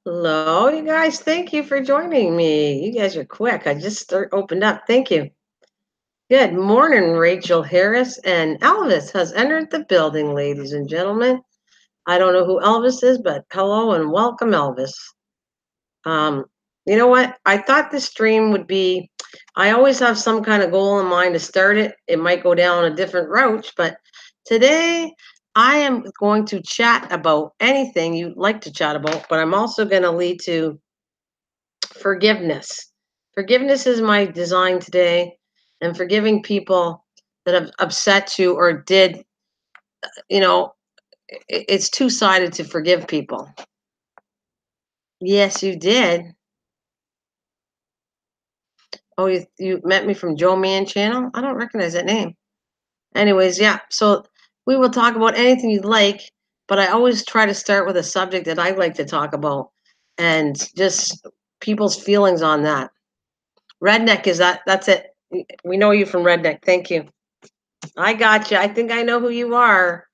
Hello, you guys. Thank you for joining me. You guys are quick. I just opened up. Thank you. Good morning, Rachel Harris and Elvis has entered the building, ladies and gentlemen. I don't know who Elvis is, but hello and welcome, Elvis. Um, you know what? I thought this stream would be. I always have some kind of goal in mind to start it. It might go down a different route, but today I am going to chat about anything you'd like to chat about, but I'm also going to lead to forgiveness. Forgiveness is my design today, and forgiving people that have upset you or did, you know, it's two sided to forgive people. Yes, you did. Oh, you met me from Joe Man channel? I don't recognize that name. Anyways, yeah. So we will talk about anything you'd like, but I always try to start with a subject that I like to talk about and just people's feelings on that. Redneck is that's it. We know you from Redneck. Thank you. I got you. I think I know who you are.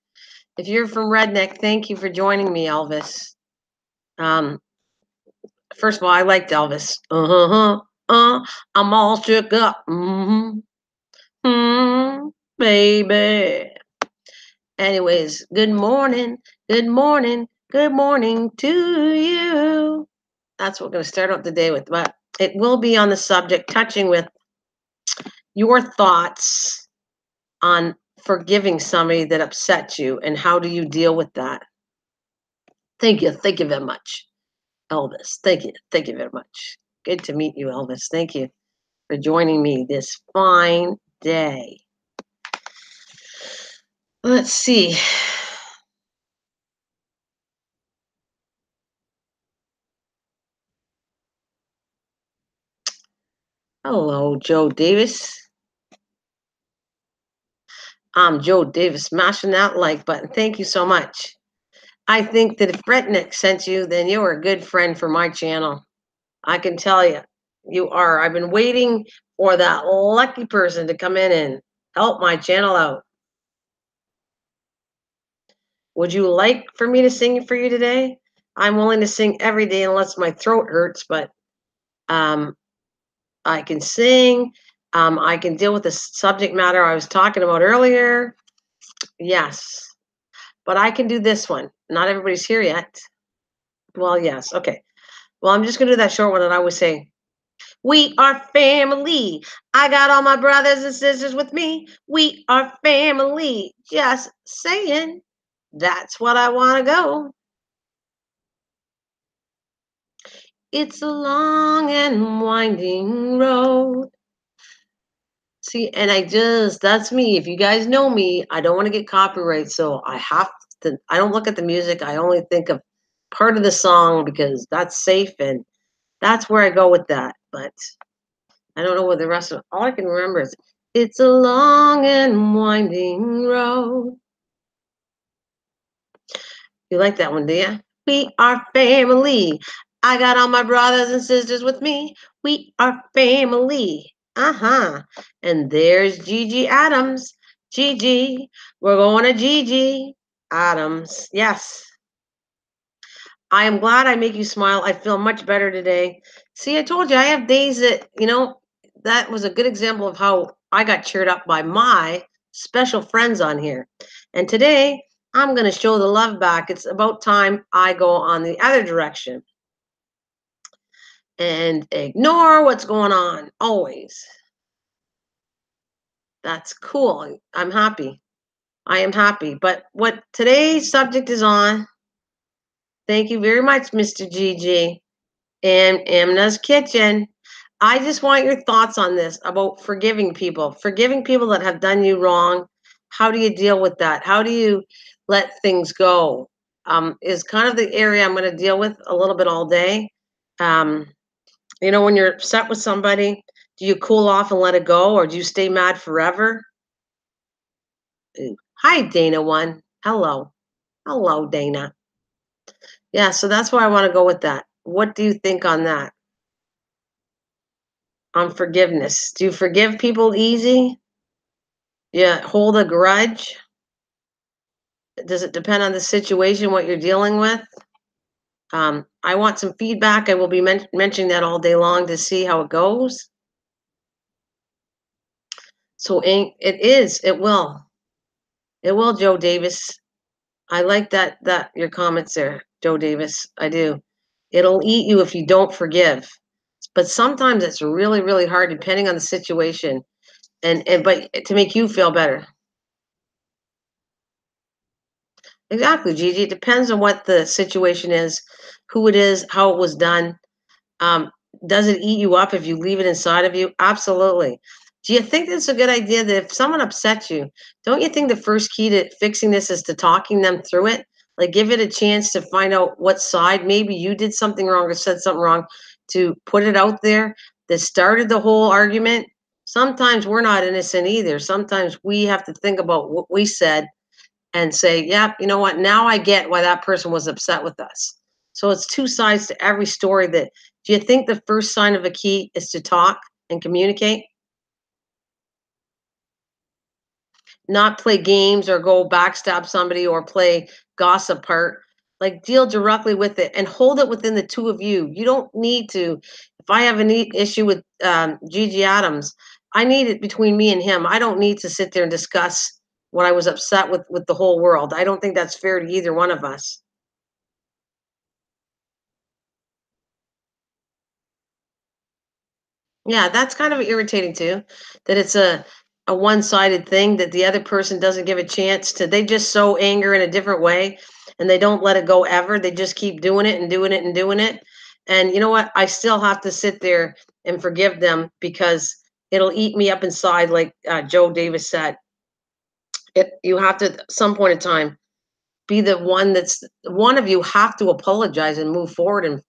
If you're from Redneck, thank you for joining me, Elvis. Um, First of all, I liked Elvis. I'm all shook up. Baby. Anyways, good morning, good morning to you. That's what we're going to start out the day with. But it will be on the subject, touching with your thoughts on forgiving somebody that upset you and how do you deal with that. Thank you. Thank you very much, Elvis. Thank you. Thank you very much. Good to meet you, Elvis. Thank you for joining me this fine day. Let's see. Hello, Joe Davis. I'm Joe Davis, smashing that like button. Thank you so much. I think that if Redneck sent you, then you're a good friend for my channel. I can tell you, you are. I've been waiting for that lucky person to come in and help my channel out. Would you like for me to sing for you today? I'm willing to sing every day unless my throat hurts, but um, I can sing. I can deal with the subject matter I was talking about earlier. Yes, but I can do this one. Not everybody's here yet. Well, yes. Okay. Well, I'm just going to do that short one that I always say. We are family. I got all my brothers and sisters with me. We are family. Just saying. That's what I want to go. It's a long and winding road. See, and that's me. If you guys know me, I don't want to get copyright. So I don't look at the music. I only think of part of the song because that's safe and that's where I go with that. But I don't know what the rest of all I can remember is it's a long and winding road. You like that one, do you? We are family. I got all my brothers and sisters with me. We are family. Uh-huh. And there's Gigi Adams. Gigi. We're going to Gigi Adams. Yes. I am glad I make you smile. I feel much better today. See, I told you I have days that, that was a good example of how I got cheered up by my special friends on here. And today I'm going to show the love back. It's about time I go on the other direction and ignore what's going on always. That's cool. I'm happy. I am happy. But what today's subject is on, thank you very much, Mr. GG. And Amna's Kitchen. I just want your thoughts on this about forgiving people that have done you wrong. How do you deal with that? How do you let things go? Is kind of the area I'm going to deal with a little bit all day. Um, when you're upset with somebody, do you cool off and let it go, or do you stay mad forever? Ooh. Hi, Dana One. Hello, Dana. Yeah, so that's why I want to go with that. What do you think on that? On forgiveness. Do you forgive people easy? Yeah, hold a grudge? Does it depend on the situation, what you're dealing with? I want some feedback. I will be mentioning that all day long to see how it goes. So it is. It will. It will, Joe Davis. I like that your comments there, Joe Davis. I do. It'll eat you if you don't forgive. But sometimes it's really, really hard depending on the situation and but to make you feel better. Exactly, Gigi. It depends on what the situation is, who it is, how it was done. Um, does it eat you up if you leave it inside of you? Absolutely. Do you think it's a good idea that if someone upsets you, don't you think the first key to fixing this is to talking them through it? Like give it a chance to find out what side maybe you did something wrong or said something wrong, to put it out there that started the whole argument. Sometimes we're not innocent either. Sometimes we have to think about what we said and say, yep, you know what? Now I get why that person was upset with us. So it's two sides to every story. That do you think the first sign of a key is to talk and communicate? Not play games or go backstab somebody or play gossip part. Like deal directly with it and hold it within the two of you. You don't need to. If I have an issue with Gigi Adams, I need it between me and him. I don't need to sit there and discuss what I was upset with the whole world. I don't think that's fair to either one of us. Yeah, that's kind of irritating too, that it's a one-sided thing that the other person doesn't give a chance to. They just sow anger in a different way and they don't let it go ever. They just keep doing it and doing it and doing it. And you know what? I still have to sit there and forgive them because it'll eat me up inside, like Joe Davis said. You have to, at some point in time, be the one that's one of you have to apologize and move forward and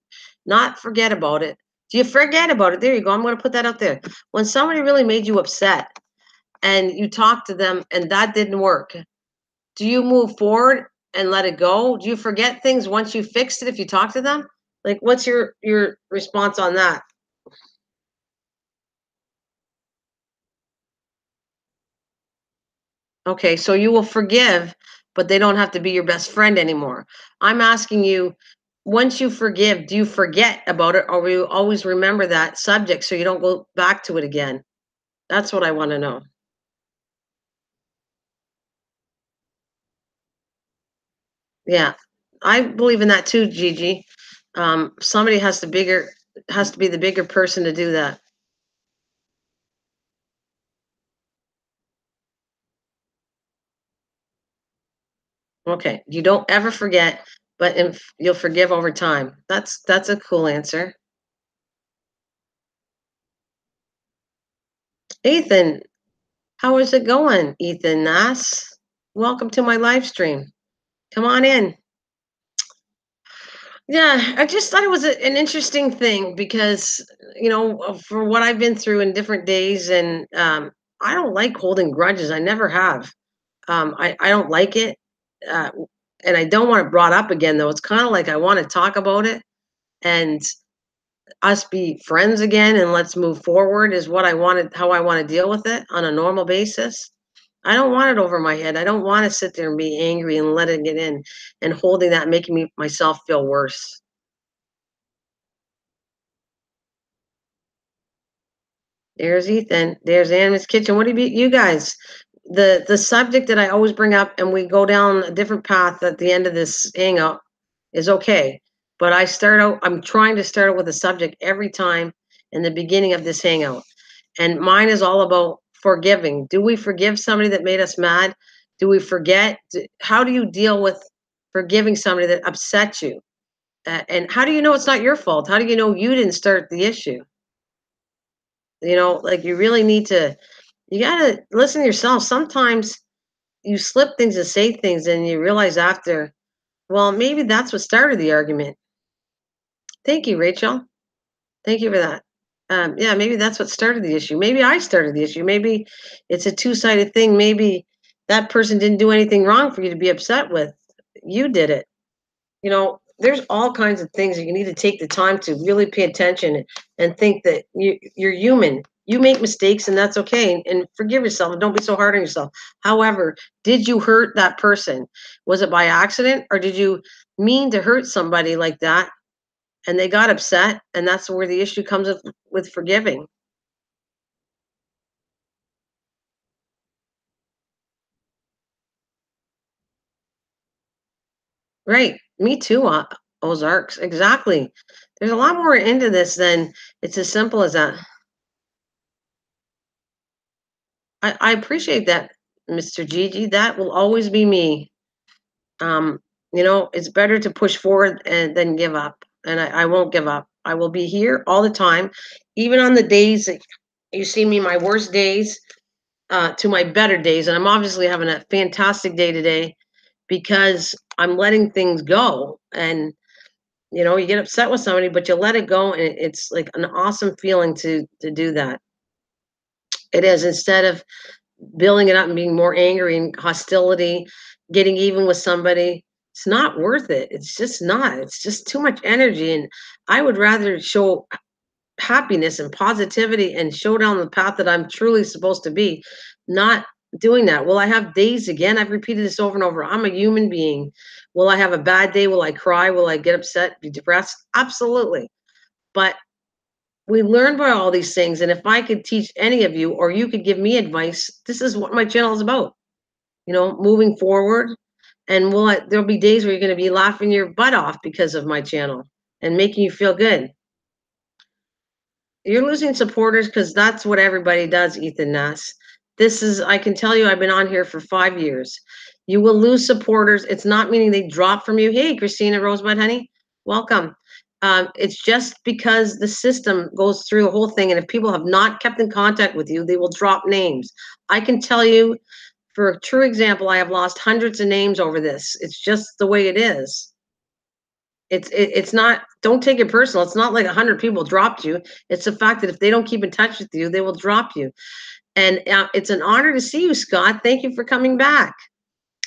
not forget about it. Do you forget about it? There you go. I'm going to put that out there. When somebody really made you upset and you talk to them and that didn't work, do you move forward and let it go? Do you forget things once you fixed it if you talk to them? Like what's your response on that? Okay, so you will forgive, but they don't have to be your best friend anymore. I'm asking you, once you forgive, do you forget about it or will you always remember that subject so you don't go back to it again? That's what I want to know. Yeah. I believe in that too, Gigi. Somebody has to be the bigger person to do that. Okay. You don't ever forget, but if you'll forgive over time. That's a cool answer. Ethan, how is it going, Ethan Nass? Welcome to my live stream. Come on in. Yeah, I just thought it was an interesting thing because, for what I've been through in different days, and I don't like holding grudges. I never have. I don't like it. Uh, and I don't want it brought up again, though. It's kind of like I want to talk about it and us be friends again and let's move forward is what I wanted, how I want to deal with it on a normal basis. I don't want it over my head. I don't want to sit there and be angry and letting it in and holding that, making me myself feel worse. There's Ethan. There's Anima's Kitchen. What do you guys? The subject that I always bring up, and we go down a different path at the end of this hangout, is okay. But I start out. I'm trying to start out with a subject every time in the beginning of this hangout, and mine is all about forgiving. Do we forgive somebody that made us mad? Do we forget? How do you deal with forgiving somebody that upset you? And how do you know it's not your fault? How do you know you didn't start the issue? Like you really need to, you gotta listen to yourself. Sometimes you slip things and say things and you realize after, well, maybe that's what started the argument. Thank you, Rachel. Thank you for that. Yeah, maybe that's what started the issue. Maybe I started the issue. Maybe it's a two-sided thing. Maybe that person didn't do anything wrong for you to be upset with. You did it. There's all kinds of things that you need to take the time to really pay attention and think that you're human. You make mistakes and that's okay. And forgive yourself and don't be so hard on yourself. However, did you hurt that person? Was it by accident or did you mean to hurt somebody like that, and they got upset, and that's where the issue comes with forgiving. Right. Me too, Ozarks. Exactly. There's a lot more into this than it's as simple as that. I appreciate that, Mr. Gigi. That will always be me. Um, it's better to push forward and than give up. And I won't give up. I will be here all the time, even on the days that you see me, my worst days, to my better days. And I'm obviously having a fantastic day today because I'm letting things go. And you get upset with somebody, but you let it go, and it's like an awesome feeling to do that. It is, instead of building it up and being more angry and hostility, getting even with somebody. It's not worth it. It's just not. It's just too much energy. And I would rather show happiness and positivity and show down the path that I'm truly supposed to be, not doing that. Will I have days again? I've repeated this over and over. I'm a human being. Will I have a bad day? Will I cry? Will I get upset, be depressed? Absolutely. But we learn by all these things. And if I could teach any of you, or you could give me advice, this is what my channel is about, moving forward. And there'll be days where you're going to be laughing your butt off because of my channel and making you feel good. You're losing supporters because that's what everybody does, Ethan Ness. I can tell you, I've been on here for 5 years. You will lose supporters. It's not meaning they drop from you. Hey, Christina Rosebud, honey, welcome. It's just because the system goes through the whole thing. And if people have not kept in contact with you, they will drop names. I can tell you, for a true example, I have lost hundreds of names over this. It's just the way it is. It's not. Don't take it personal. It's not like 100 people dropped you. It's the fact that if they don't keep in touch with you, they will drop you. And it's an honor to see you, Scott. Thank you for coming back.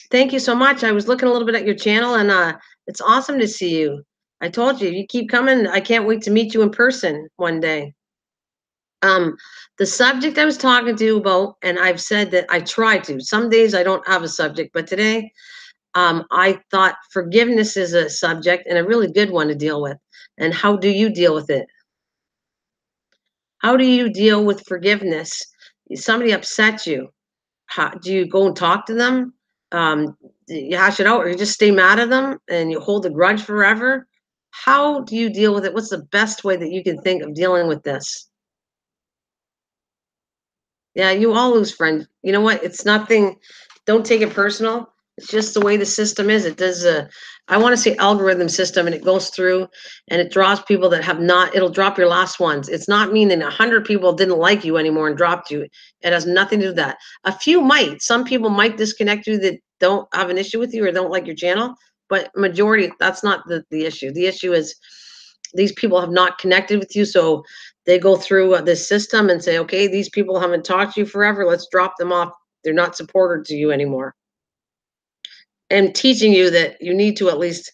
Thank you so much. I was looking a little bit at your channel, and it's awesome to see you. I told you, you keep coming. I can't wait to meet you in person one day. Um, the subject I was talking to you about, and I've said that I try to. Some days I don't have a subject, but today I thought forgiveness is a subject and a really good one to deal with. And how do you deal with it? How do you deal with forgiveness? Somebody upsets you. How, do you go and talk to them? Do you hash it out, or you just stay mad at them and you hold a grudge forever? How do you deal with it? What's the best way that you can think of dealing with this? Yeah, you all lose friends. You know what? It's nothing. Don't take it personal. It's just the way the system is. It does a, I want to say algorithm system, and it goes through and it draws people that have not, it'll drop your last ones. It's not meaning 100 people didn't like you anymore and dropped you. It has nothing to do with that. A few might. Some people might disconnect you that don't have an issue with you or don't like your channel, but majority, that's not the issue. The issue is these people have not connected with you. So they go through this system and say, okay, these people haven't talked to you forever. Let's drop them off. They're not supported to you anymore. And teaching you that you need to at least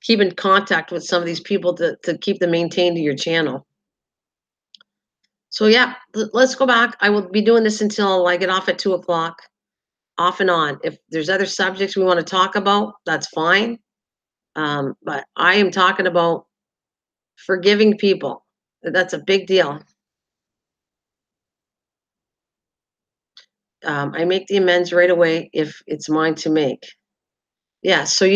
keep in contact with some of these people to keep them maintained to your channel. So yeah, let's go back. I will be doing this until I get off at 2 o'clock, off and on. If there's other subjects we want to talk about, that's fine. But I am talking about forgiving people. That's a big deal. I make the amends right away if it's mine to make. Yeah. So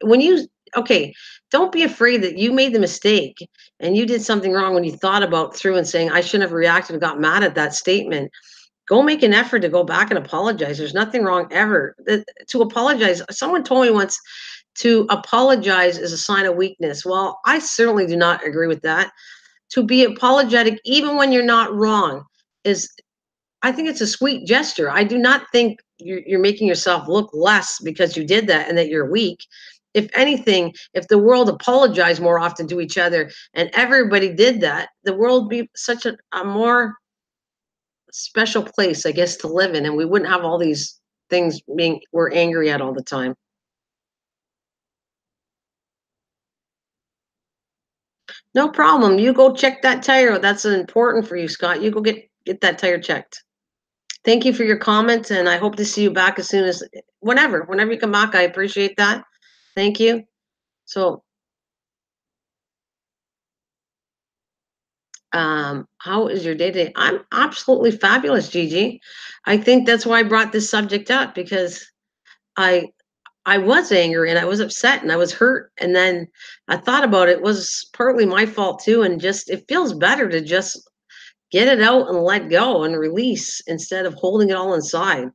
when you, okay, don't be afraid that you made the mistake and you did something wrong when you thought about through and saying, I shouldn't have reacted and got mad at that statement. Go make an effort to go back and apologize. There's nothing wrong ever. To apologize. Someone told me once to apologize is a sign of weakness. Well, I certainly do not agree with that. To be apologetic, even when you're not wrong, is, I think it's a sweet gesture. I do not think you're making yourself look less because you did that and that you're weak. If anything, if the world apologized more often to each other and everybody did that, the world would be such a more special place, I guess, to live in, and we wouldn't have all these things being we're angry at all the time. No problem. You go check that tire. That's important for you, Scott. You go get that tire checked. Thank you for your comments, and I hope to see you back as soon as whenever you come back. I appreciate that. Thank you. So, how is your day today? I'm absolutely fabulous, Gigi. I think that's why I brought this subject up because I I was angry and I was upset and I was hurt. And then I thought about it was partly my fault too. And just it feels better to just get it out and let go and release instead of holding it all inside.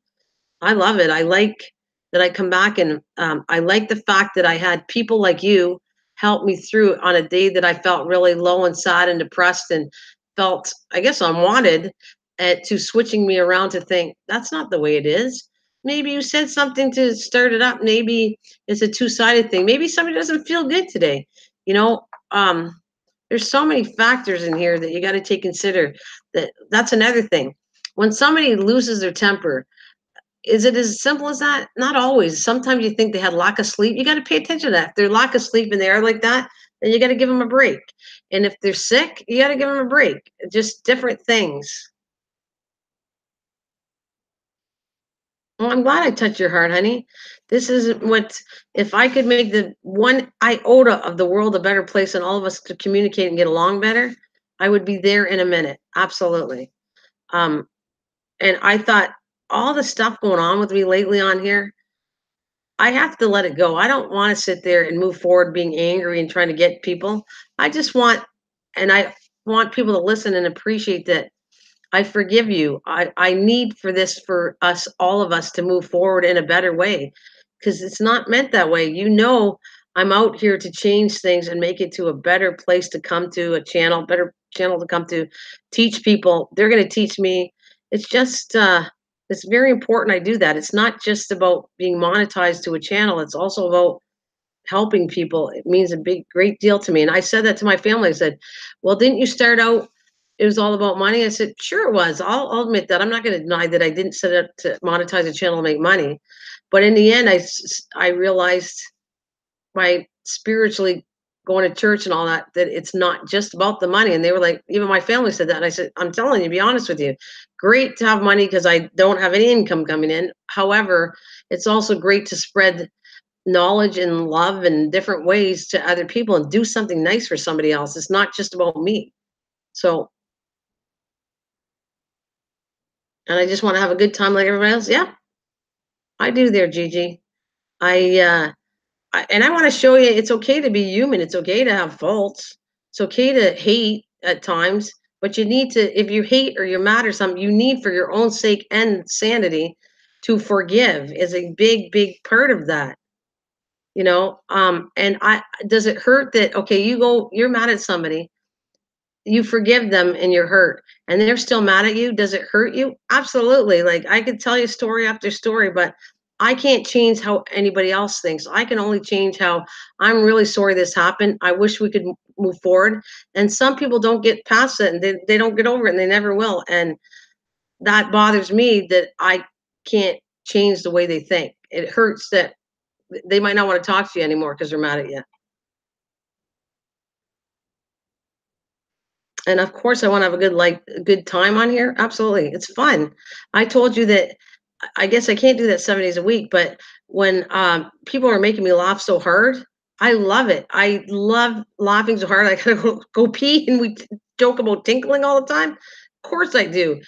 I love it. I like that I come back and I like the fact that I had people like you help me through on a day that I felt really low and sad and depressed and felt, I guess, unwanted, to switching me around to think that's not the way it is. Maybe you said something to start it up. Maybe it's a two-sided thing. Maybe somebody doesn't feel good today. You know, there's so many factors in here that you got to take consider. That's another thing. When somebody loses their temper, is it as simple as that? Not always. Sometimes you think they had lack of sleep. You got to pay attention to that. If they're lack of sleep and they are like that, then you got to give them a break. And if they're sick, you got to give them a break. Just different things. Well, I'm glad I touched your heart, honey. This is what, if I could make the one iota of the world a better place and all of us could communicate and get along better, I would be there in a minute. Absolutely. Um, and I thought all the stuff going on with me lately on here, I have to let it go. I don't want to sit there and move forward being angry and trying to get people. I just want, and I want people to listen and appreciate that I forgive you. I need for this for us, all of us to move forward in a better way because it's not meant that way. I'm out here to change things and make it to a better place to come to, a channel, better channel to come to, teach people. They're going to teach me. It's just, it's very important I do that. It's not just about being monetized to a channel. It's also about helping people. It means a great deal to me. And I said that to my family. I said, well, didn't you start out, it was all about money? I said, sure it was. I'll admit that. I'm not going to deny that I didn't set up to monetize a channel and make money. But in the end, I realized by spiritually going to church and all that, that it's not just about the money. And they were like, even my family said that. And I said, I'm telling you, be honest with you, great to have money because I don't have any income coming in. However, it's also great to spread knowledge and love in different ways to other people and do something nice for somebody else. It's not just about me. So, and I just want to have a good time like everybody else. Yeah, I do there, Gigi. I, and I want to show you it's okay to be human. It's okay to have faults. It's okay to hate at times, but you need to, if you hate or you're mad or something, you need for your own sake and sanity to forgive is a big part of that. And I, does it hurt that, okay, you're mad at somebody, you forgive them and you're hurt and they're still mad at you, does it hurt you? Absolutely. Like I could tell you story after story, but I can't change how anybody else thinks. I can only change how I'm really sorry this happened. I wish we could move forward. And some people don't get past it and they don't get over it and they never will. And that bothers me that I can't change the way they think. It hurts that they might not want to talk to you anymore because they're mad at you. And of course, I want to have a good time on here. Absolutely, it's fun. I told you that. I guess I can't do that 7 days a week, but when people are making me laugh so hard, I love it. I love laughing so hard. I gotta go pee, and we joke about tinkling all the time. Of course, I do.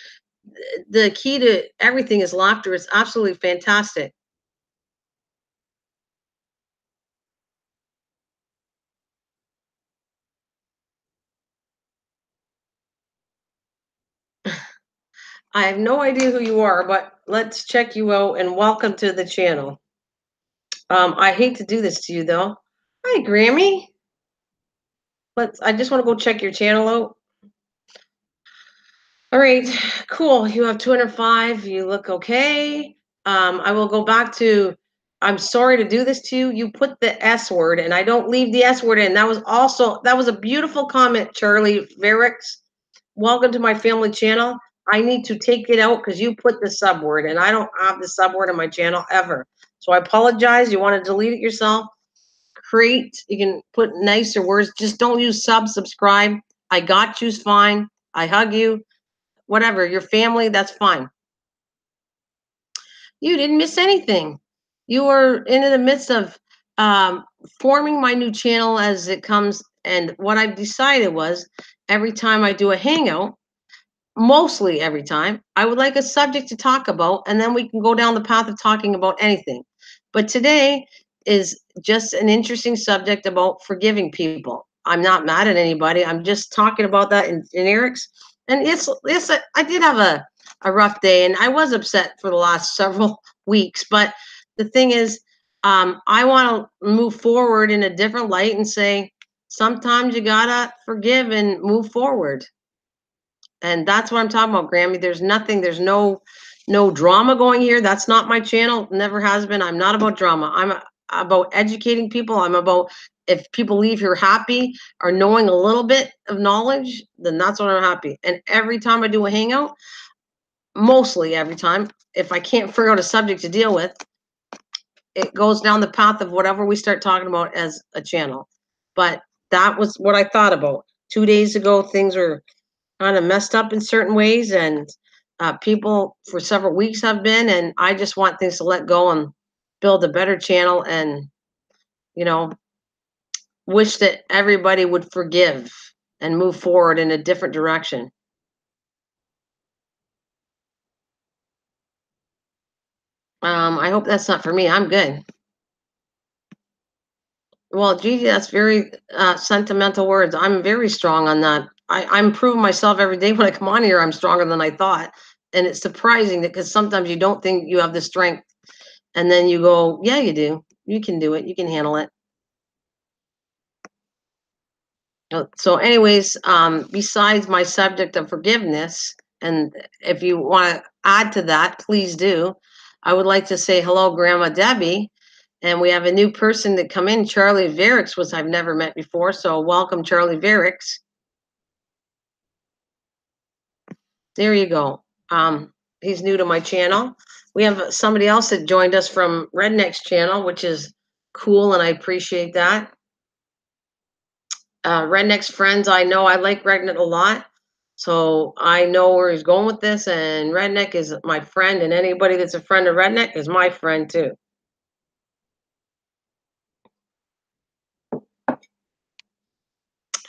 The key to everything is laughter. It's absolutely fantastic. I have no idea who you are, but let's check you out and welcome to the channel. I hate to do this to you though. Hi, Grammy. I just want to go check your channel out. All right, cool. You have 205. You look okay. I will go back to, I'm sorry to do this to you. You put the S word and I don't leave the S word in. That was a beautiful comment, Charlie Verix. Welcome to my family channel. I need to take it out because you put the sub word and I don't have the sub word in my channel ever. So I apologize. You want to delete it yourself? Great. You can put nicer words. Just don't use subscribe. I got you's fine. I hug you. Whatever. Your family, that's fine. You didn't miss anything. You were in the midst of um, forming my new channel as it comes. And what I've decided was every time I do a hangout, mostly every time, I would like a subject to talk about, and then we can go down the path of talking about anything. But today is just an interesting subject about forgiving people. I'm not mad at anybody. I'm just talking about that in Eric's. And I did have a rough day, and I was upset for the last several weeks. But the thing is, I want to move forward in a different light and say sometimes you gotta forgive and move forward. And that's what I'm talking about, Grammy. There's no drama going here. That's not my channel. Never has been. I'm not about drama. About educating people. I'm about if people leave here happy or knowing a little bit of knowledge, then that's what I'm happy. And every time I do a hangout, mostly every time, if I can't figure out a subject to deal with, it goes down the path of whatever we start talking about as a channel. But that was what I thought about. 2 days ago, things were kind of messed up in certain ways, and people for several weeks have been, and I just want things to let go and build a better channel, and you know wish that everybody would forgive and move forward in a different direction. I hope that's not for me. I'm good. Well, Gigi, that's very sentimental words. I'm very strong on that. I'm proving myself every day when I come on here. I'm stronger than I thought, and it's surprising that because sometimes you don't think you have the strength, and then you go, yeah, you do. You can do it. You can handle it. So anyways, besides my subject of forgiveness, and if you want to add to that, please do. I would like to say hello, Grandma Debbie. And we have a new person that come in, Charlie Verix, was I've never met before. So welcome, Charlie Verix. There you go. He's new to my channel. We have somebody else that joined us from Redneck's channel, which is cool, and I appreciate that. Redneck's friends, I know I like Redneck a lot. So I know where he's going with this, and Redneck is my friend, and anybody that's a friend of Redneck is my friend too.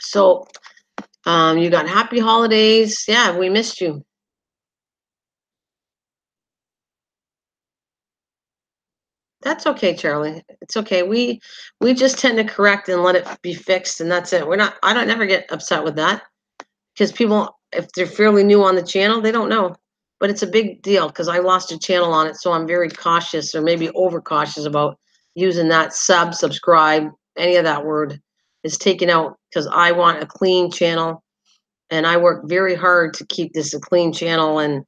So you got happy holidays. Yeah, we missed you. That's okay, Charlie. It's okay. We just tend to correct and let it be fixed, and that's it. We're not. I don't never get upset with that because people, if they're fairly new on the channel, they don't know. But it's a big deal because I lost a channel on it, so I'm very cautious or maybe overcautious about using that subscribe, any of that word is taken out because I want a clean channel, and I work very hard to keep this a clean channel. And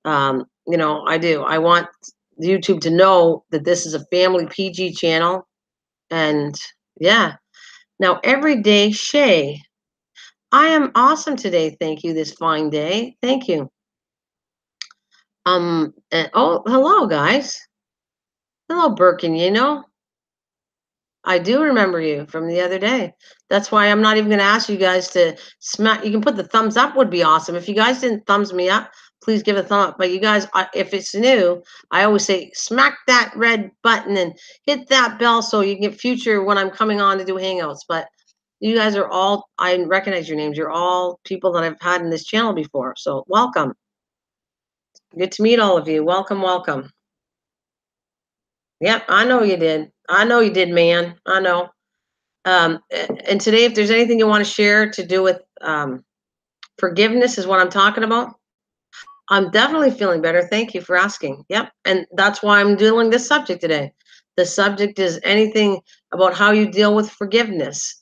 I do. I want YouTube to know that this is a family PG channel, and yeah. Now, every day, Shay, I am awesome today. Thank you. This fine day. Thank you. Oh, hello, guys. Hello, Birkin. I do remember you from the other day. That's why I'm not even going to ask you guys to smack. You can put the thumbs up, would be awesome. If you guys didn't thumbs me up, please give a thumb up. But you guys, if it's new, I always say smack that red button and hit that bell so you can get future when I'm coming on to do Hangouts. But you guys are all, I recognize your names. You're all people that I've had in this channel before. So welcome. Good to meet all of you. Welcome, welcome. Yep, I know you did. I know you did, man. I know. And today, if there's anything you want to share to do with forgiveness, is what I'm talking about. I'm definitely feeling better. Thank you for asking. Yep. And that's why I'm dealing this subject today. The subject is anything about how you deal with forgiveness.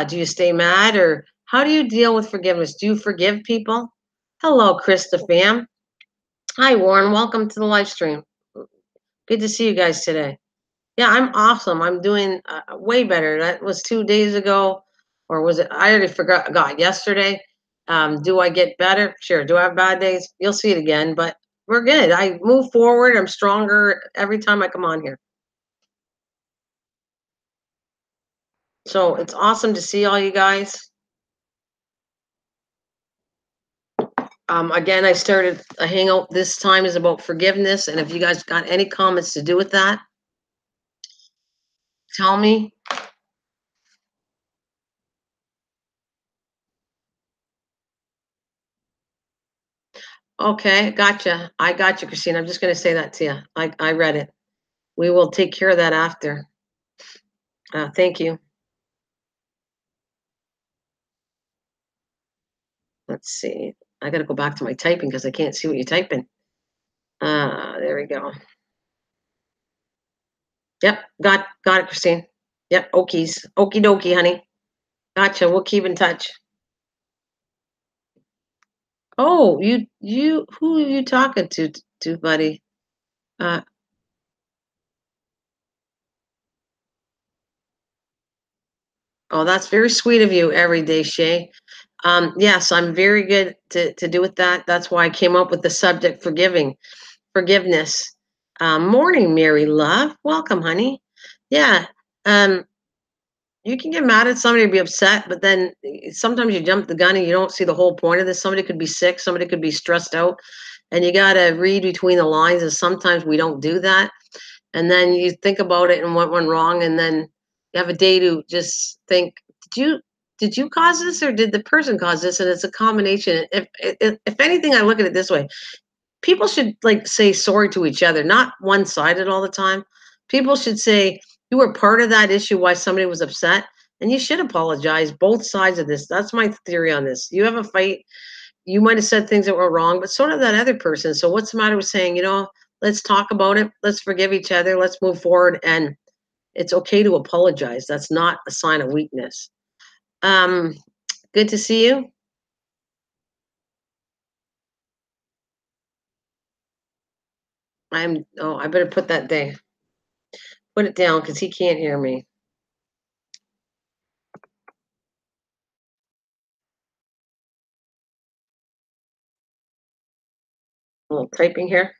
Do you stay mad, or how do you deal with forgiveness? Do you forgive people? Hello, Krista fam. Hi, Warren. Welcome to the live stream. Good to see you guys today. Yeah, I'm awesome. I'm doing way better. That was 2 days ago, or was it? I already forgot. Got yesterday. Do I get better? Sure. Do I have bad days? You'll see it again, but we're good. I move forward. I'm stronger every time I come on here. So it's awesome to see all you guys. Again, I started a hangout this time is about forgiveness, and if you guys got any comments to do with that, Tell me. Okay, gotcha. I got you, Christine. I'm just going to say that to you. I read it. We will take care of that after. Thank you. Let's see. I got to go back to my typing because I can't see what you're typing. There we go. Yep, got it, Christine. Yep, okies. Okie dokie, honey. Gotcha. We'll keep in touch. Oh, who are you talking to, buddy? Uh, oh, that's very sweet of you every day, Shay. Yes, I'm very good to do with that. That's why I came up with the subject forgiveness. Morning, Mary Love. Welcome, honey. Yeah. Um, you can get mad at somebody or be upset, but then sometimes you jump the gun and you don't see the whole point of this. Somebody could be sick, somebody could be stressed out, and you got to read between the lines. And sometimes we don't do that. And then you think about it and what went wrong, and then you have a day to just think, did you cause this or did the person cause this? And it's a combination. If anything, I look at it this way: people should like say sorry to each other, not one sided all the time. People should say you were part of that issue why somebody was upset, and you should apologize both sides of this. That's my theory on this. You have a fight, you might have said things that were wrong, but so did that other person. So what's the matter with saying, let's talk about it, let's forgive each other, let's move forward, and it's okay to apologize. That's not a sign of weakness. Um, Good to see you. I better put that there. Put it down because he can't hear me. A little typing here.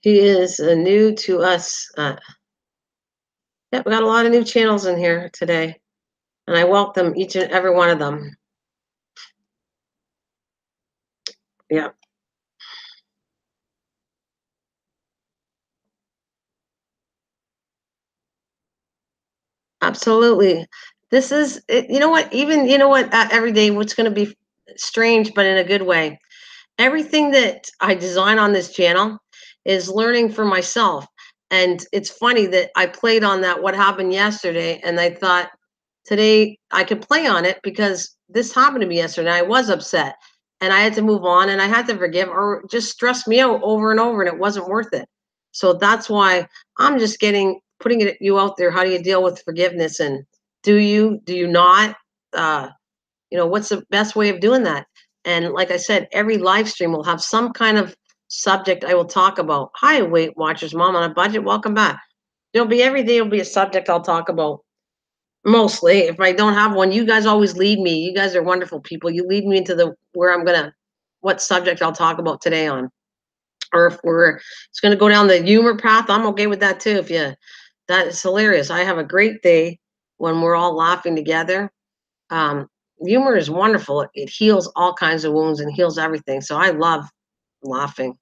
He is new to us. Yeah, we got a lot of new channels in here today, and I welcome each and every one of them. Yeah, absolutely. This is, you know what, even, you know what, every day, what's going to be strange, but in a good way. Everything that I design on this channel is learning for myself. And it's funny that I played on that what happened yesterday, and I thought today I could play on it because this happened to me yesterday. I was upset and I had to move on and I had to forgive, or just stressed me out over and over, and it wasn't worth it. So that's why I'm just putting it you out there. How do you deal with forgiveness? And do you not? Uh, what's the best way of doing that? And like I said, every live stream will have some kind of subject I will talk about. Hi, Weight Watchers Mom on a Budget. Welcome back. There'll be every day will be a subject I'll talk about. Mostly, if I don't have one, you guys always lead me. You guys are wonderful people. You lead me into the where I'm gonna what subject I'll talk about today on. Or if we're it's gonna go down the humor path, I'm okay with that too. If you that is hilarious. I have a great day when we're all laughing together. um, Humor is wonderful. It heals all kinds of wounds and heals everything. So I love laughing.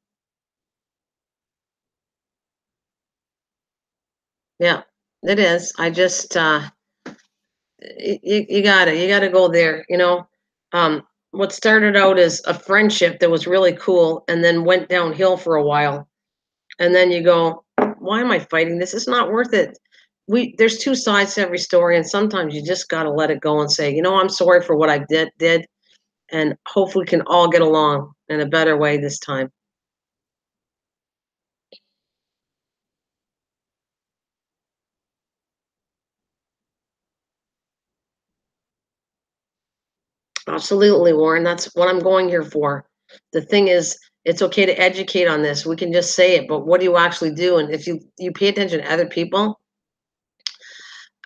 Yeah, it is. I just you gotta go there. What started out as a friendship that was really cool and then went downhill for a while, and then you go, why am I fighting this? It's not worth it. There's two sides to every story, and sometimes you just gotta let it go and say, I'm sorry for what I did, and hopefully we can all get along in a better way this time. Absolutely, Warren. That's what I'm going here for. The thing is, it's okay to educate on this. We can just say it, but what do you actually do? And if you pay attention to other people,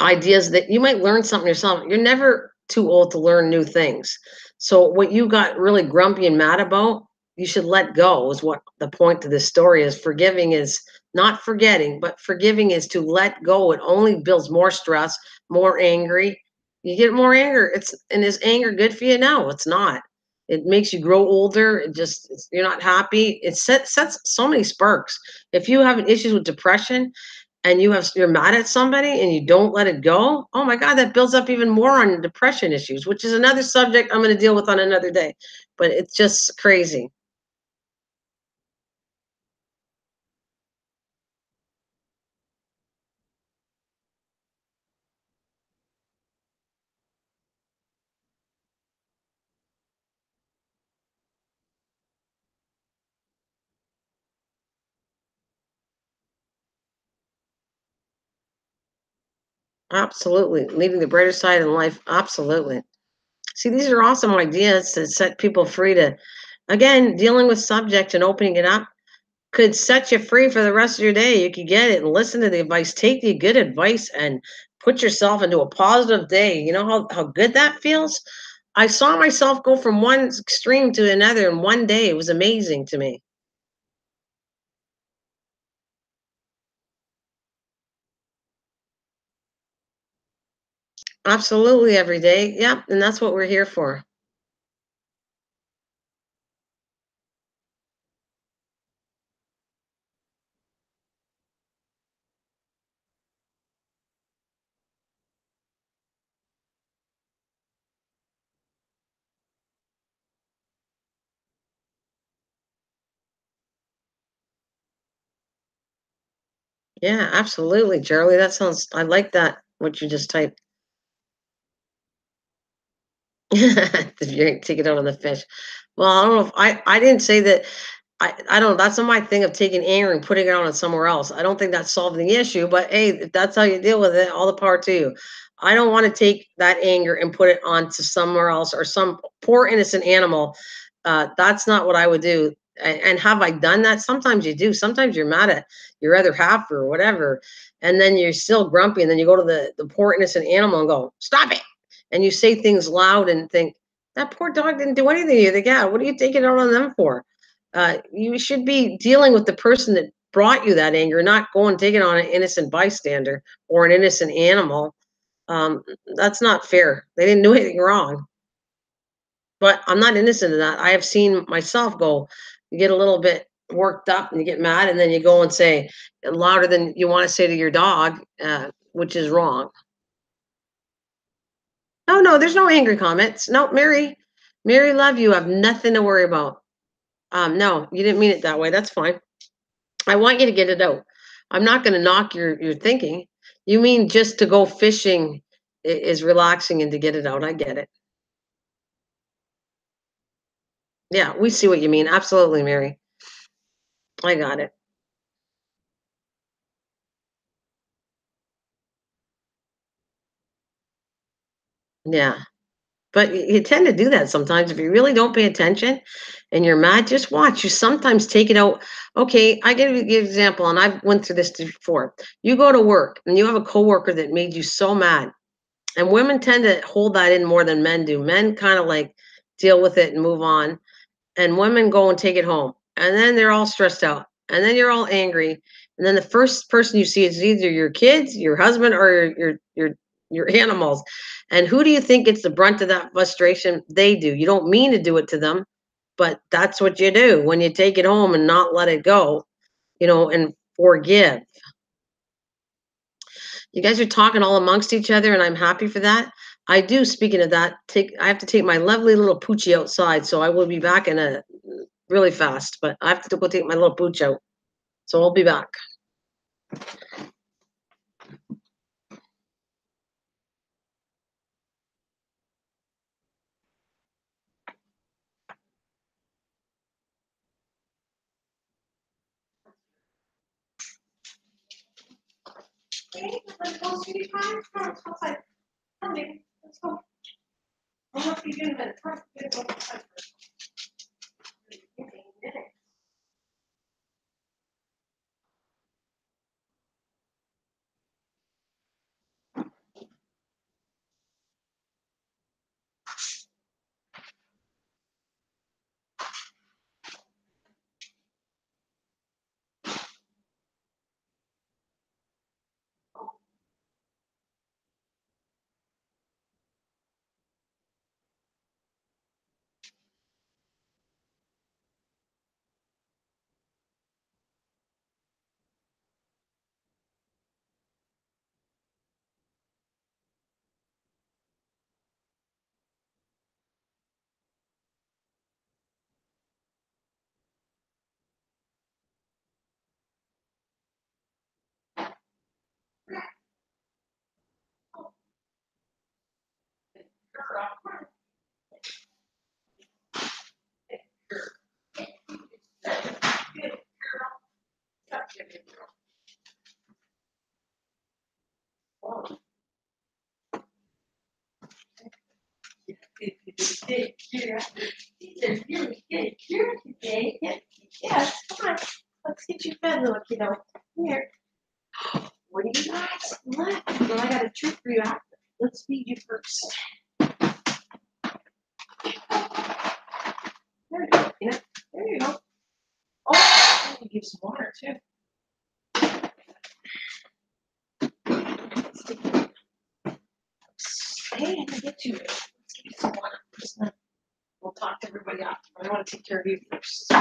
ideas that you might learn something yourself. You're never too old to learn new things. So what you got really grumpy and mad about, you should let go is what the point to this story is. Forgiving is not forgetting, but forgiving is to let go. It only builds more stress, more angry. You get more anger. And is anger good for you? No, it's not. It makes you grow older. You're not happy. It sets so many sparks. If you have issues with depression and you're mad at somebody and you don't let it go, oh my God, that builds up even more on depression issues, which is another subject I'm going to deal with on another day. But it's just crazy. Absolutely. Leaving the brighter side in life. Absolutely. See, these are awesome ideas to set people free to, again, dealing with subject and opening it up could set you free for the rest of your day. You could get it and listen to the advice, take the good advice, and put yourself into a positive day. You know how good that feels? I saw myself go from one extreme to another in one day. It was amazing to me. Absolutely every day. Yep. And that's what we're here for. Yeah, absolutely, Charlie. I like that, what you just typed. If you take it out on the fish. Well, I don't know if I didn't say that. I don't know. That's not my thing of taking anger and putting it on somewhere else. I don't think that's solving the issue. But hey, if that's how you deal with it, all the power to you. I don't want to take that anger and put it onto somewhere else or some poor innocent animal. That's not what I would do. And have I done that? Sometimes you do. Sometimes you're mad at your other half or whatever, and then you're still grumpy, and then you go to the poor innocent animal and go, "Stop it!" And you say things loud and think that poor dog didn't do anything to you. Yeah, what are you taking it out on them for? You should be dealing with the person that brought you that anger, not go and take it on an innocent bystander or an innocent animal. Um, that's not fair. They didn't do anything wrong. But I'm not innocent of that. I have seen myself go, you get a little bit worked up and you get mad, and then you go and say louder than you want to say to your dog, which is wrong. No, no, there's no angry comments. No, Mary, love you. Have nothing to worry about. No, you didn't mean it that way. That's fine. I want you to get it out. I'm not going to knock your thinking. You mean just to go fishing is relaxing and to get it out. I get it. Yeah, we see what you mean. Absolutely, Mary. I got it. Yeah. But you tend to do that sometimes if you really don't pay attention and you're mad, just watch. You sometimes take it out. Okay, I give you an example, and I've went through this before. You go to work and you have a coworker that made you so mad. And women tend to hold that in more than men do. Men kind of like deal with it and move on. And women go and take it home. And then they're all stressed out. And then you're all angry. And then the first person you see is either your kids, your husband, or your animals. And who do you think gets the brunt of that frustration? They do. You don't mean to do it to them, but that's what you do when you take it home and not let it go, and forgive. You guys are talking all amongst each other, and I'm happy for that. I do. Speaking of that, take I have to take my lovely little poochie outside, so I will be back in a really fast. But I have to go take my little pooch out, so I'll be back. Okay, let's go, sweetie pie. Come on, outside. Come, baby. Let's go. I'll help you in a minute. Come, let's go outside. Yes, come on. Let's get you fed, little kiddo. Here. What do you guys want? Well, I got a treat for you after. Let's feed you first. There you go. There you go. Oh, I'm gonna give some water too. Hey, I'm gonna get you. Let's give you some water. We'll talk to everybody after. I want to take care of you first.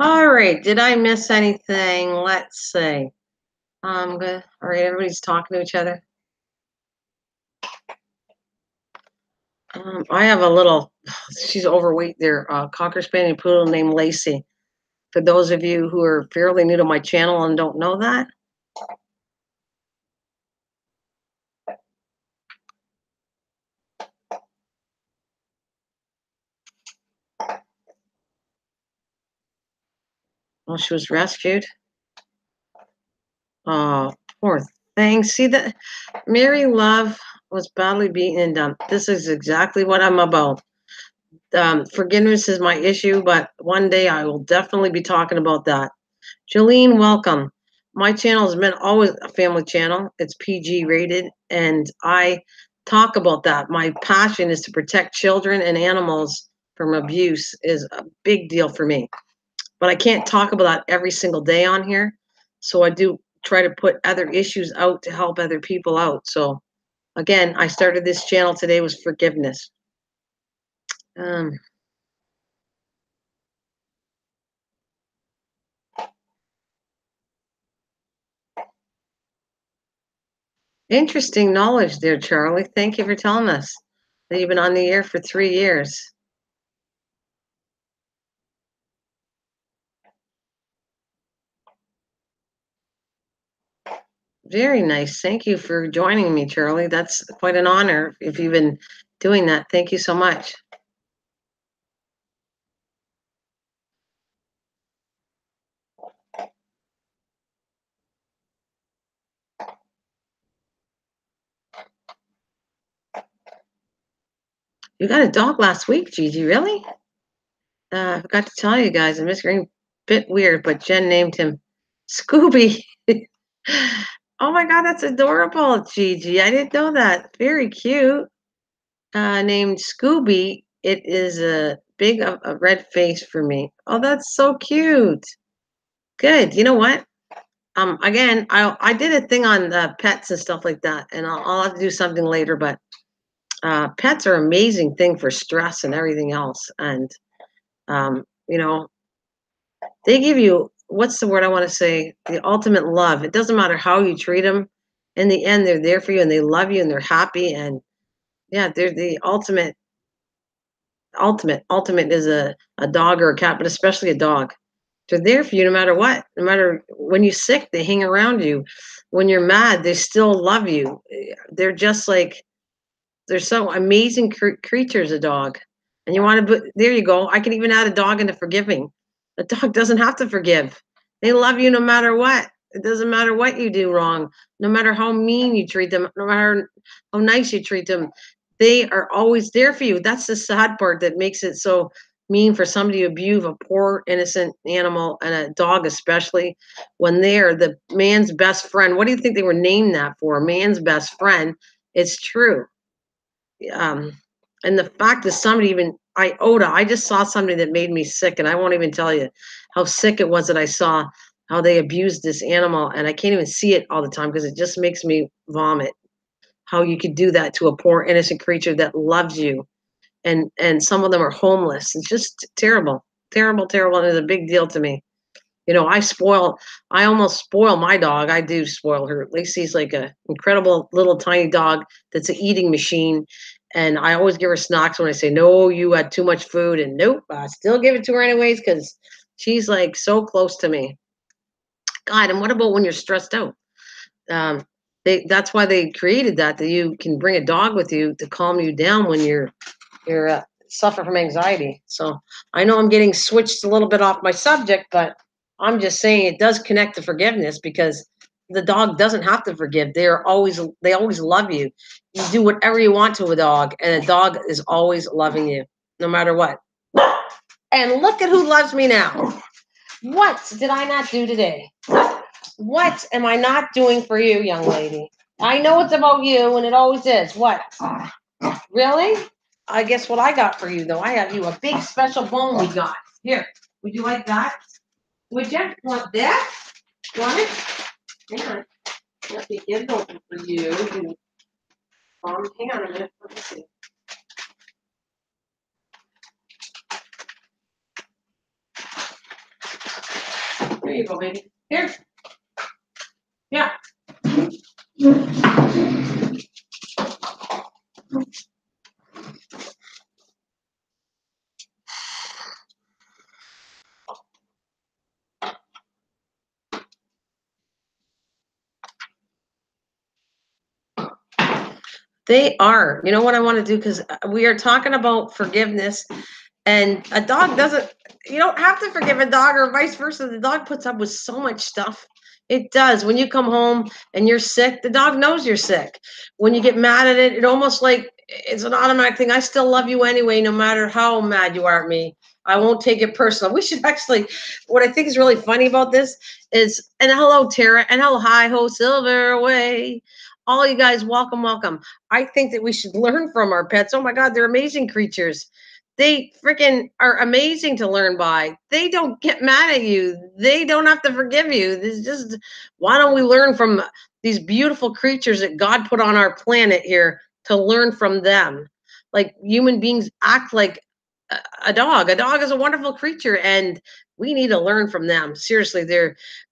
All right. Did I miss anything? Let's see. I'm good. All right. Everybody's talking to each other. I have a little. She's overweight there. Cocker Spaniel poodle named Lacey. For those of you who are fairly new to my channel and don't know that. Well, she was rescued. Oh, poor thing. See that Mary Love was badly beaten and dumped. This is exactly what I'm about. Forgiveness is my issue, but one day I will definitely be talking about that. Jolene, welcome. My channel has been always a family channel. It's PG rated, and I talk about that. My passion is to protect children and animals from abuse is a big deal for me. But I can't talk about that every single day on here. So I do try to put other issues out to help other people out. So again, I started this channel today was forgiveness. Interesting knowledge there, Charlie. Thank you for telling us that you've been on the air for 3 years. Very nice. Thank you for joining me, Charlie. That's quite an honor if you've been doing that. Thank you so much. You got a dog last week, Gigi, really? I forgot to tell you guys, and Miss Green, bit weird, but Jen named him Scooby. Oh my God, that's adorable, Gigi. I didn't know that. Very cute. Named Scooby. It is a big a red face for me. Oh, that's so cute. Good. You know what? Again, I did a thing on pets and stuff like that, and I'll have to do something later. But pets are an amazing thing for stress and everything else, and you know, they give you what's the word I want to say? The ultimate love. It doesn't matter how you treat them. In the end, they're there for you, and they love you, and they're happy, and yeah, they're the ultimate. Ultimate is a dog or a cat, but especially a dog. They're there for you no matter what. No matter when you're sick, they hang around you. When you're mad, they still love you. They're just like they're so amazing creatures. A dog, and you want to. There you go. I can even add a dog into forgiving. A dog doesn't have to forgive. They love you no matter what. It doesn't matter what you do wrong. No matter how mean you treat them. No matter how nice you treat them. They are always there for you. That's the sad part that makes it so mean for somebody to abuse a poor innocent animal and a dog especially when they're the man's best friend. What do you think they were named that for? Man's best friend. It's true. um and the fact that somebody even iota, I just saw somebody that made me sick, and I won't even tell you how sick it was that I saw how they abused this animal, and I can't even see it all the time because it just makes me vomit. How you could do that to a poor innocent creature that loves you, and some of them are homeless. It's just terrible, terrible, terrible, and it's a big deal to me. I almost spoil my dog. I do spoil her. Lacey's like a incredible little tiny dog that's an eating machine. And I always give her snacks when I say, no, you had too much food. And nope, I still give it to her anyways because she's like so close to me. God, and what about when you're stressed out? Um, that's why they created that you can bring a dog with you to calm you down when you're suffer from anxiety. So I know I'm getting switched a little bit off my subject, but I'm just saying it does connect to forgiveness because the dog doesn't have to forgive. They always love you. You do whatever you want to a dog, and a dog is always loving you, no matter what. And look at who loves me now. What did I not do today? What am I not doing for you, young lady? I know it's about you, and it always is. What? Really? I guess what I got for you, though, I have you a big special bone we got. Here, would you like that? Would you want that? Want it? Hang on. Let me get it open for you. Hang on a minute. Let me see. There you go, baby. Here. Yeah. They are. You know what I want to do? Because we are talking about forgiveness, and a dog doesn't, you don't have to forgive a dog or vice versa. The dog puts up with so much stuff. It does. When you come home and you're sick, the dog knows you're sick. When you get mad at it, it almost like it's an automatic thing. I still love you anyway, no matter how mad you are at me. I won't take it personal. We should actually, what I think is really funny about this is, and hello, Tara, and hello, hi ho, Silver away. All you guys, welcome, welcome. I think that we should learn from our pets. Oh my God, they're amazing creatures. They freaking are amazing to learn by. They don't get mad at you. They don't have to forgive you. This is just, why don't we learn from these beautiful creatures that God put on our planet here to learn from them? Like human beings act like a dog. A dog is a wonderful creature, and we need to learn from them. Seriously,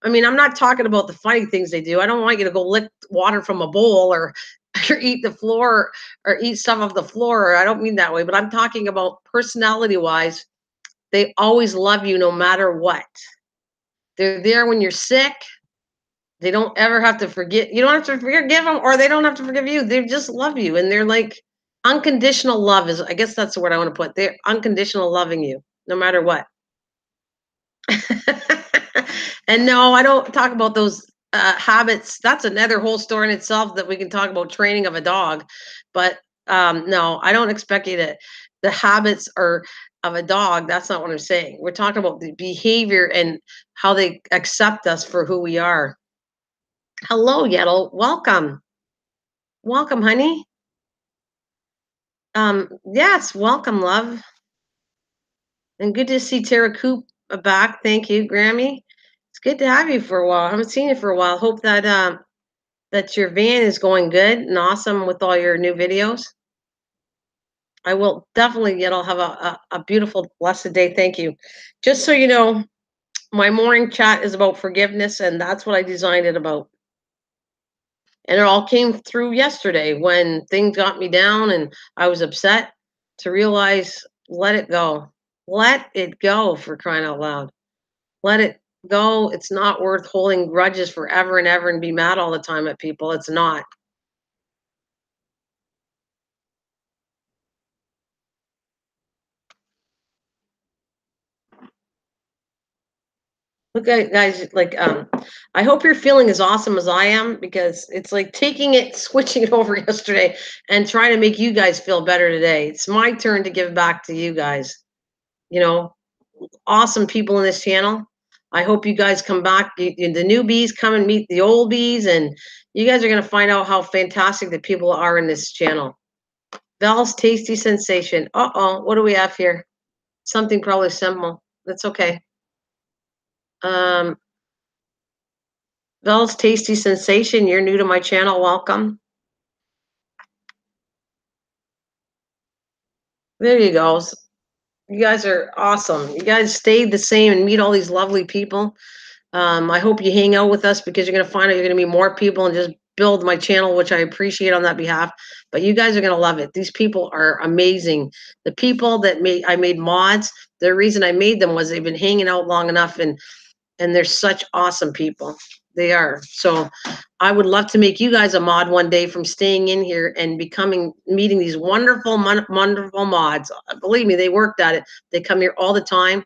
I mean, I'm not talking about the funny things they do. I don't want you to go lick water from a bowl or or eat the floor or eat stuff off the floor. I don't mean that way, but I'm talking about personality wise. They always love you no matter what. They're there when you're sick. They don't ever have to forget. You don't have to forgive them, or they don't have to forgive you. They just love you, and they're like unconditional love is. I guess that's the word I want to put. They're unconditional loving you, no matter what. And no, I don't talk about those habits. That's another whole story in itself that we can talk about training of a dog. But no, I don't expect you to. The habits are of a dog. That's not what I'm saying. We're talking about the behavior and how they accept us for who we are. Hello, Yettle. Welcome. Welcome, honey. Yes, welcome, love. And good to see Tara Coop back. Thank you, Grammy. It's good to have you for a while. I haven't seen you for a while. Hope that your van is going good and awesome with all your new videos. I will definitely, I'll have a beautiful, blessed day. Thank you. Just so you know, my morning chat is about forgiveness, and that's what I designed it about. And it all came through yesterday when things got me down and I was upset to realize let it go. Let it go, for crying out loud. Let it go. It's not worth holding grudges forever and ever and be mad all the time at people. It's not. Okay, guys, like, I hope you're feeling as awesome as I am, because it's like taking it, switching it over yesterday and trying to make you guys feel better today. It's my turn to give back to you guys. You know, awesome people in this channel. I hope you guys come back. The newbies come and meet the old bees, and you guys are going to find out how fantastic the people are in this channel. Val's Tasty Sensation. Uh-oh, what do we have here? Something probably simple. That's okay. Val's Tasty Sensation, you're new to my channel. Welcome. There you go. You guys are awesome. You guys stayed the same and meet all these lovely people. I hope you hang out with us, because you're going to find out you're going to meet more people and just build my channel, which I appreciate on that behalf. But you guys are going to love it. These people are amazing. The people that I made mods, the reason I made them was they've been hanging out long enough, and they're such awesome people. They are. So I would love to make you guys a mod one day, from staying in here and meeting these wonderful, wonderful mods. Believe me, they worked at it. They come here all the time,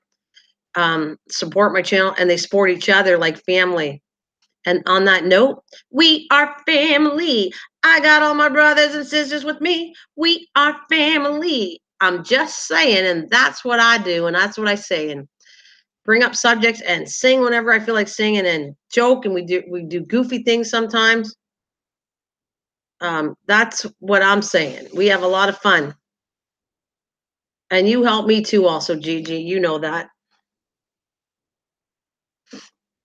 support my channel, and they support each other like family. And on that note, we are family. I got all my brothers and sisters with me. We are family. I'm just saying, and that's what I do, and that's what I say, and bring up subjects and sing whenever I feel like singing, and joke, and we do goofy things sometimes. That's what I'm saying. We have a lot of fun. And you help me too also, Gigi. You know that.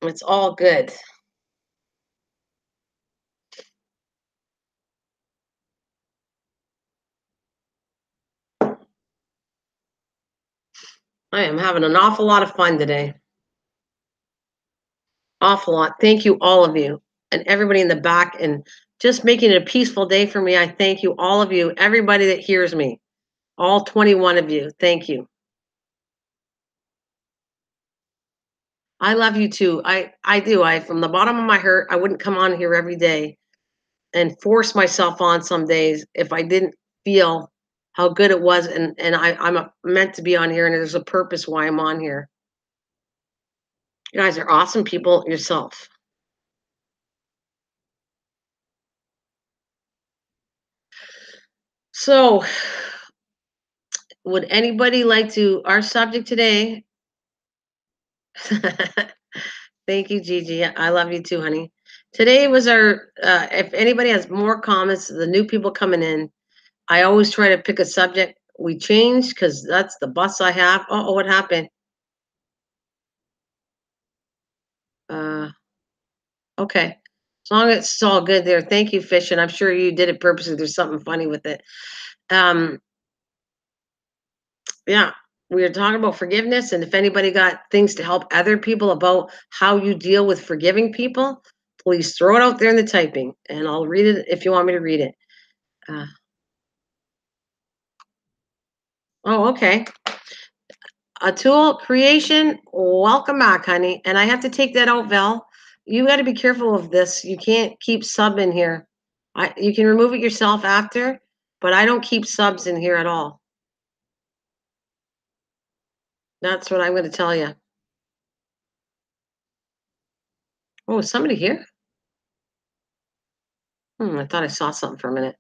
It's all good. I am having an awful lot of fun today. Awful lot. Thank you, all of you, and everybody in the back, and just making it a peaceful day for me. I thank you, all of you, everybody that hears me, all 21 of you. Thank you. I love you too. I do. From the bottom of my heart, I wouldn't come on here every day and force myself on some days if I didn't feel how good it was, and meant to be on here, and there's a purpose why I'm on here. You guys are awesome people yourself. So, would anybody like to, our subject today? Thank you, Gigi. I love you too, honey. Today was our, if anybody has more comments, the new people coming in, I always try to pick a subject. We changed because that's the bus I have. Oh, what happened? Okay. As long as it's all good there. Thank you, Fish. And I'm sure you did it purposely. There's something funny with it. Um, yeah. We were talking about forgiveness, and if anybody got things to help other people about how you deal with forgiving people, please throw it out there in the typing, and I'll read it if you want me to read it. Oh, okay. A tool creation. Welcome back, honey. And I have to take that out, Val. You got to be careful of this. You can't keep sub in here. You can remove it yourself after, but I don't keep subs in here at all. That's what I'm going to tell you. Oh, is somebody here? I thought I saw something for a minute.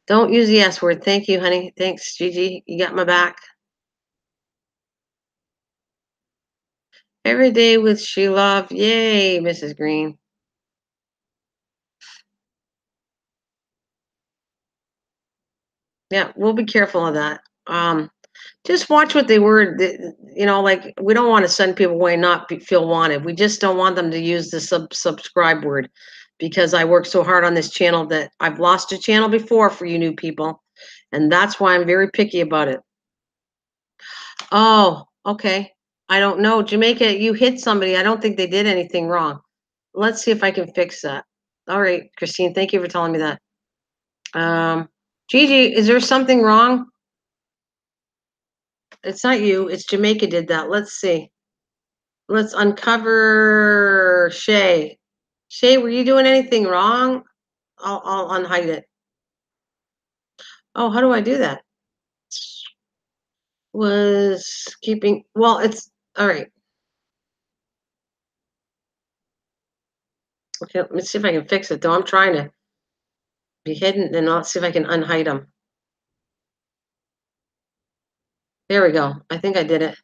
Don't use the S word. Thank you, honey. Thanks, Gigi. You got my back. Every day with She Love. Yay, Mrs. Green. Yeah, we'll be careful of that. Just watch what they word. Like, we don't want to send people away not feel wanted. We just don't want them to use the subscribe word, because I work so hard on this channel that I've lost a channel before for you new people, and that's why I'm very picky about it. Oh, okay. I don't know. Jamaica, you hit somebody. I don't think they did anything wrong. Let's see if I can fix that. All right, Christine, thank you for telling me that. Gigi, is there something wrong? It's not you. It's Jamaica did that. Let's see. Let's uncover Shay. Shay, were you doing anything wrong? I'll unhide it. Oh, how do I do that? Was keeping, well, it's all right. Okay, let me see if I can fix it though. I'm trying to be hidden and I'll see if I can unhide them. There we go. I think I did it.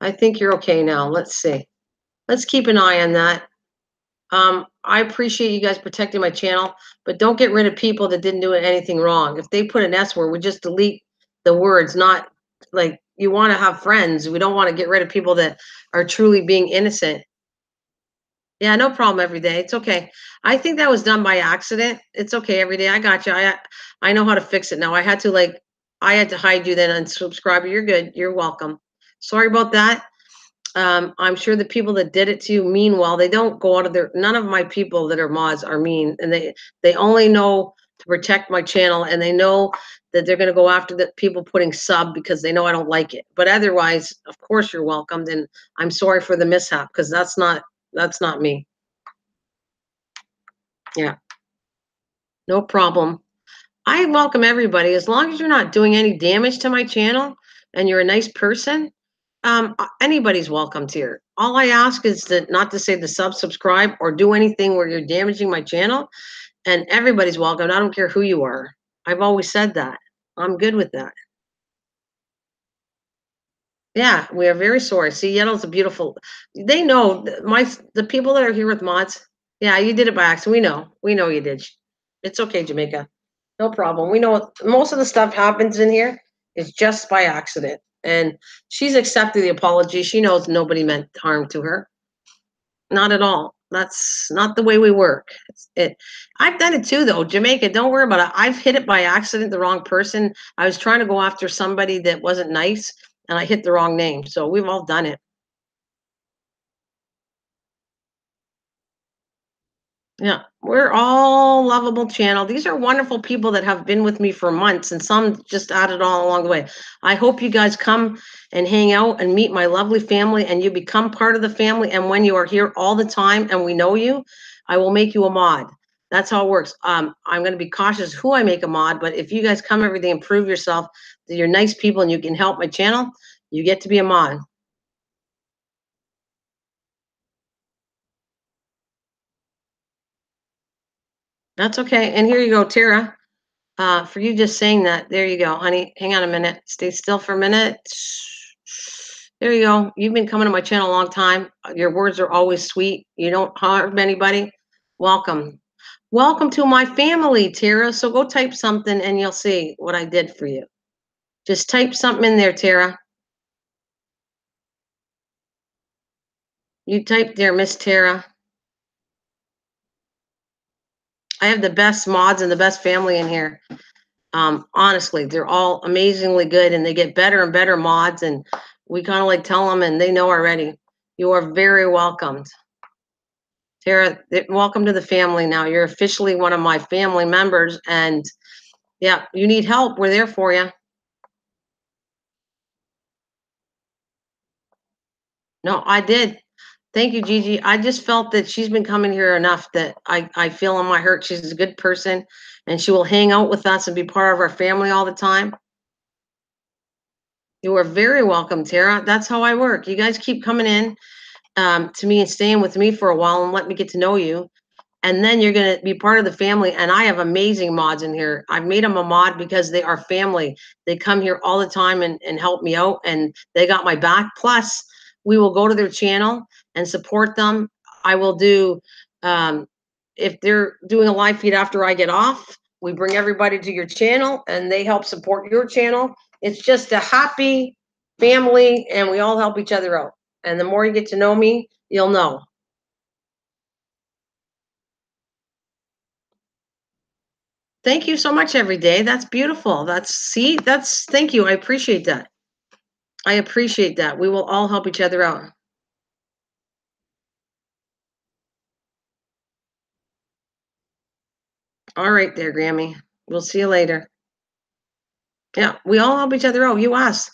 I think you're okay now. Let's see. Let's keep an eye on that. I appreciate you guys protecting my channel, but don't get rid of people that didn't do anything wrong. If they put an S word, we just delete the words, not like you want to have friends. We don't want to get rid of people that are truly being innocent. Yeah, no problem every day. It's okay. I think that was done by accident. It's okay every day. I got you. I know how to fix it now. I had to hide you then unsubscribe. You're good. You're welcome. Sorry about that. I'm sure the people that did it to you mean well. They don't go out of their, none of my people that are mods are mean, and they only know to protect my channel, and they know that they're going to go after the people putting sub because they know I don't like it. But otherwise, of course, you're welcomed, and I'm sorry for the mishap because that's not me. Yeah, no problem. I welcome everybody as long as you're not doing any damage to my channel and you're a nice person. Anybody's welcomed here. All I ask is that not to say the subscribe or do anything where you're damaging my channel, and everybody's welcome. I don't care who you are. I've always said that. I'm good with that. Yeah, we are very sorry. See, Yellow's a beautiful. They know the people that are here with mods. Yeah, you did it by accident. We know. We know you did. It's okay, Jamaica. No problem. We know most of the stuff happens in here is just by accident. And she's accepted the apology. She knows nobody meant harm to her. Not at all. That's not the way we work. I've done it too, though. Jamaica, don't worry about it. I've hit it by accident, the wrong person. I was trying to go after somebody that wasn't nice, and I hit the wrong name. So we've all done it. Yeah, we're all lovable channel. These are wonderful people that have been with me for months, and some just added on along the way. I hope you guys come and hang out and meet my lovely family, and you become part of the family. And when you are here all the time and we know you, I will make you a mod. That's how it works. I'm going to be cautious who I make a mod, but if you guys come every day and prove yourself that you're nice people and you can help my channel, you get to be a mod. That's okay. And here you go, Tara. For you just saying that, there you go, honey. Hang on a minute. Stay still for a minute. There you go. You've been coming to my channel a long time. Your words are always sweet. You don't harm anybody. Welcome. Welcome to my family, Tara. So go type something and you'll see what I did for you. Just type something in there, Tara. You type there, Miss Tara. I have the best mods and the best family in here. Honestly, they're all amazingly good and they get better and better mods, and we kind of like tell them and they know already. You are very welcomed. Tara, welcome to the family now. You're officially one of my family members, and yeah, you need help. We're there for you. No, I did. Thank you, Gigi. I just felt that she's been coming here enough that I feel in my heart she's a good person and she will hang out with us and be part of our family all the time. You are very welcome, Tara. That's how I work. You guys keep coming in to me and staying with me for a while and let me get to know you. And then you're going to be part of the family. And I have amazing mods in here. I've made them a mod because they are family. They come here all the time and help me out, and they got my back. Plus, we will go to their channel and support them. I will do, um, if they're doing a live feed after I get off, we bring everybody to your channel and they help support your channel. It's just a happy family and we all help each other out. And the more you get to know me, you'll know. Thank you so much every day. That's beautiful. Thank you. I appreciate that. I appreciate that. We will all help each other out. All right there, Grammy. We'll see you later. Yeah, we all help each other out. You asked.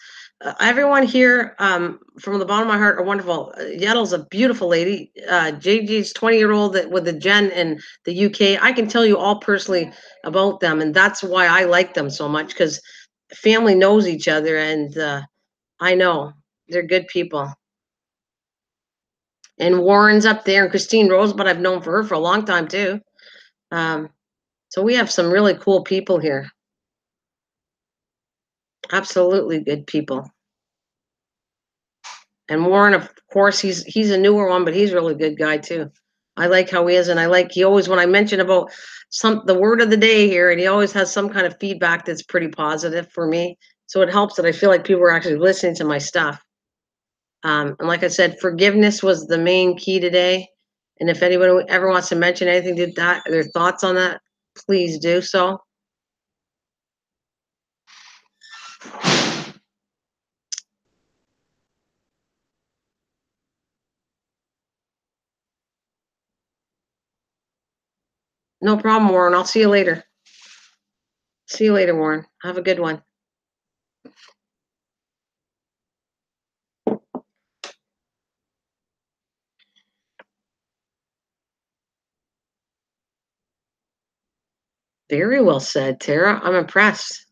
Everyone here, from the bottom of my heart, are wonderful. Yettle's a beautiful lady. JG's 20-year-old with the Jen in the UK. I can tell you all personally about them, and that's why I like them so much because family knows each other, and I know they're good people. And Warren's up there, and Christine Rose, but I've known for her for a long time too. Um, so we have some really cool people here. Absolutely good people. And Warren, of course, he's a newer one, but he's a really good guy too. I like how he is, and I like he always when I mention about the word of the day here, and he always has some kind of feedback that's pretty positive for me. So it helps that I feel like people are actually listening to my stuff. And like I said, forgiveness was the main key today. And if anybody ever wants to mention anything to that, their thoughts on that, please do so. No problem, Warren. I'll see you later. See you later, Warren. Have a good one. Very well said, Tara. I'm impressed.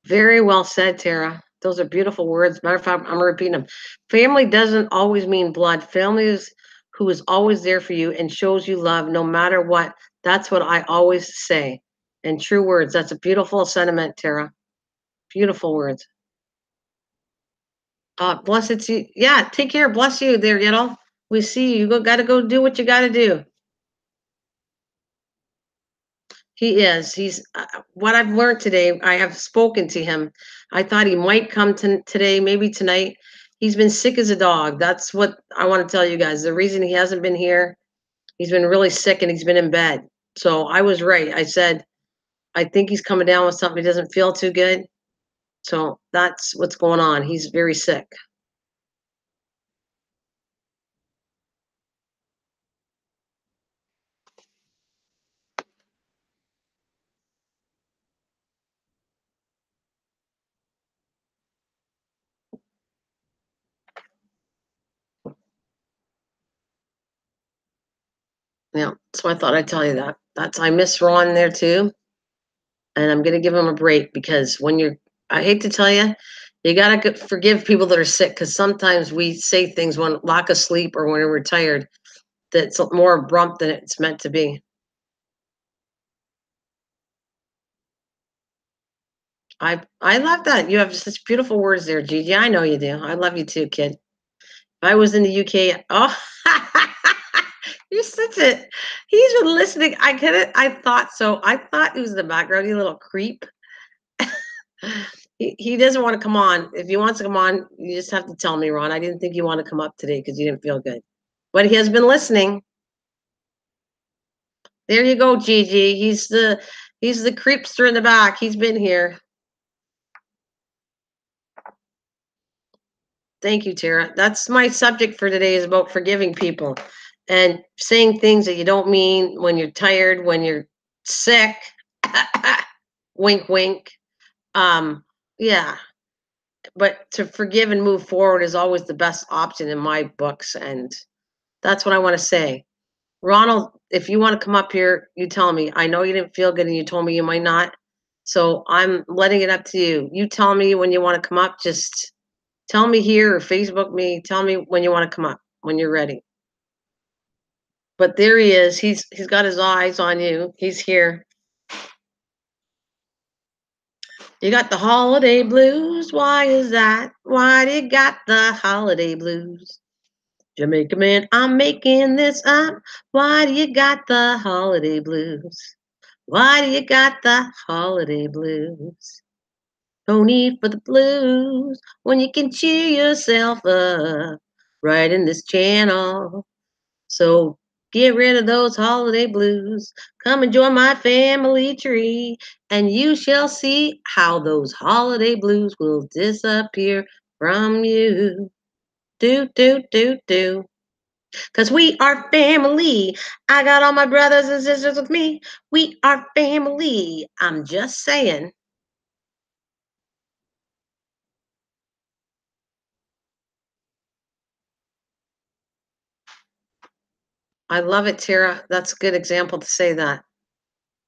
Very well said, Tara. Those are beautiful words. Matter of fact, I'm repeating them. Family doesn't always mean blood. Family is who is always there for you and shows you love no matter what. That's what I always say. And true words. That's a beautiful sentiment, Tara. Beautiful words. Bless it to you. Yeah, take care. Bless you there, We see you. Gotta go do what you gotta do. He is. He's what I've learned today. I have spoken to him. I thought he might come today, maybe tonight. He's been sick as a dog. That's what I want to tell you guys. The reason he hasn't been here, he's been really sick and he's been in bed. So I was right. I said, I think he's coming down with something. He doesn't feel too good. So that's what's going on. He's very sick. Yeah. So I thought I'd tell you that. I miss Ron there too. And I'm going to give him a break because I hate to tell you, you got to forgive people that are sick because sometimes we say things when lack of sleep or when we're tired that's more abrupt than it's meant to be. I love that. You have such beautiful words there, Gigi. I know you do. I love you too, kid. If I was in the UK, oh, you're such a. He's been listening. I get it. I thought so. I thought he was in the background. You little creep. He doesn't want to come on. If he wants to come on, you just have to tell me, Ron. I didn't think you want to come up today because you didn't feel good. But he has been listening. There you go, Gigi. He's the creepster in the back. He's been here. Thank you, Tara. That's my subject for today is about forgiving people and saying things that you don't mean when you're tired, when you're sick. Wink, wink. Yeah, but to forgive and move forward is always the best option in my books, and that's what I want to say. Ronald, if you want to come up here, you tell me. I know you didn't feel good and you told me you might not. So I'm letting it up to you. You tell me when you want to come up. Just tell me here or Facebook me. Tell me when you want to come up, when you're ready. But there he is. He's got his eyes on you. He's here. You got the holiday blues. Why is that? Why do you got the holiday blues? Jamaica man, I'm making this up. Why do you got the holiday blues? Why do you got the holiday blues? No need for the blues when you can cheer yourself up right in this channel. So get rid of those holiday blues. Come and join my family tree, and you shall see how those holiday blues will disappear from you. Do, do, do, do. Because we are family. I got all my brothers and sisters with me. We are family. I'm just saying. I love it, Tara. That's a good example to say that.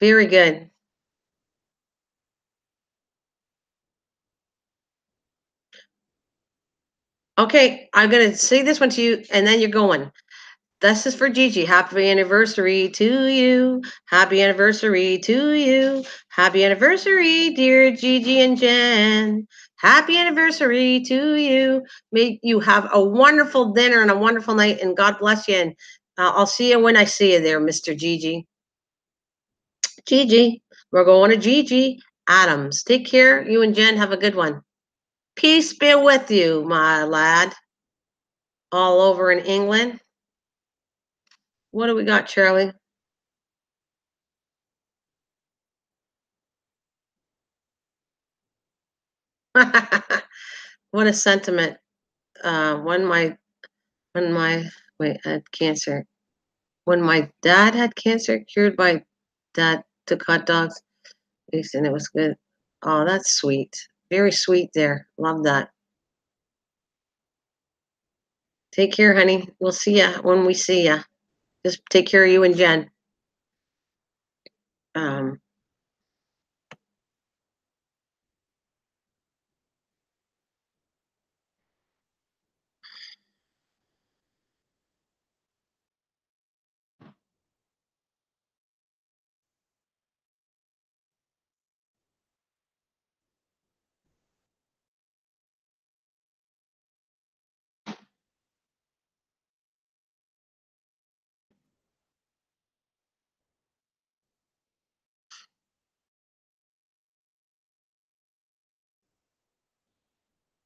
Very good. Okay, I'm gonna say this one to you, and then you're going. This is for Gigi. Happy anniversary to you. Happy anniversary to you. Happy anniversary, dear Gigi and Jen. Happy anniversary to you. May you have a wonderful dinner and a wonderful night, and God bless you. And I'll see you when I see you there, Mr. Gigi. Gigi, we're going to Gigi Adams. Take care. You and Jen have a good one. Peace be with you, my lad. All over in England. What do we got, Charlie? What a sentiment. When my wait, I had cancer. When my dad had cancer, cured by dad took hot dogs, and it was good. Oh, that's sweet. Very sweet there. Love that. Take care, honey. We'll see ya when we see ya. Just take care of you and Jen. Um,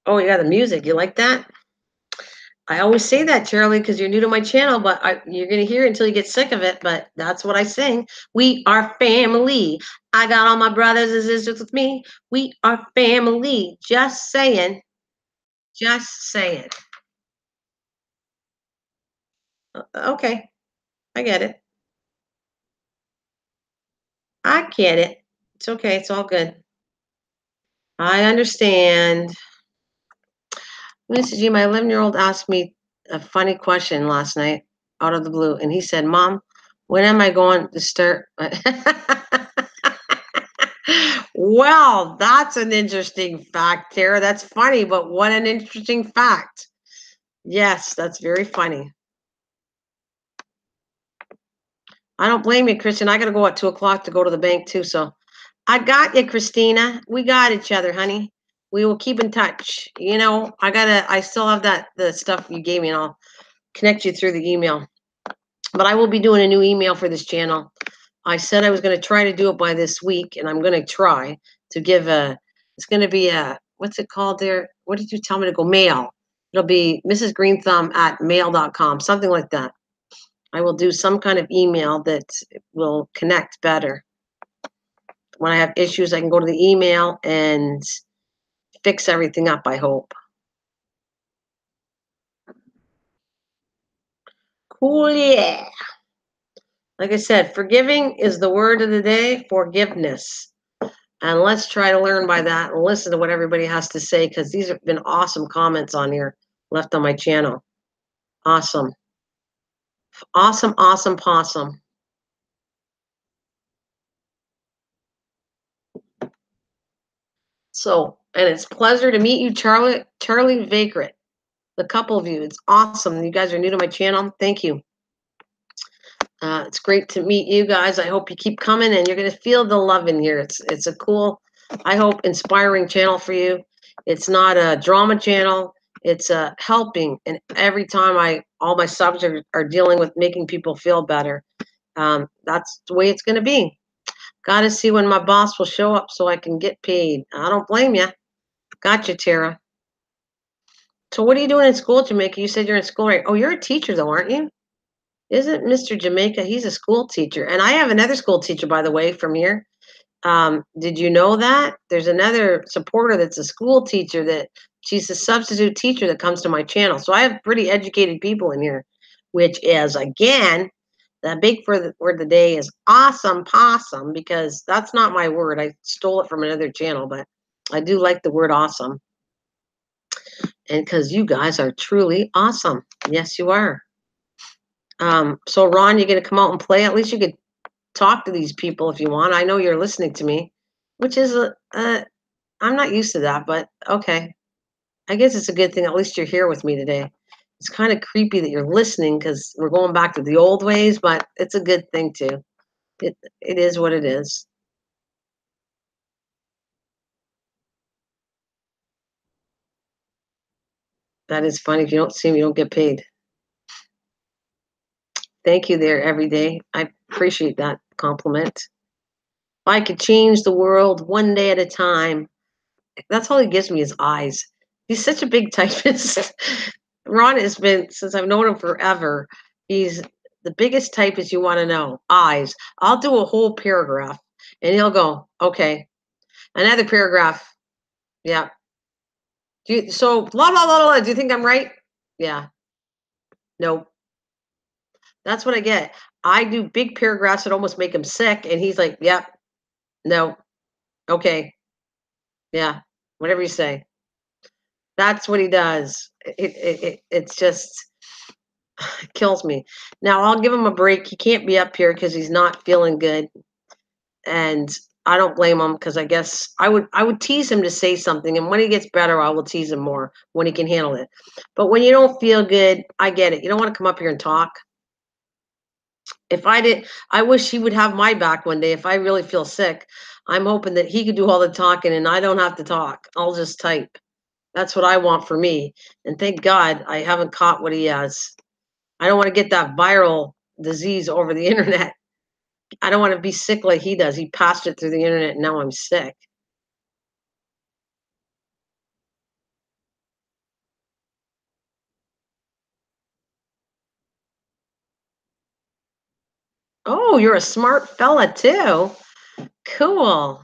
oh, you got the music. You like that? I always say that, Charlie, because you're new to my channel, but you're going to hear it until you get sick of it. But that's what I sing. We are family. I got all my brothers and sisters with me. We are family. Just saying. Just saying. Okay. I get it. I get it. It's okay. It's all good. I understand. Mrs. G, my 11-year-old asked me a funny question last night out of the blue. And he said, Mom, when am I going to start? Well, that's an interesting fact, Tara. That's funny, but what an interesting fact. Yes, that's very funny. I don't blame you, Christian. I got to go at 2 o'clock to go to the bank too. So I got you, Christina. We got each other, honey. We will keep in touch. I still have the stuff you gave me, and I'll connect you through the email. But I will be doing a new email for this channel. I said I was going to try to do it by this week, and I'm going to try to give it's going to be what's it called there? What did you tell me to go? Mail. It'll be Mrs. Greenthumb at mail.com, something like that. I will do some kind of email that will connect better. When I have issues, I can go to the email and fix everything up, I hope. Cool, yeah. Like I said, forgiving is the word of the day, forgiveness. And let's try to learn by that and listen to what everybody has to say, because these have been awesome comments on here left on my channel. Awesome. Awesome, awesome, possum. So, and it's a pleasure to meet you, Charlie Vacret. The couple of you. It's awesome. You guys are new to my channel. Thank you. It's great to meet you guys. I hope you keep coming, and you're going to feel the love in here. It's a cool, I hope, inspiring channel for you. It's not a drama channel. It's a helping, and every time all my subs are dealing with making people feel better. That's the way it's going to be. Got to see when my boss will show up so I can get paid. I don't blame you. Gotcha, Tara. So what are you doing in school, Jamaica? You said you're in school, right? Oh, you're a teacher, though, aren't you? Isn't Mr. Jamaica? He's a school teacher. And I have another school teacher, by the way, from here. Did you know that? There's another supporter that's a school teacher that she's a substitute teacher that comes to my channel. So I have pretty educated people in here, which is, again, the big word of the day is awesome possum, because that's not my word. I stole it from another channel, but I do like the word awesome. And because you guys are truly awesome. Yes, you are. So Ron, you're gonna come out and play? At least you could talk to these people if you want. I know you're listening to me, which is I'm not used to that, but okay. I guess it's a good thing. At least you're here with me today. It's kind of creepy that you're listening because we're going back to the old ways, but it's a good thing too. It is what it is. That is funny. If you don't see me, you don't get paid. Thank you there every day. I appreciate that compliment. If I could change the world one day at a time, that's all he gives me is eyes. He's such a big typist. Ron has been, since I've known him forever, he's the biggest typist you want to know. Eyes. I'll do a whole paragraph and he'll go, okay. Another paragraph. Yeah. So blah blah blah blah. Do you think I'm right? Yeah. No. That's what I get. I do big paragraphs that almost make him sick, and he's like, "Yep, no, okay, yeah, whatever you say." That's what he does. It's just it kills me. Now I'll give him a break. He can't be up here because he's not feeling good, and I don't blame him because I guess I would tease him to say something, and when he gets better, I will tease him more when he can handle it. But when you don't feel good, I get it. You don't want to come up here and talk. If I did, I wish he would have my back one day. If I really feel sick, I'm hoping that he could do all the talking and I don't have to talk. I'll just type. That's what I want for me. And thank God I haven't caught what he has. I don't want to get that viral disease over the internet. I don't want to be sick like he does. He passed it through the internet and now I'm sick. Oh, you're a smart fella too. Cool.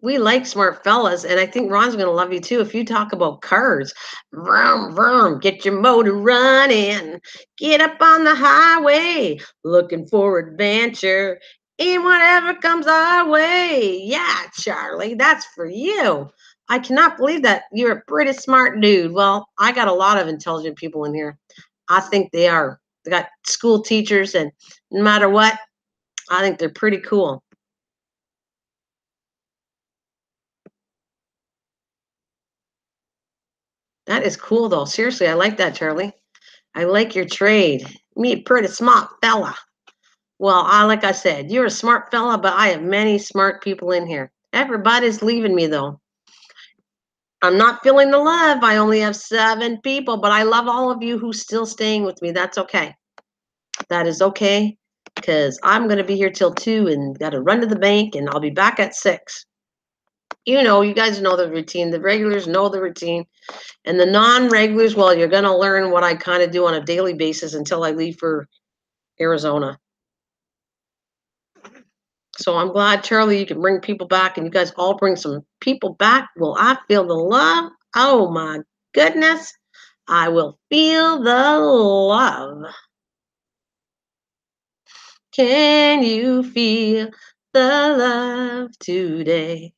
We like smart fellas, and I think Ron's gonna love you too if you talk about cars. Vroom, vroom, get your motor running. Get up on the highway, looking for adventure in whatever comes our way. Yeah, Charlie, that's for you. I cannot believe that you're a pretty smart dude. Well, I got a lot of intelligent people in here. I think they are. They got school teachers, and no matter what, I think they're pretty cool. That is cool, though. Seriously, I like that, Charlie. I like your trade. Me a pretty smart fella. Well, like I said, you're a smart fella, but I have many smart people in here. Everybody's leaving me though. I'm not feeling the love. I only have 7 people, but I love all of you who's still staying with me. That's okay. That is okay. Because I'm gonna be here till 2 and gotta run to the bank and I'll be back at 6. You guys know the routine. The regulars know the routine. And the non-regulars, well, you're gonna learn what I kind of do on a daily basis until I leave for Arizona. So I'm glad, Charlie, you can bring people back and you guys all bring some people back. Will I feel the love? Oh my goodness. I will feel the love. Can you feel the love today?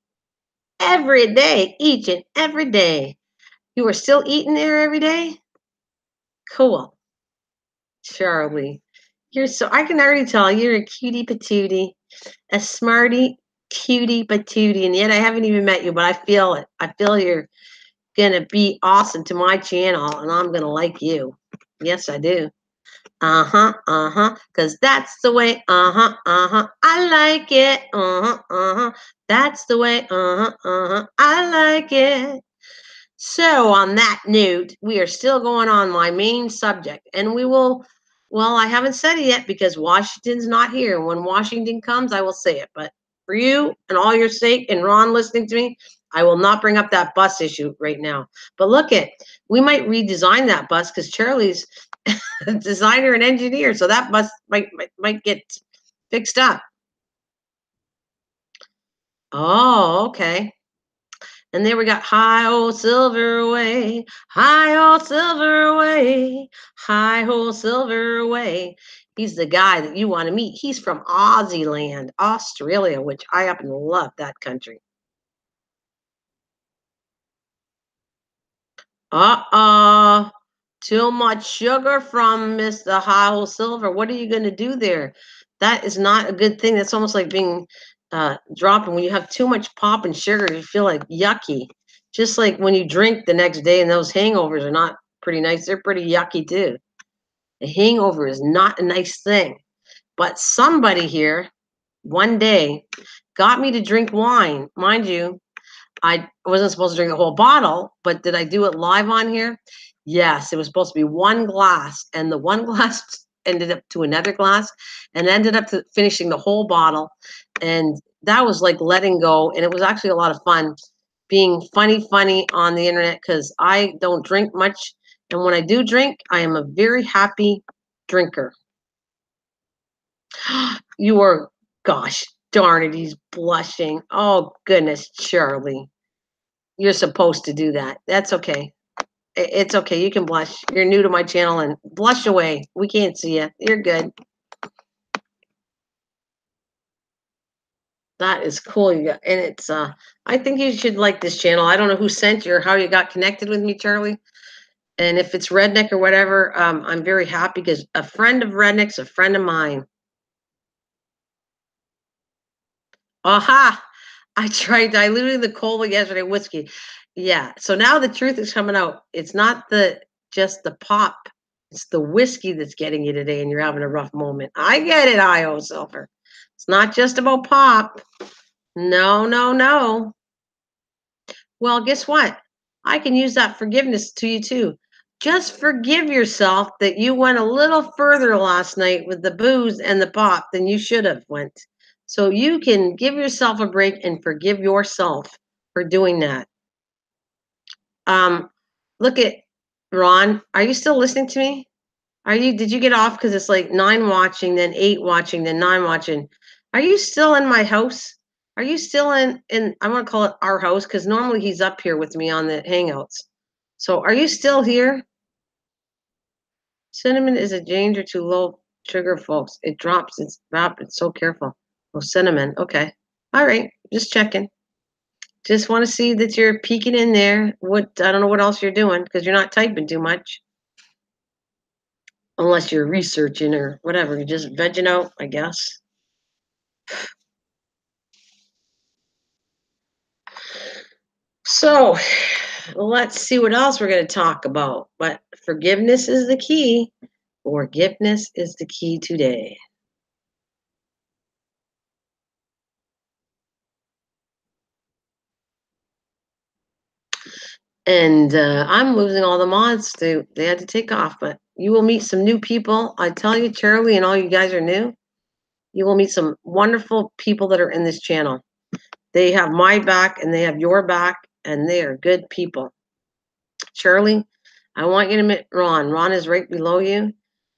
Every day, each and every day. You are still eating there every day? Cool. Charlie. I can already tell you're a cutie patootie, a smarty cutie patootie, and yet I haven't even met you, but I feel it. I feel you're gonna be awesome to my channel, and I'm gonna like you. Yes, I do. Uh-huh, uh-huh. Cause that's the way, uh-huh, uh-huh. I like it. Uh-huh, uh-huh. That's the way, uh-huh, uh-huh. I like it. So, on that note, we are still going on my main subject, and well, I haven't said it yet because Washington's not here. When Washington comes, I will say it. But for you and all your sake, and Ron listening to me, I will not bring up that bus issue right now. But look we might redesign that bus because Charlie's a designer and engineer, so that bus might get fixed up. Oh, okay. And there we got high old silver away, high old silver away, high old silver away. He's the guy that you want to meet. He's from Aussie land, Australia, which I happen to love that country. Uh-uh. Too much sugar from Mr. High Silver. What are you going to do there? That is not a good thing. That's almost like being dropping. When you have too much pop and sugar, you feel like yucky. Just like when you drink the next day, and those hangovers are not pretty nice. They're pretty yucky too. A hangover is not a nice thing. But somebody here one day got me to drink wine. Mind you, I wasn't supposed to drink a whole bottle, but did I do it live on here? Yes, it was supposed to be one glass, and the one glass ended up to another glass and ended up to finishing the whole bottle. And that was like letting go. And it was actually a lot of fun being funny on the internet because I don't drink much. And when I do drink, I am a very happy drinker. You are, gosh darn it, he's blushing. Oh, goodness, Charlie. You're supposed to do that. That's okay. It's okay. You can blush. You're new to my channel and blush away. We can't see you. You're good. That is cool. And it's I think you should like this channel. I don't know who sent you or how you got connected with me, Charlie. And if it's Redneck or whatever, I'm very happy because a friend of Redneck's a friend of mine. Aha! I tried diluting the cola yesterday whiskey. Yeah. So now the truth is coming out. It's not just the pop. It's the whiskey that's getting you today, and you're having a rough moment. I get it, I.O. Silver. It's not just about pop. No, no, no. Well, guess what? I can use that forgiveness to you too. Just forgive yourself that you went a little further last night with the booze and the pop than you should have went. So you can give yourself a break and forgive yourself for doing that. Um, look at Ron. Are you still listening to me? Did you get off because it's like 9 watching, then 8 watching, then 9 watching? Are you still in my house? Are you still in I want to call it our house because normally he's up here with me on the hangouts. So are you still here? Cinnamon is a danger to low sugar, folks. It drops its rapid. So careful. Oh, cinnamon. Okay. All right. Just checking. Just want to see that you're peeking in there. I don't know what else you're doing because you're not typing too much. Unless you're researching or whatever. You're just vegging out, I guess. So let's see what else we're going to talk about. But forgiveness is the key. Forgiveness is the key today. And I'm losing all the mods. They had to take off, but you will meet some new people. I tell you, Charlie, and all you guys are new. You will meet some wonderful people that are in this channel. They have my back and they have your back, and they are good people. Charlie, I want you to meet Ron. Ron is right below you.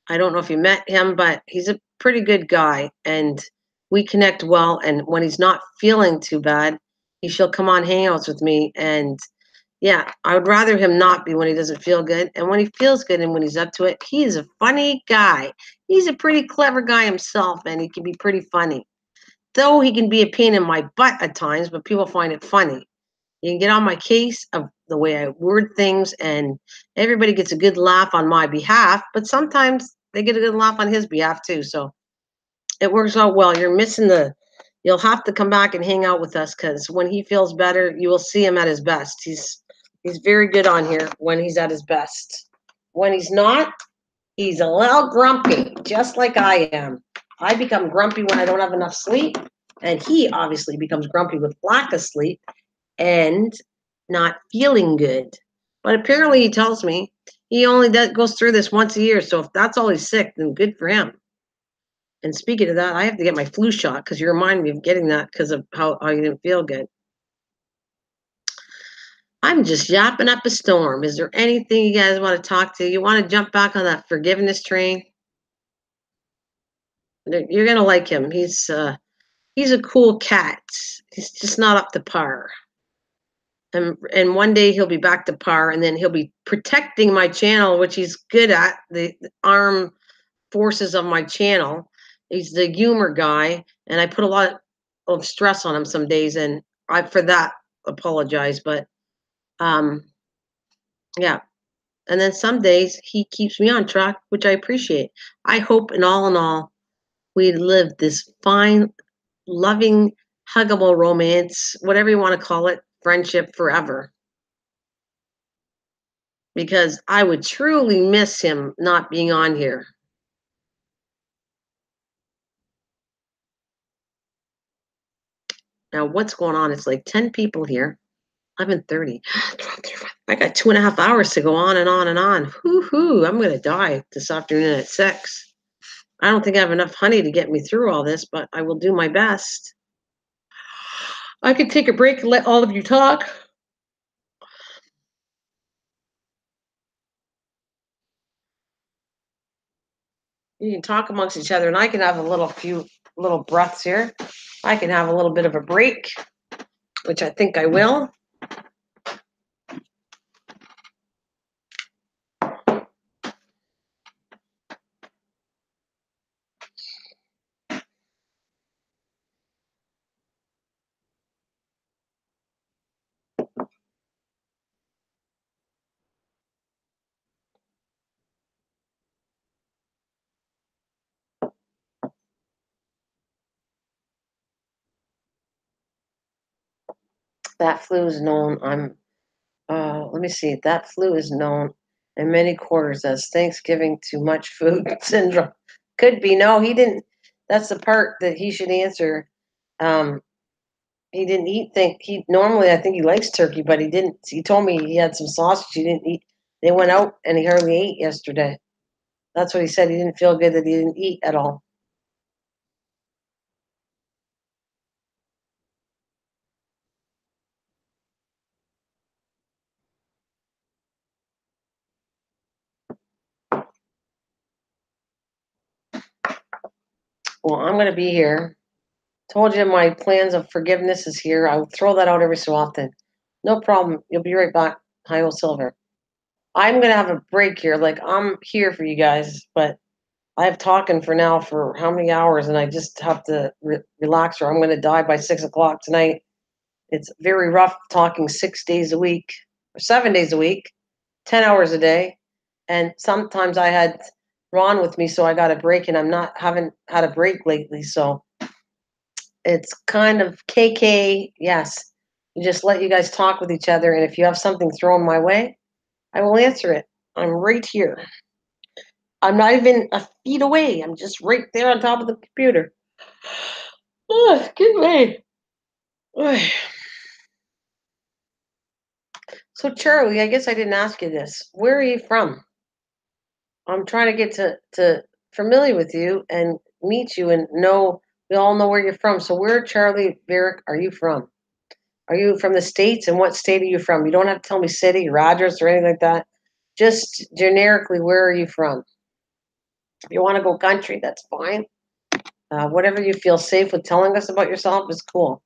I don't know if you met him, but he's a pretty good guy, and we connect well. And when he's not feeling too bad, she'll come on hangouts with me. And yeah, I would rather him not be when he doesn't feel good. And when he feels good and when he's up to it, he's a funny guy. He's a pretty clever guy himself, and he can be pretty funny. Though he can be a pain in my butt at times, but people find it funny. You can get on my case of the way I word things, and everybody gets a good laugh on my behalf, but sometimes they get a good laugh on his behalf too. So it works out well. You'll have to come back and hang out with us because when he feels better, you will see him at his best. He's very good on here when he's at his best. When he's not, he's a little grumpy, just like I am. I become grumpy when I don't have enough sleep, and he obviously becomes grumpy with lack of sleep and not feeling good. But apparently, he tells me he only goes through this once a year. So if that's all he's sick, then good for him. And speaking of that, I have to get my flu shot because you reminded me of getting that because of how you didn't feel good. I'm just yapping up a storm. Is there anything you guys want to talk to? You want to jump back on that forgiveness train? You're gonna like him. He's a cool cat. He's just not up to par. And one day he'll be back to par, and then he'll be protecting my channel, which he's good at, the armed forces of my channel. He's the humor guy, and I put a lot of stress on him some days, and I for that apologize. But yeah, And then some days he keeps me on track, which I appreciate. I hope in all, we live this fine, loving, huggable romance, whatever you want to call it, friendship forever. Because I would truly miss him not being on here. Now, what's going on? It's like 10 people here. 11:30. I got 2.5 hours to go on and on and on. Hoo-hoo, I'm going to die this afternoon at 6. I don't think I have enough honey to get me through all this, but I will do my best. I could take a break and let all of you talk. You can talk amongst each other, and I can have few little breaths here. I can have a little bit of a break, which I think I will. That flu is known. Let me see. That flu is known in many quarters as Thanksgiving too much food syndrome. Could be. No, he didn't. That's the part that he should answer. Um, he didn't eat. He normally, I think he likes turkey, but he didn't. He told me he had some sausage. He didn't eat. They went out and he hardly ate yesterday. That's what he said. He didn't feel good that he didn't eat at all. Well, I'm going to be here. Told you my plans of forgiveness is here. I will throw that out every so often. No problem. You'll be right back. Hi, Silver. I'm going to have a break here. Like, I'm here for you guys, but I've talking for now for how many hours, and I just have to relax, or I'm going to die by 6 o'clock tonight. It's very rough talking 6 days a week, or 7 days a week, 10 hours a day. And sometimes I had Ron with me, so I got a break, and haven't had a break lately. So it's kind of KK. Yes. You just let you guys talk with each other. And if you have something thrown my way, I will answer it. I'm right here. I'm not even a feet away. I'm just right there on top of the computer. Oh, excuse me. So, Charlie, I guess I didn't ask you this. Where are you from? I'm trying to get to familiar with you and meet you and know we all know where you're from. So, where, Charlie Varick, are you from? Are you from the States? And what state are you from? You don't have to tell me city or address or anything like that. Just generically, where are you from? If you want to go country, that's fine. Whatever you feel safe with telling us about yourself is cool.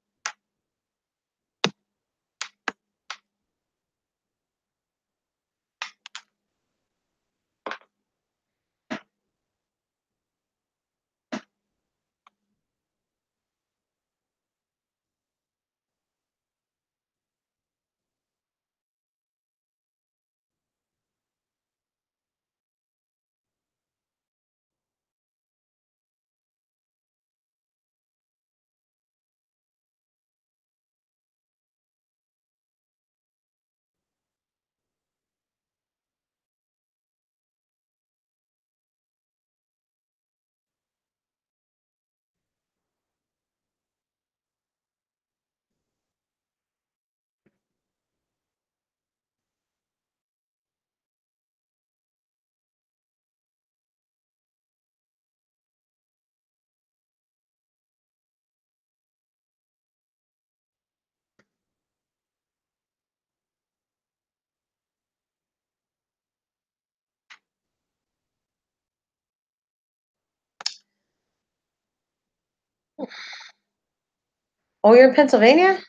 Oh, you're in Pennsylvania?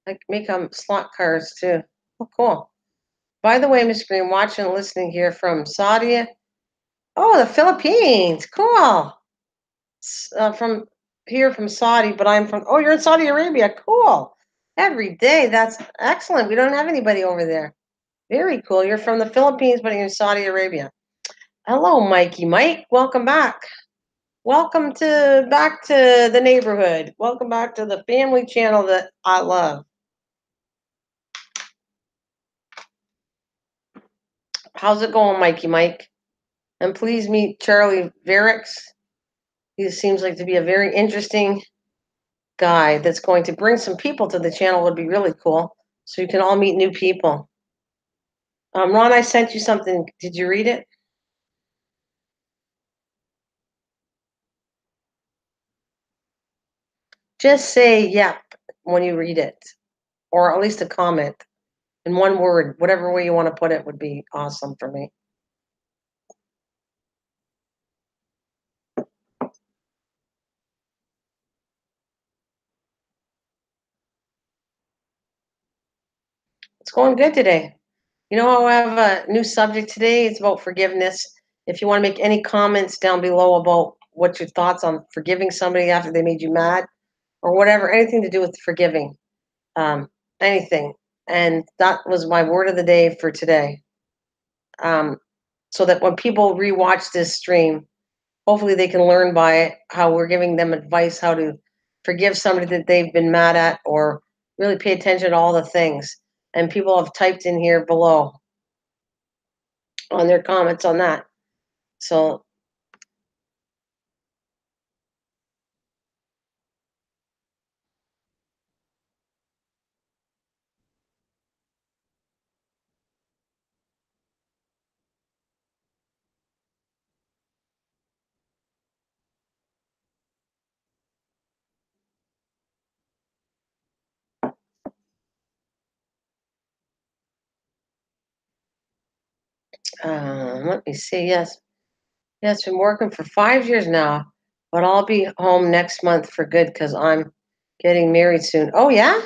I make slot cars too. Oh, cool. By the way, Miss Green, watching and listening here from Saudi. Oh, the Philippines. Cool. From here from Saudi, but I'm from. Oh, you're in Saudi Arabia. Cool. Every day. That's excellent. We don't have anybody over there. Very cool. You're from the Philippines, but you're in Saudi Arabia. Hello, Mikey. Mike, welcome back. Welcome to back to the neighborhood. Welcome back to the family channel that I love. How's it going, Mikey Mike? And please meet Charlie Verix. He seems like to be a very interesting guy that's going to bring some people to the channel. Would be really cool. So you can all meet new people. Ron, I sent you something. Did you read it? Just say yep when you read it, or at least a comment in one word, whatever way you want to put it would be awesome for me. It's going good today. You know, I have a new subject today. It's about forgiveness. If you want to make any comments down below about what your thoughts on forgiving somebody after they made you mad or whatever, anything to do with forgiving, anything. And that was my word of the day for today. Um, so that when people rewatch this stream, hopefully they can learn by it how we're giving them advice how to forgive somebody that they've been mad at or really pay attention to all the things. And people have typed in here below on their comments on that. So, let me see. Yes, yes, been working for 5 years now, but I'll be home next month for good because I'm getting married soon. Oh yeah.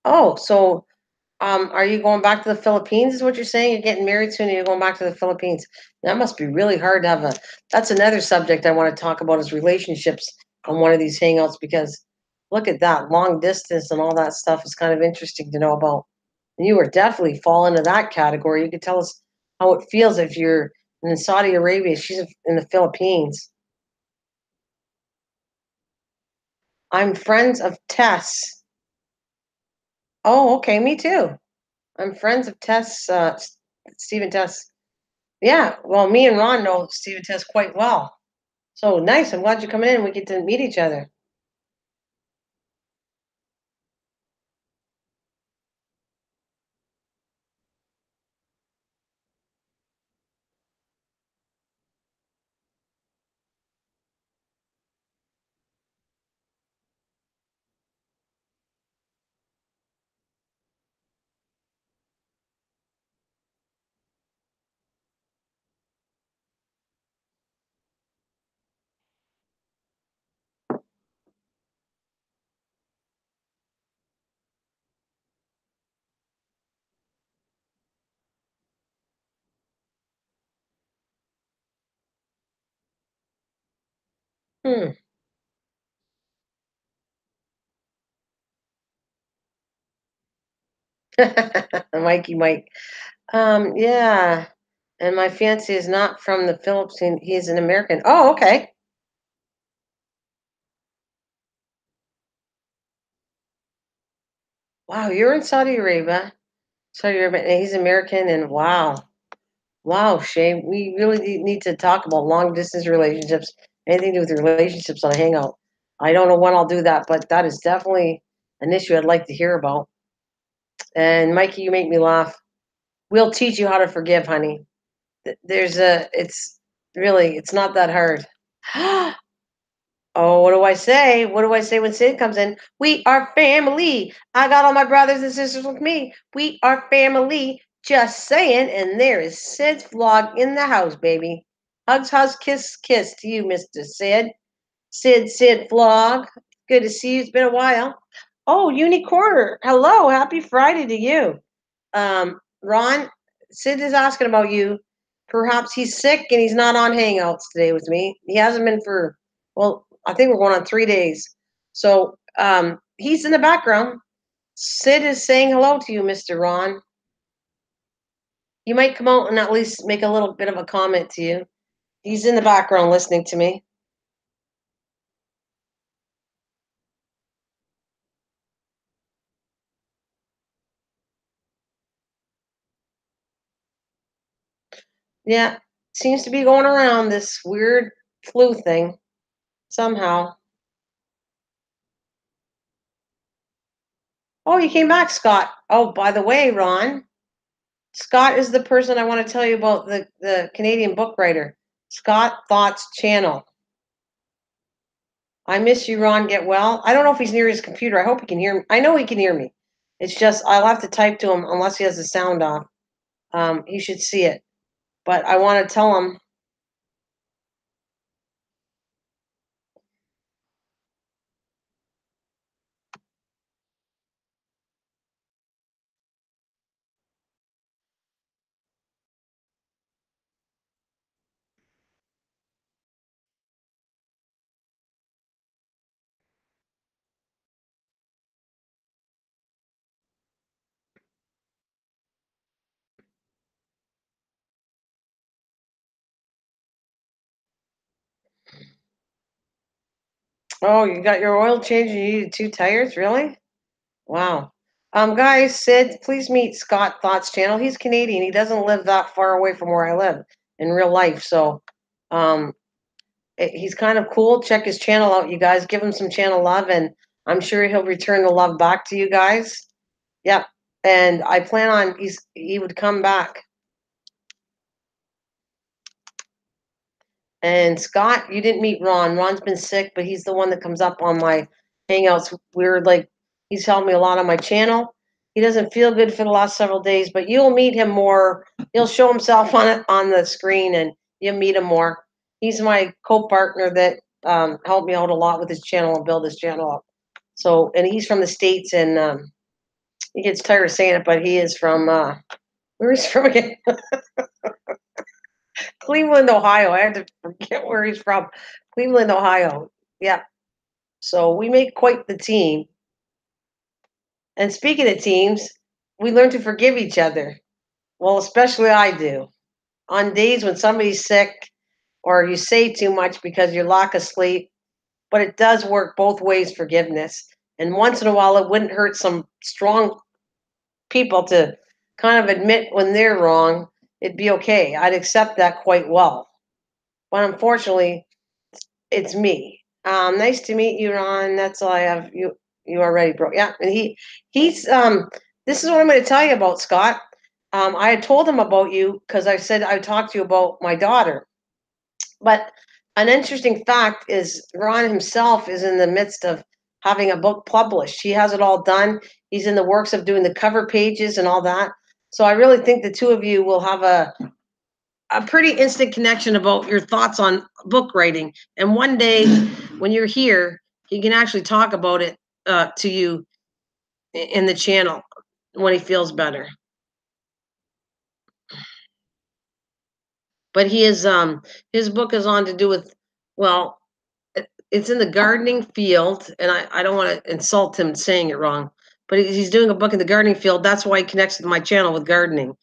Oh, so are you going back to the Philippines? Is what you're saying? You're getting married soon, and you're going back to the Philippines. That must be really hard to have a. That's another subject I want to talk about is relationships on one of these hangouts because look at that long distance and all that stuff is kind of interesting to know about. And you were definitely fall into that category. You could tell us how it feels if you're in Saudi Arabia. She's in the Philippines. I'm friends of Tess. Oh, okay, me too. I'm friends of Tess, Stephen Tess. Yeah, well, me and Ron know Stephen Tess quite well. So nice. I'm glad you're coming in. We get to meet each other. Hmm. Mikey Mike. Yeah. And my fiance is not from the Philippines. He's an American. Oh, okay. Wow, you're in Saudi Arabia. Saudi Arabia, and he's American, and wow. Wow, Shay, we really need to talk about long distance relationships, anything to do with relationships on a hangout. I don't know when I'll do that, but that is definitely an issue I'd like to hear about. And Mikey, you make me laugh. We'll teach you how to forgive, honey. It's really, it's not that hard. Oh, what do I say? What do I say when Sid comes in? We are family. I got all my brothers and sisters with me. We are family. Just saying. And there is Sid's vlog in the house, baby. Hugs, hugs, kiss, kiss to you, Mr. Sid. Sid vlog. Good to see you. It's been a while. Oh, Unicorner. Hello. Happy Friday to you. Ron, Sid is asking about you. Perhaps he's sick and he's not on Hangouts today with me. He hasn't been for, well, I think we're going on 3 days. So he's in the background. Sid is saying hello to you, Mr. Ron. He might come out and at least make a little bit of a comment to you. He's in the background listening to me. Yeah, seems to be going around this weird flu thing somehow. Oh, you came back, Scott. Oh, by the way, Ron, Scott is the person I want to tell you about, the Canadian book writer. Scott Thoughts Channel. I miss you, Ron. Get well. I don't know if he's near his computer. I hope he can hear me. I know he can hear me. It's just I'll have to type to him unless he has the sound off. He should see it. But I want to tell him. Oh, you got your oil change and you needed 2 tires? Really? Wow. Guys, Sid, please meet Scott Thoughts Channel. He's Canadian. He doesn't live that far away from where I live in real life. So um, he's kind of cool. Check his channel out, you guys. Give him some channel love, and I'm sure he'll return the love back to you guys. Yep. And I plan on he would come back. And Scott, you didn't meet Ron. Ron's been sick, but he's the one that comes up on my hangouts. We're like, he's helped me a lot on my channel. He doesn't feel good for the last several days, but you'll meet him more. He'll show himself on the screen, and you'll meet him more. He's my co-partner that helped me out a lot with his channel and build his channel up. So, and he's from the States, and he gets tired of saying it, but he is from where he's from again? Cleveland, Ohio. I had to forget where he's from. Cleveland, Ohio. Yeah. So we make quite the team. And speaking of teams, we learn to forgive each other. Well, especially I do. On days when somebody's sick or you say too much because you lack of sleep, but it does work both ways, forgiveness. And once in a while, it wouldn't hurt some strong people to kind of admit when they're wrong. It'd be okay. I'd accept that quite well. But unfortunately, it's me. Nice to meet you, Ron. That's all I have. You already broke. Yeah, and he's this is what I'm going to tell you about, Scott. I had told him about you because I said I would talk to you about my daughter. But an interesting fact is Ron himself is in the midst of having a book published. He has it all done. He's in the works of doing the cover pages and all that. So I really think the two of you will have a pretty instant connection about your thoughts on book writing. And one day when you're here, he can actually talk about it to you in the channel when he feels better. But he is his book is on to do with, well, it's in the gardening field, and I don't want to insult him saying it wrong, but he's doing a book in the gardening field. That's why he connects with my channel with gardening.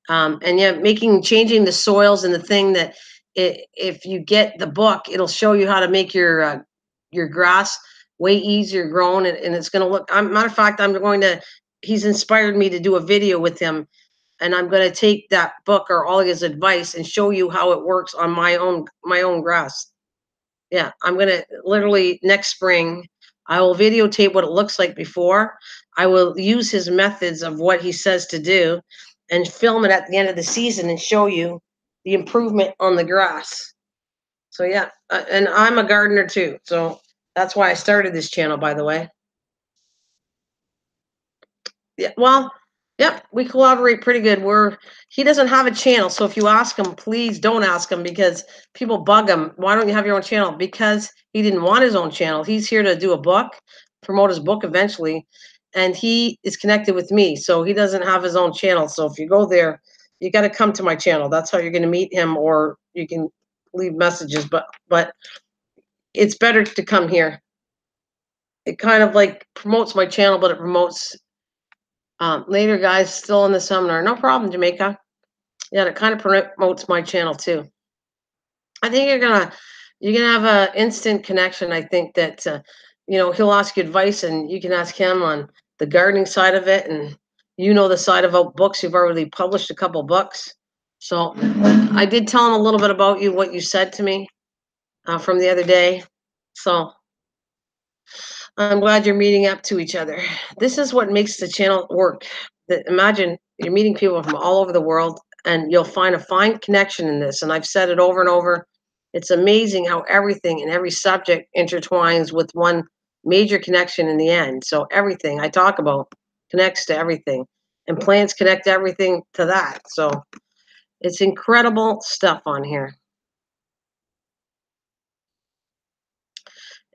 And yeah, changing the soils and the thing that if you get the book, it'll show you how to make your grass way easier grown, and it's going to look. Matter of fact, he's inspired me to do a video with him, and I'm going to take that book or all his advice and show you how it works on my own grass. Yeah, I'm going to literally next spring. I will videotape what it looks like before. I will use his methods of what he says to do and film it at the end of the season and show you the improvement on the grass. So yeah, and I'm a gardener too. So that's why I started this channel, by the way. Yeah, well, yep, we collaborate pretty good. He doesn't have a channel, so if you ask him, please don't ask him because people bug him. Why don't you have your own channel? Because he didn't want his own channel. He's here to do a book, promote his book eventually, and he is connected with me, so he doesn't have his own channel. So if you go there, you got to come to my channel. That's how you're going to meet him, or you can leave messages. But it's better to come here. It kind of like promotes my channel, but it promotes later, guys, still in the seminar. No problem, Jamaica. Yeah, it kind of promotes my channel too. I think you're gonna have a instant connection. I think that he'll ask you advice, and you can ask him on the gardening side of it, and the side about books. You've already published a couple books, so I did tell him a little bit about you, what you said to me from the other day. So I'm glad you're meeting up to each other. This is what makes the channel work. Imagine you're meeting people from all over the world, and you'll find a fine connection in this. And I've said it over and over. It's amazing how everything and every subject intertwines with one major connection in the end. So everything I talk about connects to everything, and plants connect everything to that. So it's incredible stuff on here.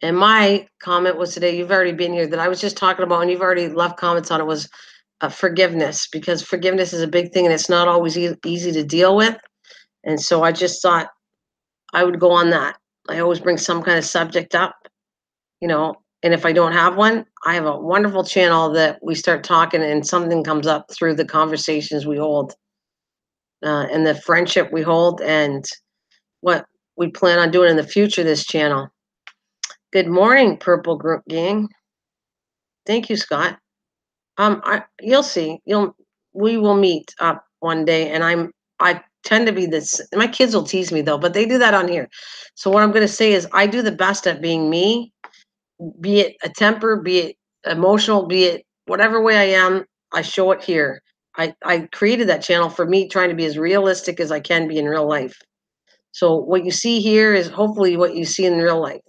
And my comment was today, you've already been here, that I was just talking about, and you've already left comments on it, was forgiveness, because forgiveness is a big thing and it's not always easy to deal with. And so I just thought I would go on that. I always bring some kind of subject up, and if I don't have one, I have a wonderful channel that we start talking and something comes up through the conversations we hold, and the friendship we hold, and what we plan on doing in the future, this channel. Good morning, Purple Group Gang. Thank you, Scott. You'll see. We will meet up one day, and I tend to be this. My kids will tease me though, but they do that on here. So what I'm going to say is, I do the best at being me, be it a temper, be it emotional, be it whatever way I am. I show it here. I created that channel for me, trying to be as realistic as I can be in real life. So what you see here is hopefully what you see in real life.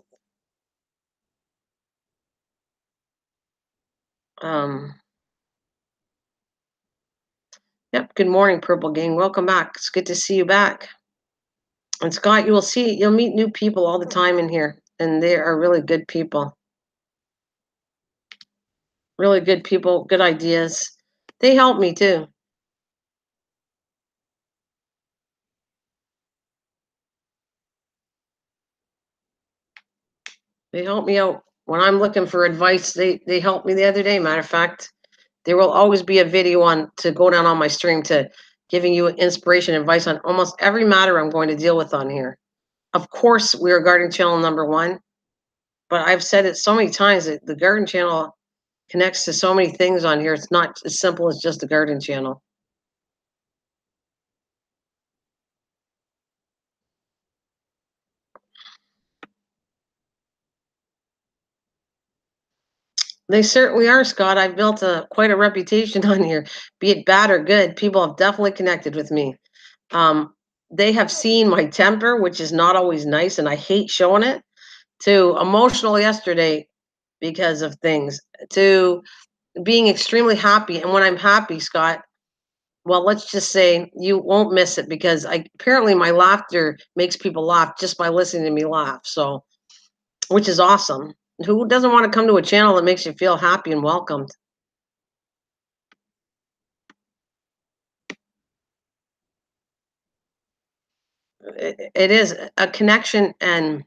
Um, yep. Good morning, Purple Gang. Welcome back. It's good to see you back. And Scott, you'll meet new people all the time in here, and they are really good people. Really good people, good ideas. They help me too. They help me out when I'm looking for advice. They helped me the other day. Matter of fact, there will always be a video on to go down on my stream to giving you inspiration, advice on almost every matter I'm going to deal with on here. Of course, we are Garden Channel #1, but I've said it so many times that the Garden Channel connects to so many things on here. It's not as simple as just the Garden Channel. They certainly are, Scott. I've built quite a reputation on here, be it bad or good. People have definitely connected with me. Um, they have seen my temper, which is not always nice, and I hate showing it, to emotional yesterday because of things, to being extremely happy. And when I'm happy, Scott, well, let's just say you won't miss it, because apparently my laughter makes people laugh just by listening to me laugh. So, which is awesome. Who doesn't want to come to a channel that makes you feel happy and welcomed? It is a connection. And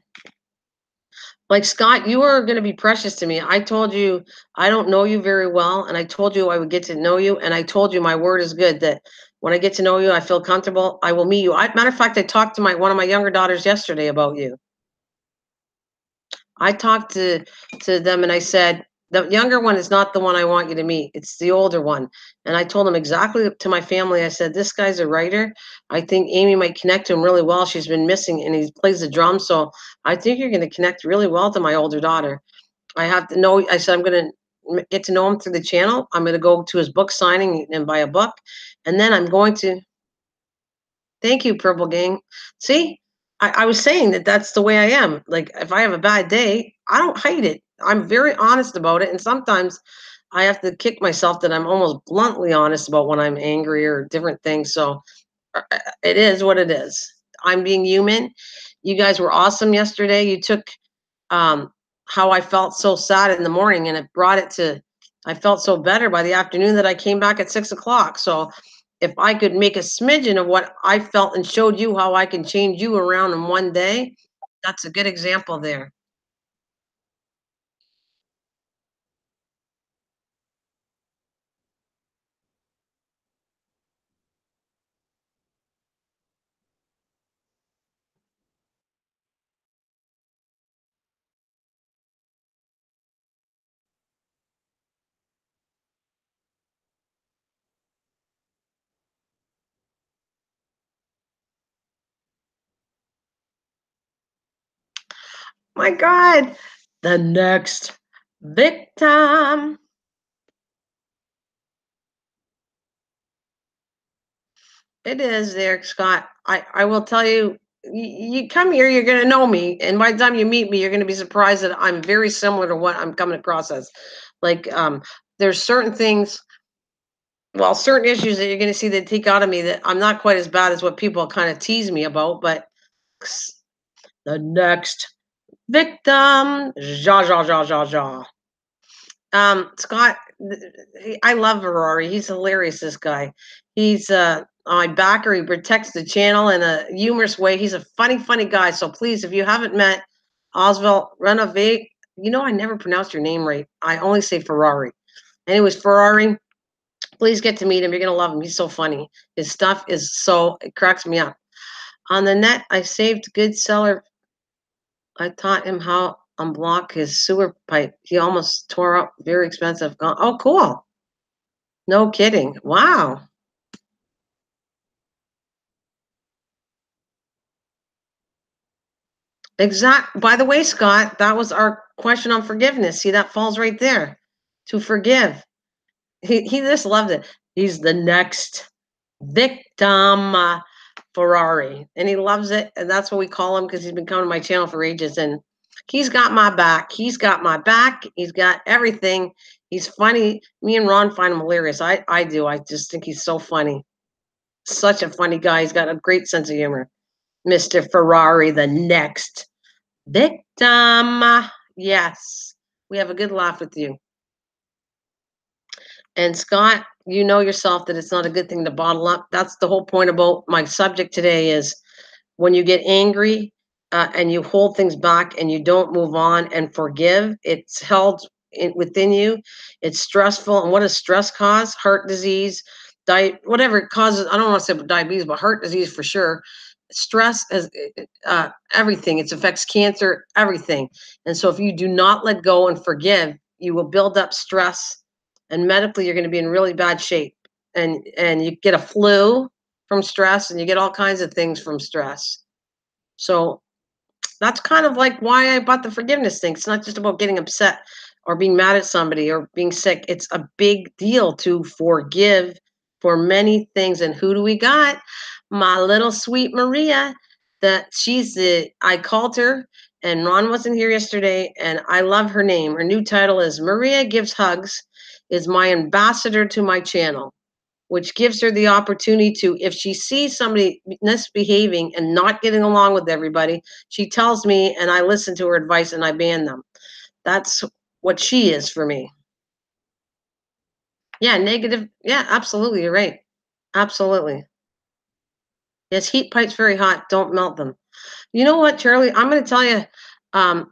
like, Scott, you are going to be precious to me. I told you I don't know you very well, and I told you I would get to know you, and I told you my word is good, that when I get to know you, I feel comfortable, I will meet you. Matter of fact, I talked to one of my younger daughters yesterday about you. I talked to them, and I said, the younger one is not the one I want you to meet. It's the older one. And I told them exactly, to my family. I said, this guy's a writer. I think Amy might connect to him really well. She's been missing, and he plays the drums. So I think you're going to connect really well to my older daughter. I have to know. I said, I'm going to get to know him through the channel. I'm going to go to his book signing and buy a book. And then I'm going to, thank you, Purple Gang. See, I was saying that that's the way I am. Like, if I have a bad day, I don't hide it. I'm very honest about it. And sometimes I have to kick myself that I'm almost bluntly honest about when I'm angry or different things. So it is what it is. I'm being human. You guys were awesome yesterday. You took um, how I felt so sad in the morning, and it brought it to, I felt so better by the afternoon that I came back at 6 o'clock. So if I could make a smidgen of what I felt and showed you how I can change you around in one day, that's a good example there. My God. The next victim. It is there, Scott. I will tell you, you come here, you're going to know me. And by the time you meet me, you're going to be surprised that I'm very similar to what I'm coming across as. Like, there's certain things, well, certain issues that you're going to see that take out of me that I'm not quite as bad as what people kind of tease me about. But the next victim, ja, ja, ja, ja, ja. Scott, I love Ferrari. He's hilarious, this guy. He's my backer. He protects the channel in a humorous way. He's a funny, funny guy. So please, if you haven't met Oswald Renovate, you know I never pronounce your name right. I only say Ferrari. Anyways, Ferrari, please get to meet him. You're gonna love him. He's so funny. His stuff is so it cracks me up. On the net, I saved good seller. I taught him how unblock his sewer pipe. He almost tore up very expensive. Oh, cool. No kidding. Wow. Exact. By the way, Scott, that was our question on forgiveness. See, that falls right there. To forgive. He just loved it. He's the next victim, Ferrari, and he loves it, and that's what we call him because he's been coming to my channel for ages, and he's got my back. He's got my back. He's got everything. He's funny. Me and Ron find him hilarious. I do. I just think he's so funny. Such a funny guy. He's got a great sense of humor. Mr. Ferrari, the next victim. Yes, we have a good laugh with you. And Scott, you know yourself that it's not a good thing to bottle up. That's the whole point about my subject today is when you get angry and you hold things back and you don't move on and forgive, it's held within you. It's stressful. And what does stress cause? Heart disease, whatever it causes. I don't want to say diabetes, but heart disease for sure. Stress is everything. It affects cancer, everything. And so if you do not let go and forgive, you will build up stress, and medically you're going to be in really bad shape. And you get a flu from stress, and you get all kinds of things from stress. So that's kind of like why I bought the forgiveness thing. It's not just about getting upset or being mad at somebody or being sick. It's a big deal to forgive for many things. And who do we got? My little sweet Maria. That I called her, and Ron wasn't here yesterday, and I love her name. Her new title is Maria Gives Hugs, is my ambassador to my channel, which gives her the opportunity to, if she sees somebody misbehaving and not getting along with everybody, she tells me and I listen to her advice and I ban them. That's what she is for me. Yeah, negative. Yeah, absolutely. You're right. Absolutely. Yes, heat pipes very hot. Don't melt them. You know what, Charlie? I'm going to tell you,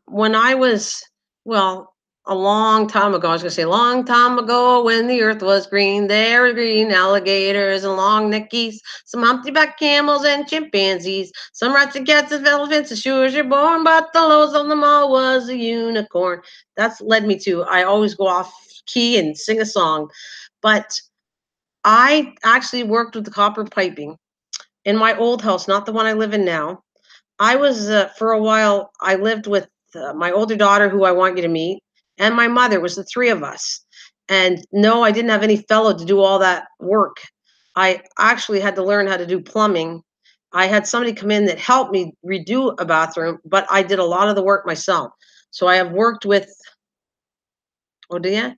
when I was, well, a long time ago, I was going to say, a long time ago when the earth was green, there were green alligators and long neck geese, some humpty-back camels and chimpanzees, some rats and cats and elephants as sure as you're born, but the lowest of them all was a unicorn. That's led me to, I always go off key and sing a song. But I actually worked with the copper piping in my old house, not the one I live in now. I was for a while. I lived with my older daughter, who I want you to meet, and my mother. It was the three of us. And no, I didn't have any fellow to do all that work. I actually had to learn how to do plumbing. I had somebody come in that helped me redo a bathroom, but I did a lot of the work myself. So I have worked with. Oh, do you?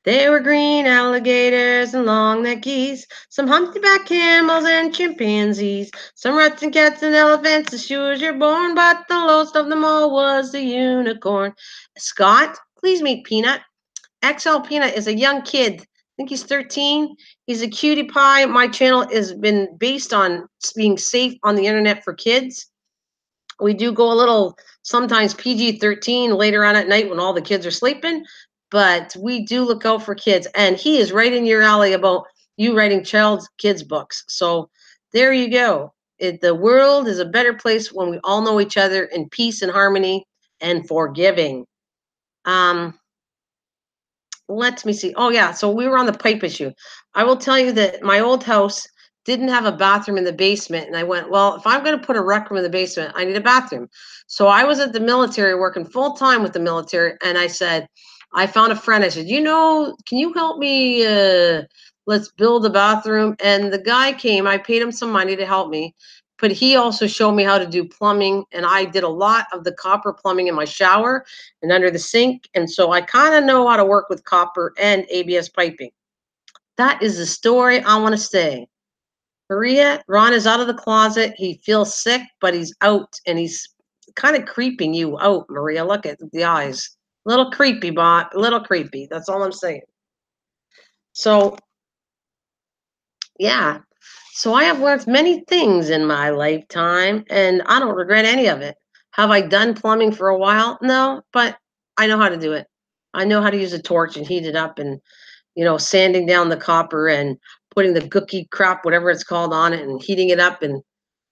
There were green alligators and long-necked geese, some humpty-back camels and chimpanzees, some rats and cats and elephants as sure as you're born, but the lowest of them all was the unicorn. Scott, please meet Peanut. XL Peanut is a young kid. I think he's 13. He's a cutie pie. My channel has been based on being safe on the internet for kids. We do go a little sometimes PG-13 later on at night when all the kids are sleeping, but we do look out for kids. And he is right in your alley about you writing kids books. So there you go. The world is a better place when we all know each other in peace and harmony and forgiving. Um, let me see. Oh yeah, so we were on the pipe issue. I will tell you that my old house, didn't have a bathroom in the basement. And I went, well, if I'm going to put a rec room in the basement, I need a bathroom. So I was at the military working full time with the military. And I said, I found a friend. I said, can you help me? Let's build a bathroom. And the guy came, I paid him some money to help me. But he also showed me how to do plumbing. And I did a lot of the copper plumbing in my shower and under the sink. And so I kind of know how to work with copper and ABS piping. That is the story I want to say. Maria, Ron is out of the closet. He feels sick, but he's out and he's kind of creeping you out, Maria. Look at the eyes. Little creepy, bot. Little creepy. That's all I'm saying. So, yeah. So I have learned many things in my lifetime and I don't regret any of it. Have I done plumbing for a while? No, but I know how to do it. I know how to use a torch and heat it up and sanding down the copper and putting the gooky crap, whatever it's called, on it and heating it up and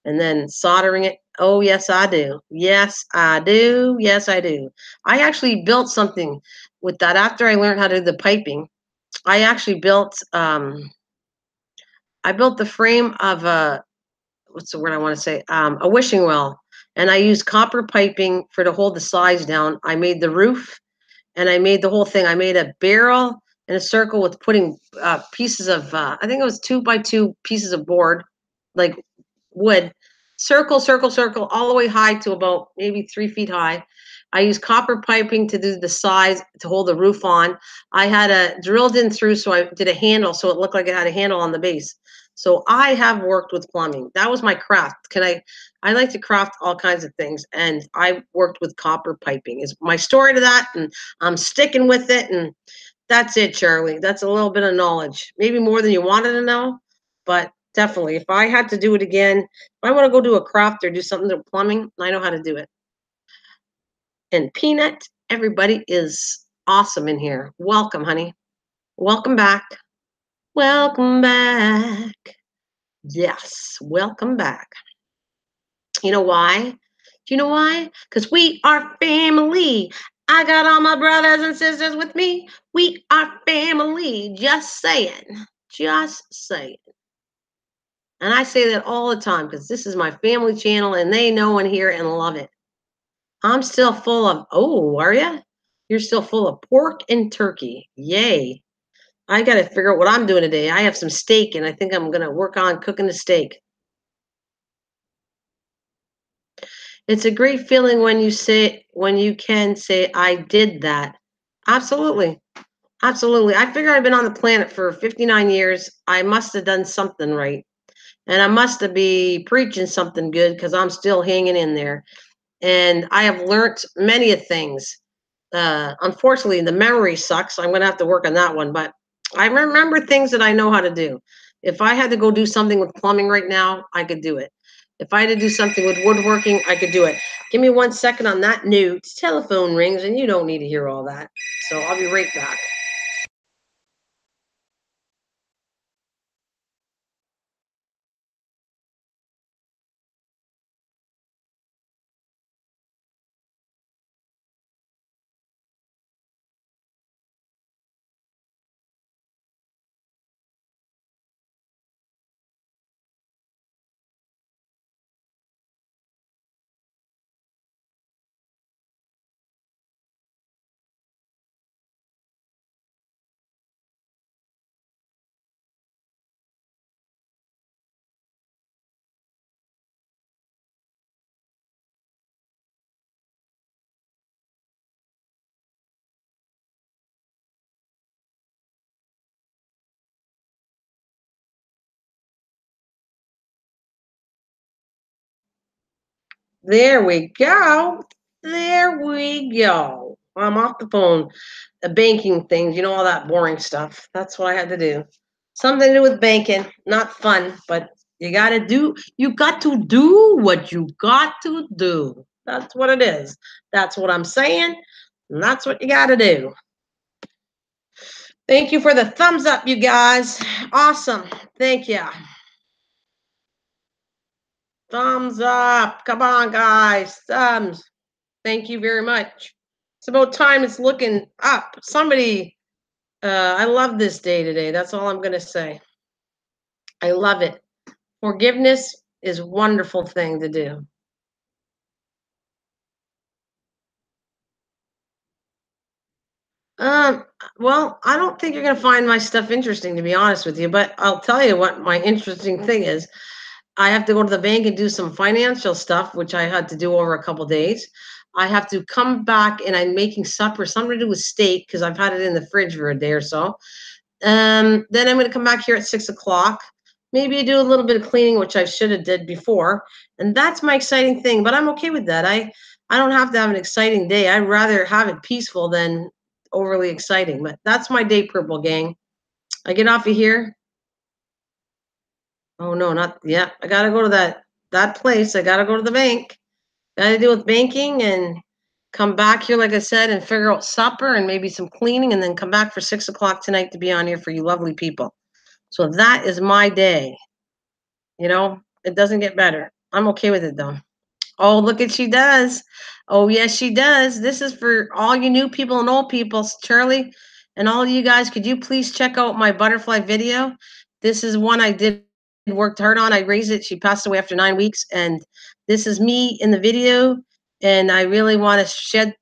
then soldering it. Oh, yes, I do. Yes, I do. Yes, I do. I actually built something with that after I learned how to do the piping. I actually built the frame of what's the word I want to say? A wishing well. And I used copper piping to hold the sides down. I made the roof and I made the whole thing. I made a barrel in a circle with putting pieces of, I think it was 2x2 pieces of board, like wood, circle, circle, circle, all the way high to about maybe 3 feet high. I used copper piping to do the sides to hold the roof on. I had a drilled in through, so I did a handle so it looked like it had a handle on the base. So I have worked with plumbing. That was my craft. I like to craft all kinds of things, and I worked with copper piping. Is my story to that, and I'm sticking with it, and that's it, Charlie. That's a little bit of knowledge, maybe more than you wanted to know, but definitely, if I had to do it again, if I want to go do a craft or do something to plumbing, I know how to do it. And Peanut, everybody is awesome in here. Welcome, honey. Welcome back. Welcome back. Yes, welcome back. You know why? Do you know why? Because we are family. I got all my brothers and sisters with me. We are family. Just saying. Just saying. And I say that all the time because this is my family channel and they know and hear and love it. I'm still full of, oh, are you? You're still full of pork and turkey. Yay. I got to figure out what I'm doing today. I have some steak and I think I'm going to work on cooking the steak. It's a great feeling when you can say, I did that. Absolutely. Absolutely. I figure I've been on the planet for 59 years. I must have done something right. And I must have been preaching something good because I'm still hanging in there. And I have learned many of things. Unfortunately, the memory sucks. I'm going to have to work on that one. But I remember things that I know how to do. If I had to go do something with plumbing right now, I could do it. If I had to do something with woodworking, I could do it. Give me 1 second on that note. Telephone rings, and you don't need to hear all that. So I'll be right back. There we go. There we go. I'm off the phone. The banking things, all that boring stuff. That's what I had to do. Something to do with banking. Not fun, but you got to do what you got to do. That's what it is. That's what I'm saying. And that's what you got to do. Thank you for the thumbs up, you guys. Awesome. Thank you. Thumbs up. Come on, guys. Thumbs. Thank you very much. It's about time it's looking up. Somebody, I love this day today. That's all I'm going to say. I love it. Forgiveness is a wonderful thing to do. Um, well, I don't think you're gonna find my stuff interesting, to be honest with you, but I'll tell you what my interesting thing is. I have to go to the bank and do some financial stuff, which I had to do over a couple days. I have to come back and I'm making supper, something to do with steak, because I've had it in the fridge for a day or so. Then I'm gonna come back here at 6 o'clock. Maybe do a little bit of cleaning, which I should have did before. And that's my exciting thing, but I'm okay with that. I don't have to have an exciting day. I'd rather have it peaceful than overly exciting. But that's my day, Purple Gang. I get off of here. Oh no, not yeah. I gotta go to that place. I gotta go to the bank. Gotta deal with banking and come back here, like I said, and figure out supper and maybe some cleaning, and then come back for 6 o'clock tonight to be on here for you lovely people. So that is my day. It doesn't get better. I'm okay with it though. Oh, look at she does. Oh, yes, she does. This is for all you new people and old people. Charlie, and all of you guys, could you please check out my butterfly video? This is one I did worked hard on. I raised it. She passed away after 9 weeks, and this is me in the video. And I really want to shed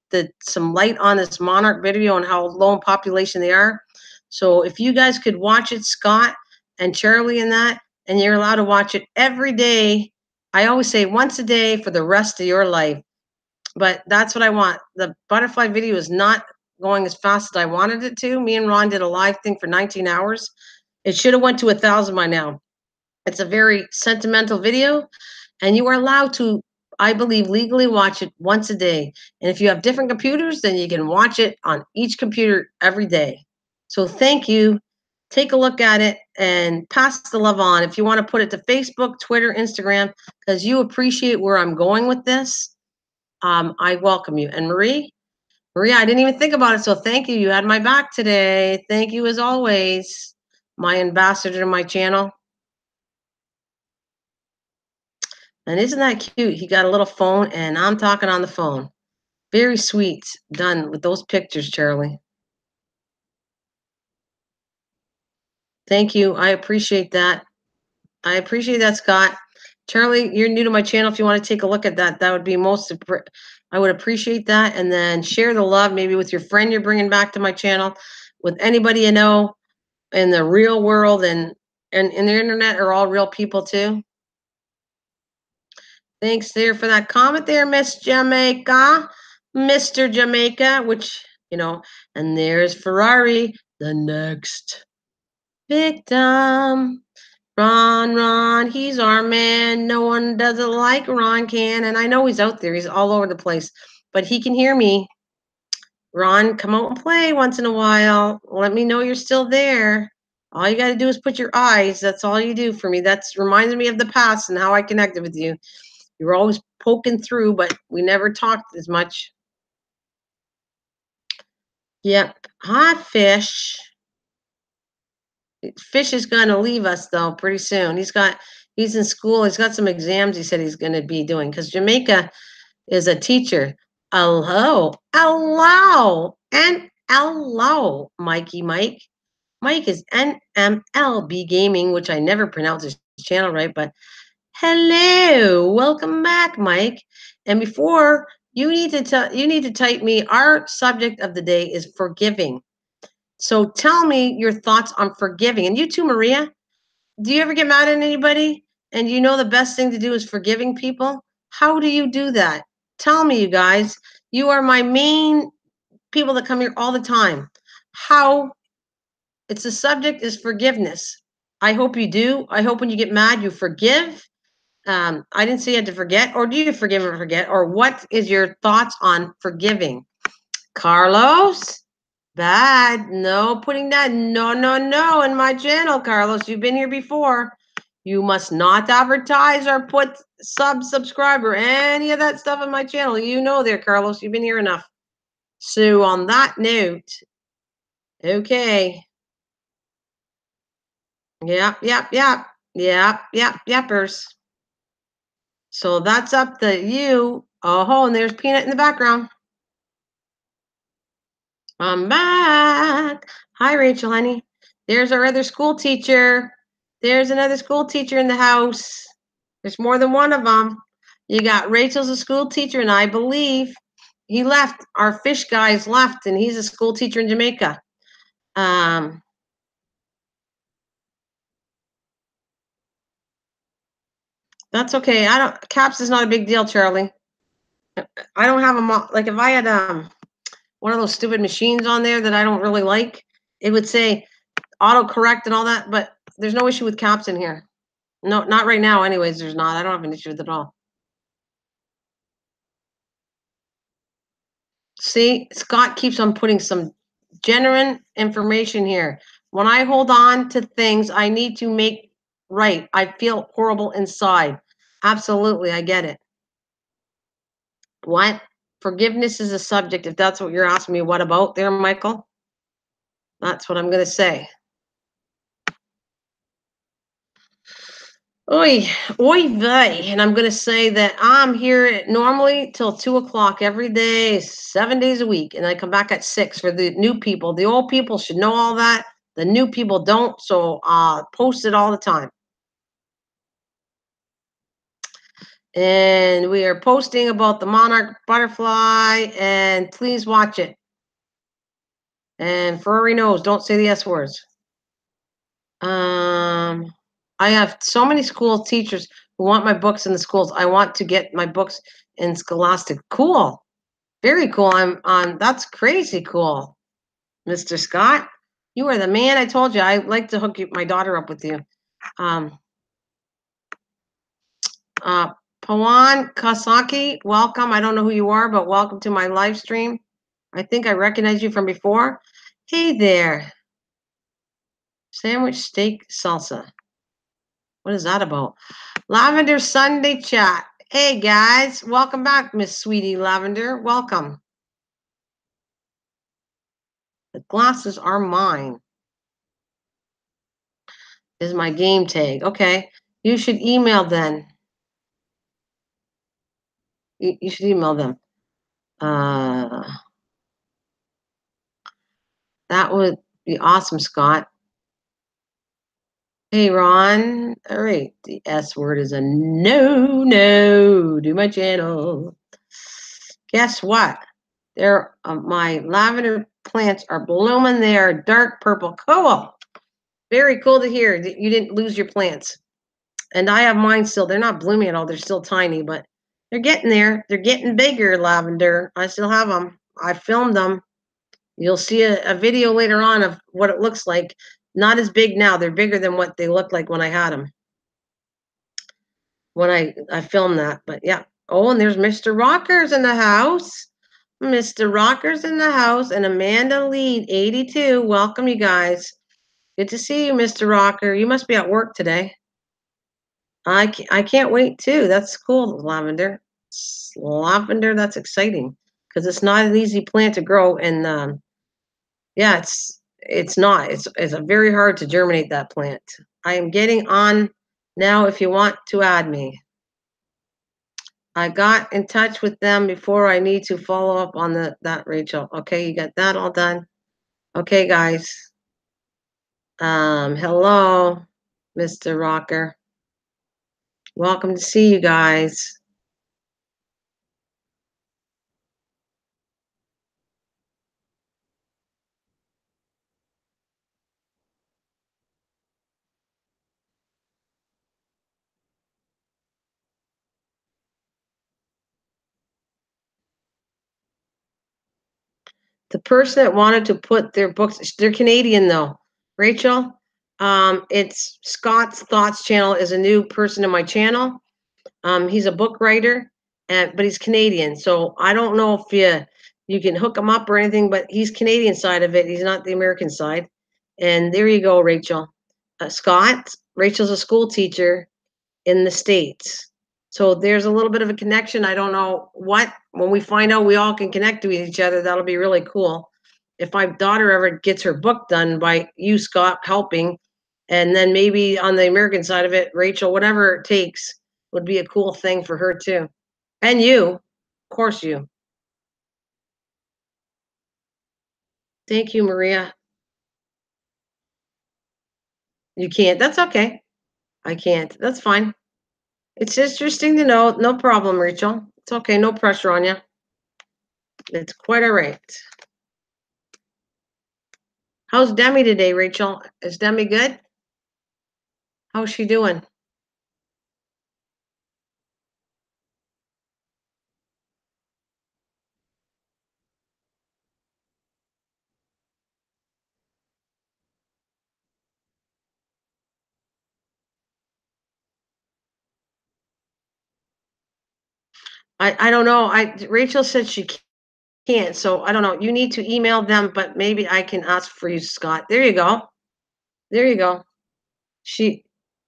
some light on this monarch video and how low in population they are. So if you guys could watch it, Scott and Charlie, and that, and you're allowed to watch it every day. I always say once a day for the rest of your life, but that's what I want. The butterfly video is not going as fast as I wanted it to. Me and Ron did a live thing for 19 hours. It should have went to 1,000 by now. It's a very sentimental video, and you are allowed to, I believe, legally watch it once a day. And if you have different computers, then you can watch it on each computer every day. So thank you. Take a look at it and pass the love on. If you want to put it to Facebook, Twitter, Instagram, because you appreciate where I'm going with this, I welcome you. And Maria, I didn't even think about it. So thank you. You had my back today. Thank you as always, my ambassador to my channel. And isn't that cute? He got a little phone and I'm talking on the phone. Very sweet. Done with those pictures, Charlie. Thank you. I appreciate that. I appreciate that, Scott. Charlie, you're new to my channel. If you want to take a look at that, that would be I would appreciate that. And then share the love maybe with your friend you're bringing back to my channel, with anybody you know in the real world, and in the internet are all real people too. Thanks there for that comment there, Miss Jamaica, Mr. Jamaica, and there's Ferrari, the next victim. Ron, he's our man. No one does it like Ron can. And I know he's out there. He's all over the place, but he can hear me. Ron, come out and play once in a while. Let me know you're still there. All you got to do is put your eyes. That's all you do for me. That's reminds me of the past and how I connected with you. You were always poking through, but we never talked as much. Yep. Hi, Fish. Fish is going to leave us, though, pretty soon. He's in school. He's got some exams he said he's going to be doing, because Jamaica is a teacher. And hello, Mikey Mike. Mike is NMLB Gaming, which I never pronounce his channel right, but hello, welcome back, Mike. And before you need to type me. Our subject of the day is forgiving. So tell me your thoughts on forgiving. And you too, Maria. Do you ever get mad at anybody? And you know the best thing to do is forgiving people? How do you do that? Tell me, you guys. You are my main people that come here all the time. How? It's the subject is forgiveness. I hope you do. I hope when you get mad, you forgive. I didn't say you had to forget, or do you forgive or forget, or what is your thoughts on forgiving? Carlos, bad. No putting that. No, no, no. In my channel, Carlos, you've been here before. You must not advertise or put subscribe or any of that stuff in my channel. You know there, Carlos. You've been here enough. So on that note, okay. Yappers. So that's up to you. Oh, and there's Peanut in the background. I'm back. Hi, Rachel, honey. There's our other school teacher. There's another school teacher in the house. There's more than one of them. You got Rachel's a school teacher, and I believe he left. Our fish guy's left, and he's a school teacher in Jamaica. That's okay. I don't. Caps is not a big deal, Charlie. I don't have them like if I had one of those stupid machines on there that I don't really like, it would say autocorrect and all that. But there's no issue with caps in here. No, not right now. Anyways, there's not. I don't have an issue with it at all. See, Scott keeps on putting some genuine information here. When I hold on to things I need to make right, I feel horrible inside. Absolutely, I get it. What? Forgiveness is a subject. If that's what you're asking me, what about there, Michael? That's what I'm going to say. Oy, oy vey. And I'm going to say that I'm here normally till 2 o'clock every day, 7 days a week. And I come back at 6 for the new people. The old people should know all that. The new people don't. So post it all the time. And we are posting about the monarch butterfly. And please watch it. And furry nose, don't say the S words. I have so many school teachers who want my books in the schools. I want to get my books in Scholastic. Cool. Very cool. I'm on. That's crazy cool. Mr. Scott, you are the man. I told you I'd like to hook my daughter up with you. Um, Pawan Kasaki, welcome. I don't know who you are, but welcome to my live stream. I think I recognize you from before. Hey there. Sandwich steak salsa. What is that about? Lavender Sunday chat. Hey guys, welcome back, Miss Sweetie Lavender. Welcome. The glasses are mine. Is my game tag. Okay. You should email then. You should email them. That would be awesome, Scott. Hey, Ron. All right. The S word is a no to my channel. Guess what? There, my lavender plants are blooming. They are dark purple. Cool. Very cool to hear that you didn't lose your plants. And I have mine still. They're not blooming at all. They're still tiny, but they're getting there. They're getting bigger, lavender. I still have them. I filmed them. You'll see a video later on of what it looks like. Not as big now. They're bigger than what they looked like when I had them. When I filmed that. But yeah. Oh, and there's Mr. Rockers in the house. Mr. Rockers in the house. And Amanda Lead, 82. Welcome, you guys. Good to see you, Mr. Rocker. You must be at work today. I can't wait too. That's cool, lavender. Lavender, that's exciting because it's not an easy plant to grow, and yeah, it's not. It's a very hard to germinate that plant. I am getting on now. If you want to add me, I got in touch with them before. I need to follow up on that, Rachel. Okay, you got that all done. Okay, guys. Hello, Mr. Rocker. Welcome to see you guys. The person that wanted to put their books, they're Canadian though. Rachel, it's Scott's Thoughts channel is a new person in my channel. He's a book writer, but he's Canadian. So I don't know if you can hook him up or anything, but he's Canadian side of it. He's not the American side. And there you go, Rachel. Scott, Rachel's a school teacher in the States. So there's a little bit of a connection. I don't know what. When we find out we all can connect to each other, that'll be really cool. If my daughter ever gets her book done by you, Scott, helping, and then maybe on the American side of it, Rachel, whatever it takes, would be a cool thing for her too. And you, of course, you. Thank you, Maria. You can't. That's okay. I can't. That's fine. It's interesting to know. No problem, Rachel. It's okay. No pressure on you. It's quite all right. How's Demi today, Rachel? Is Demi good? How's she doing? I don't know. Rachel said she can't, so I don't know. You need to email them, but maybe I can ask for you, Scott. There you go. There you go. She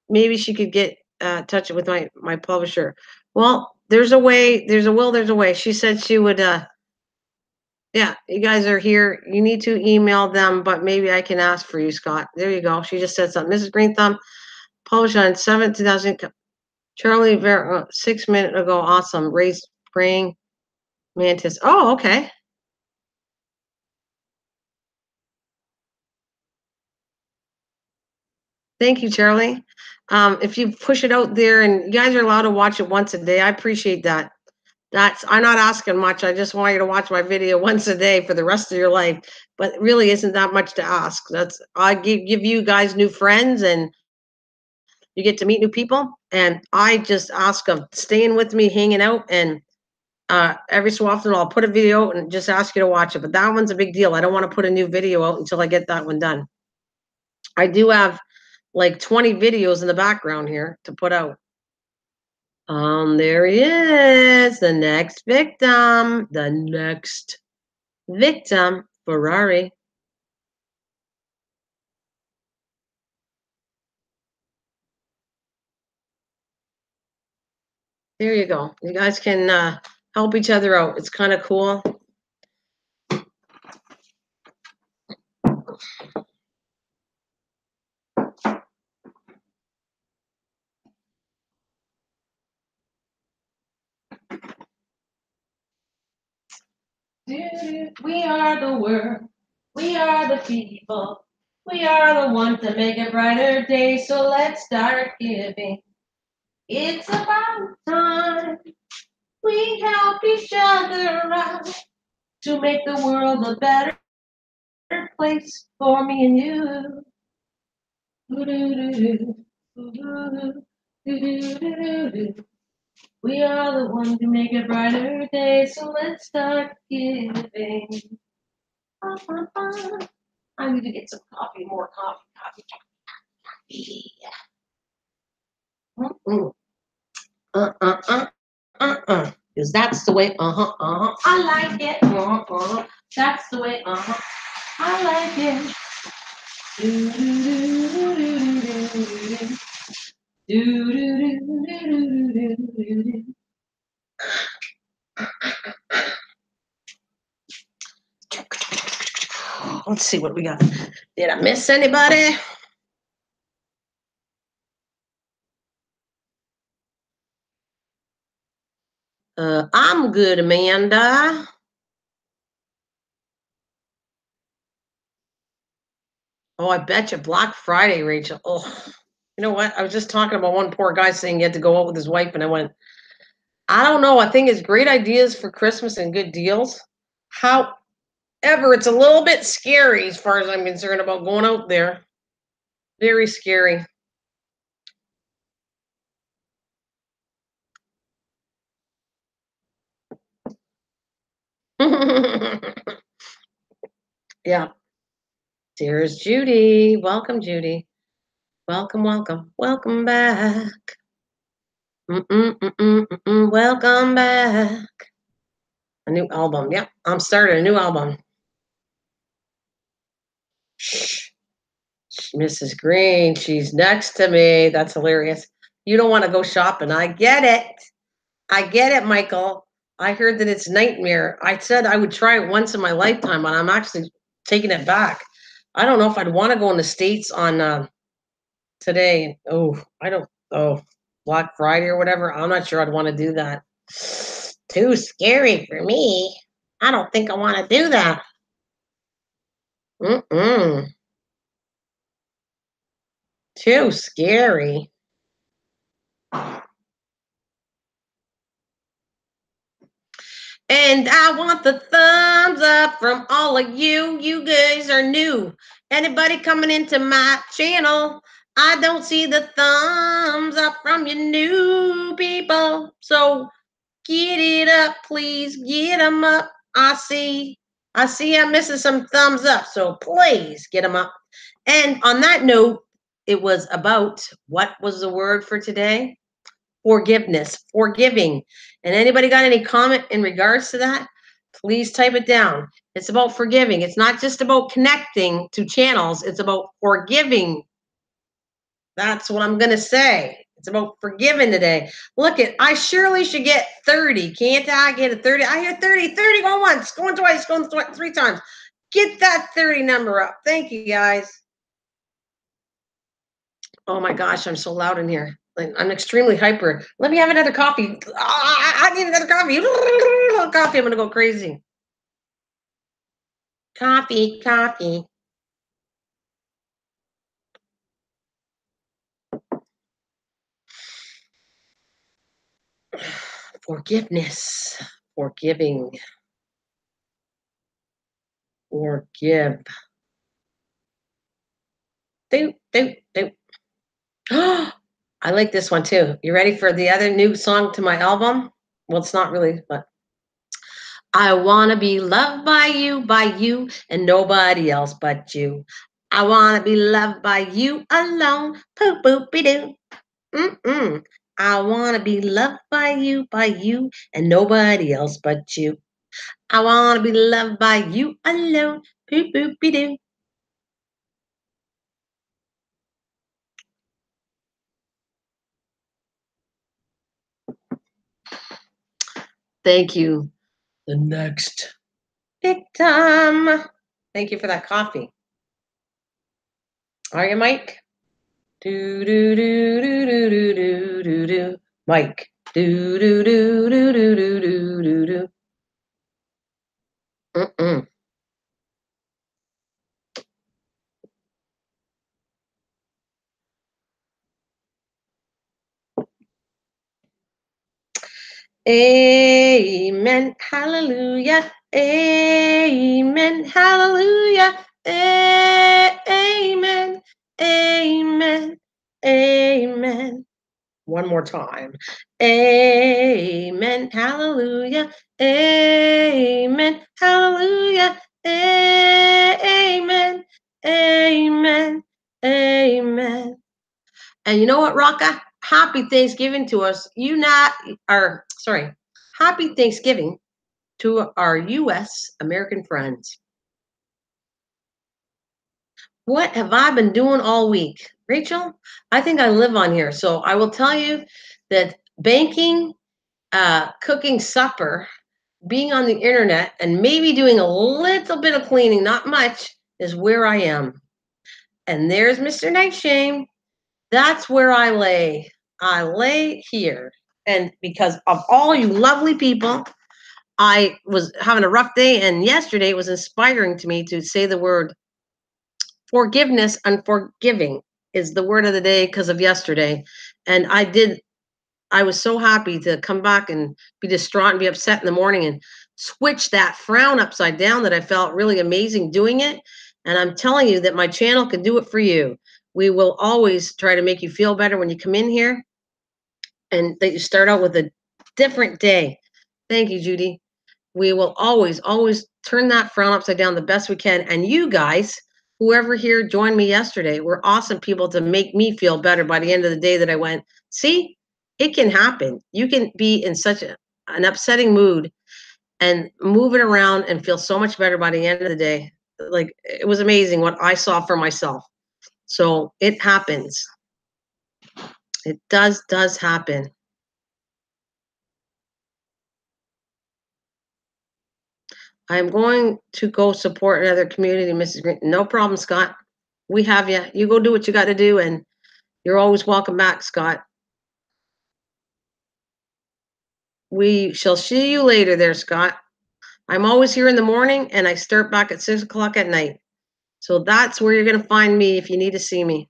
maybe she could get touch with my publisher. Well, there's a way. There's a will. There's a way. She said she would. Yeah, you guys are here. You need to email them, but maybe I can ask for you, Scott. There you go. She just said something. Mrs. Green Thumb published on 7th 2000. Charlie 6 minutes ago. Awesome. Raised praying mantis. Oh, okay. Thank you, Charlie. If you push it out there and you guys are allowed to watch it once a day, I appreciate that. I'm not asking much. I just want you to watch my video once a day for the rest of your life. But it really isn't that much to ask. I give you guys new friends and you get to meet new people. And I just ask of staying with me, hanging out, and every so often I'll put a video and just ask you to watch it. But that one's a big deal. I don't want to put a new video out until I get that one done. I do have like 20 videos in the background here to put out. There he is, the next victim. The next victim, Ferrari. There you go. You guys can help each other out. It's kind of cool. We are the world. We are the people. We are the ones that make a brighter day. So let's start giving. It's about time we help each other out to make the world a better place for me and you. We are the ones who make a brighter day, so let's start giving. I need to get some coffee, more coffee. Because that's the way, I like it, that's the way, I like it. Let's see what we got. Did I miss anybody? I'm good, Amanda. Oh, I bet you Black Friday, Rachel. Oh, you know what? I was just talking about one poor guy saying he had to go out with his wife, and I went, I don't know. I think it's great ideas for Christmas and good deals. However, it's a little bit scary as far as I'm concerned about going out there. Very scary. Yeah. Here's Judy. Welcome, Judy. Welcome, welcome, welcome back. Welcome back. A new album. Yep, I'm starting a new album. Shh. Mrs. Green, she's next to me. That's hilarious. You don't want to go shopping. I get it. I get it, Michael. I heard that it's nightmare. I said I would try it once in my lifetime, and I'm actually taking it back. I don't know if I'd want to go in the States on today. Oh, I don't. Oh, Black Friday or whatever. I'm not sure I'd want to do that. Too scary for me. I don't think I want to do that. Mm-mm. Too scary. And I want the thumbs up from all of you. You guys are new. Anybody coming into my channel? I don't see the thumbs up from you new people. So get it up, please. Get them up. I see I'm missing some thumbs up. So please get them up. And on that note, it was about what was the word for today? Forgiveness, forgiving. And anybody got any comment in regards to that? Please type it down. It's about forgiving. It's not just about connecting to channels, it's about forgiving. That's what I'm going to say. It's about forgiving today. Look at, I surely should get 30. Can't I get a 30? I hear 30, 30 going once, going twice, going three times. Get that 30 number up. Thank you, guys. Oh my gosh, I'm so loud in here. I'm extremely hyper. Let me have another coffee. I need another coffee. Coffee, I'm going to go crazy. Coffee, coffee. Forgiveness, forgiving, forgive. Do. I like this one too. You ready for the other new song to my album? Well, it's not really, but I want to be loved by you, and nobody else but you. I want to be loved by you alone. Poop, poopy doo. Mm-mm. I want to be loved by you, and nobody else but you. I want to be loved by you alone. Poop, poopy doo. Thank you. The next victim. Thank you for that coffee. Are you, Mike? Do do do do do do do do do. Mike. Do do do do do do do do do. Mm-mm. Amen. Hallelujah. Amen. Hallelujah. Amen. Amen. Amen. One more time. Amen. Hallelujah. Amen. Hallelujah. Amen. Amen. Amen. And you know what, Rocka? Happy Thanksgiving to us. Happy Thanksgiving to our U.S. American friends. What have I been doing all week? Rachel, I think I live on here. So I will tell you that banking, cooking supper, being on the internet, and maybe doing a little bit of cleaning, not much, is where I am. And there's Mr. Nightshame. That's where I lay. I lay here. And because of all you lovely people, I was having a rough day. And yesterday it was inspiring to me to say the word forgiveness and forgiving is the word of the day because of yesterday. And I was so happy to come back and be distraught and be upset in the morning and switch that frown upside down that I felt really amazing doing it. And I'm telling you that my channel can do it for you. We will always try to make you feel better when you come in here and that you start out with a different day. Thank you, Judy. We will always, always turn that frown upside down the best we can. And you guys, whoever here joined me yesterday, were awesome people to make me feel better by the end of the day that I went, see, it can happen. You can be in such an upsetting mood and move it around and feel so much better by the end of the day. Like, it was amazing what I saw for myself. So it happens. It does happen. I'm going to go support another community, Mrs. Green. No problem, Scott. We have you. You go do what you got to do, and you're always welcome back, Scott. We shall see you later there, Scott. I'm always here in the morning, and I start back at 6 o'clock at night. So that's where you're going to find me if you need to see me.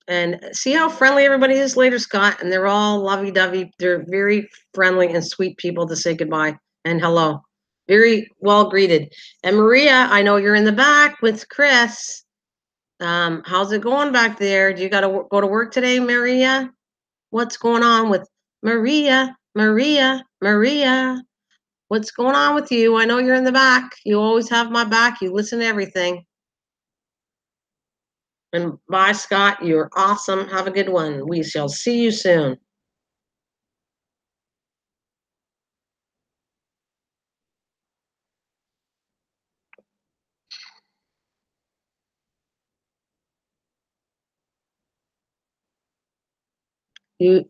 And see how friendly everybody is later, Scott, and they're all lovey-dovey. They're very friendly and sweet people to say goodbye and hello. Very well greeted. And Maria, I know you're in the back with Chris. How's it going back there? Do you got to go to work today, Maria? What's going on with Maria? Maria, Maria. What's going on with you? I know you're in the back. You always have my back. You listen to everything. And bye, Scott. You're awesome. Have a good one. We shall see you soon.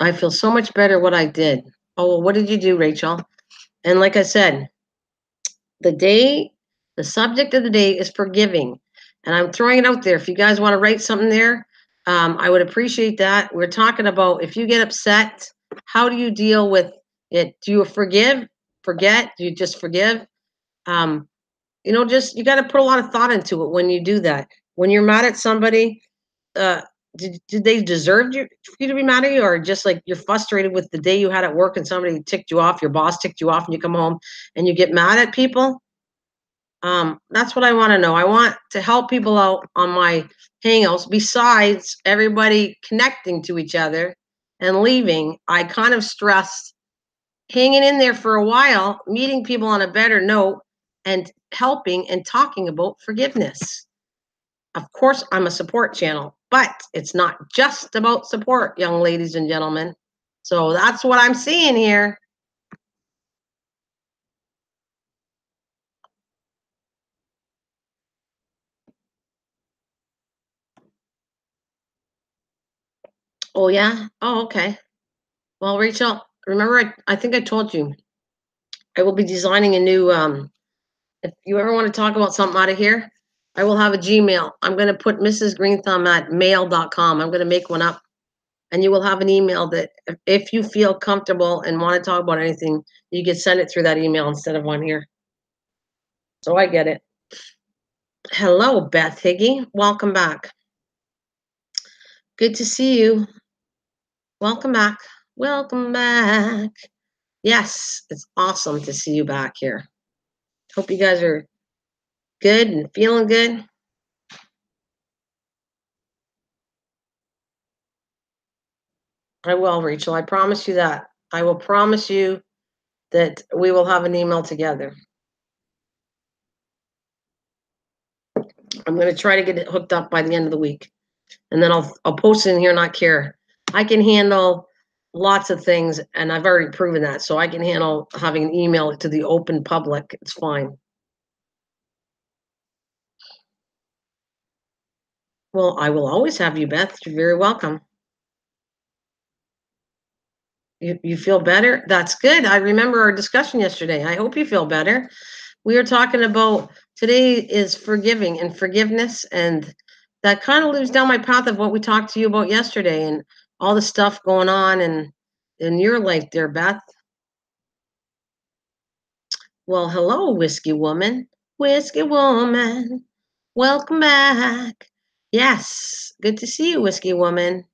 I feel so much better what I did. Oh, well, what did you do, Rachel? And like I said, the day, the subject of the day is forgiving. And I'm throwing it out there. If you guys want to write something there, I would appreciate that. We're talking about if you get upset, how do you deal with it? Do you forgive, forget? Do you just forgive? Um, just you got to put a lot of thought into it when you do that. When you're mad at somebody, uh, did they deserve for you to be mad at you, or just like you're frustrated with the day you had at work and somebody ticked you off, your boss ticked you off, and you come home and you get mad at people? That's what I want to know. I want to help people out on my hangouts. Besides everybody connecting to each other and leaving, I kind of stressed hanging in there for a while, meeting people on a better note, and helping and talking about forgiveness. Of course, I'm a support channel, but it's not just about support, young ladies and gentlemen. So that's what I'm seeing here. Oh, yeah? Oh, okay. Well, Rachel, remember, I think I told you I will be designing a new, if you ever want to talk about something out of here, I will have a Gmail. I'm going to put Mrs. Greenthumb at mail.com. I'm going to make one up. And you will have an email that if you feel comfortable and want to talk about anything, you can send it through that email instead of one here. So I get it. Hello, Beth Higgy. Welcome back. Good to see you. Welcome back. Welcome back. Yes, it's awesome to see you back here. Hope you guys are good and feeling good. I will, Rachel. I promise you that. I will promise you that we will have an email together. I'm going to try to get it hooked up by the end of the week. And then I'll post it in here, not care. I can handle lots of things, and I've already proven that. So I can handle having an email to the open public. It's fine. Well, I will always have you, Beth. You're very welcome. You feel better? That's good. I remember our discussion yesterday. I hope you feel better. We were talking about today is forgiving and forgiveness, and that kind of leads down my path of what we talked to you about yesterday and all the stuff going on in your life there, Beth. Well, hello, Whiskey Woman. Whiskey Woman. Welcome back. Yes, good to see you, Whiskey Woman.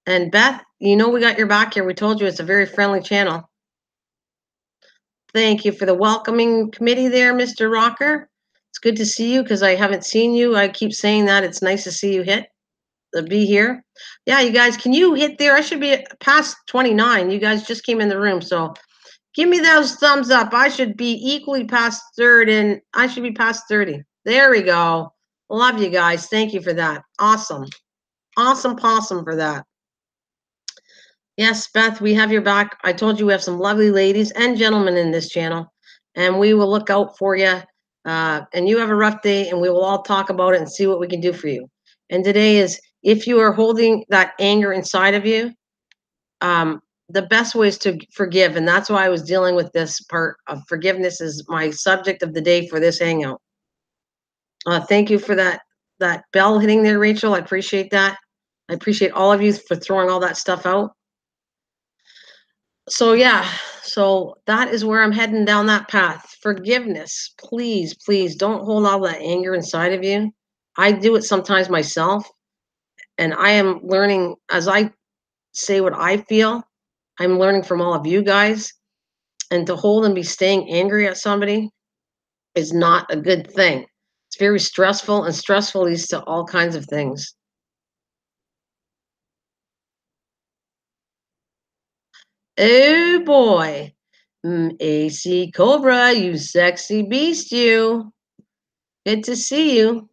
And Beth, we got your back here. We told you it's a very friendly channel. Thank you for the welcoming committee there, Mr. Rocker. It's good to see you because I haven't seen you. I keep saying that. It's nice to see you be here. Yeah, you guys, can you hit there? I should be past 29. You guys just came in the room, so give me those thumbs up. I should be equally past third, and I should be past 30. There we go. Love you guys. Thank you for that. Awesome. Awesome possum for that. Yes, Beth, we have your back. I told you we have some lovely ladies and gentlemen in this channel, and we will look out for you. And you have a rough day, and we will all talk about it and see what we can do for you. And today is if you are holding that anger inside of you, the best way is to forgive. And that's why I was dealing with this part of forgiveness is my subject of the day for this hangout. Thank you for that bell hitting there, Rachel. I appreciate that. I appreciate all of you for throwing all that stuff out. So yeah, so that is where I'm heading down that path. Forgiveness. Please, please don't hold all that anger inside of you. I do it sometimes myself. And I am learning as I say what I feel. I'm learning from all of you guys. And to hold and be staying angry at somebody is not a good thing. It's very stressful, and stressful leads to all kinds of things. Oh boy. AC Cobra, you sexy beast, you. Good to see you.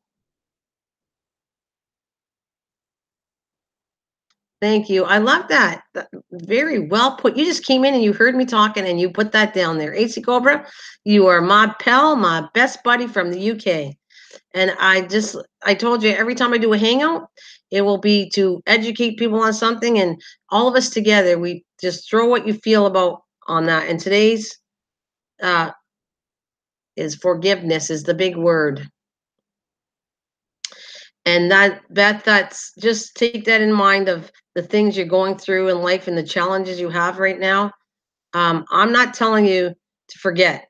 Thank you. I love that. Very well put. You just came in and you heard me talking and you put that down there. AC Cobra, you are my pal, my best buddy from the UK. And I told you every time I do a hangout, it will be to educate people on something, and all of us together, we just throw what you feel about on that. And today's uh, is forgiveness is the big word. And that's just take that in mind of the things you're going through in life and the challenges you have right now. I'm not telling you to forget.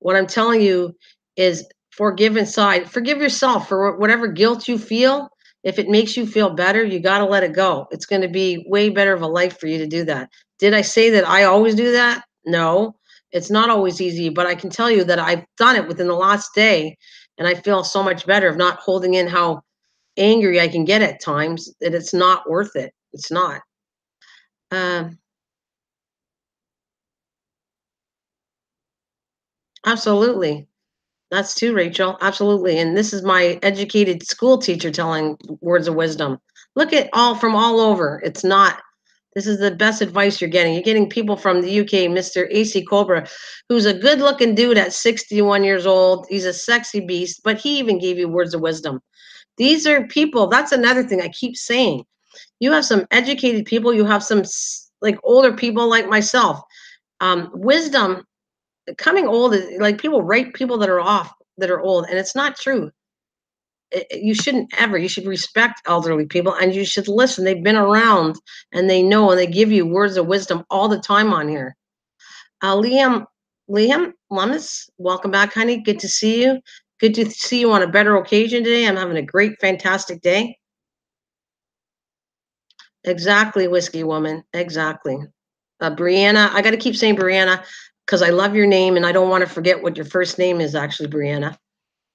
What I'm telling you is forgive inside. Forgive yourself for whatever guilt you feel. If it makes you feel better, you got to let it go. It's going to be way better of a life for you to do that. Did I say that I always do that? No, it's not always easy, but I can tell you that I've done it within the last day, and I feel so much better of not holding in how angry I can get at times that it's not worth it. It's not. Um, Absolutely. That's too, Rachel. Absolutely. And this is my educated school teacher telling words of wisdom. Look at all from all over. It's not, this is the best advice you're getting. You're getting people from the UK, Mr. AC Cobra, who's a good looking dude at 61 years old. He's a sexy beast, but he even gave you words of wisdom. These are people, that's another thing I keep saying. You have some educated people, you have some like older people like myself. Wisdom coming old is like people write people that are off that are old, and it's not true. You shouldn't ever. You should respect elderly people, and you should listen. They've been around, and they know, and they give you words of wisdom all the time on here. Liam, Liam Lummis, welcome back, honey. Good to see you. Good to see you on a better occasion today. I'm having a great, fantastic day. Exactly, whiskey woman. Exactly. Brianna, I got to keep saying Brianna because I love your name, and I don't want to forget what your first name is. Actually, Brianna.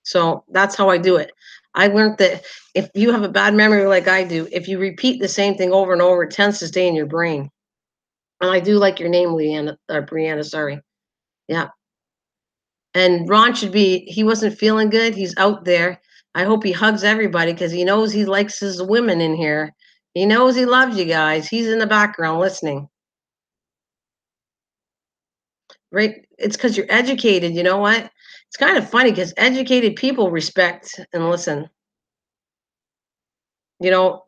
So that's how I do it. I learned that if you have a bad memory like I do, if you repeat the same thing over and over, it tends to stay in your brain. And I do like your name, Leanna or Brianna, sorry. Yeah. And Ron should be, he wasn't feeling good. He's out there. I hope he hugs everybody because he knows he likes his women in here. He knows he loves you guys. He's in the background listening. Right? It's because you're educated. You know what? It's kind of funny because educated people respect and listen. Not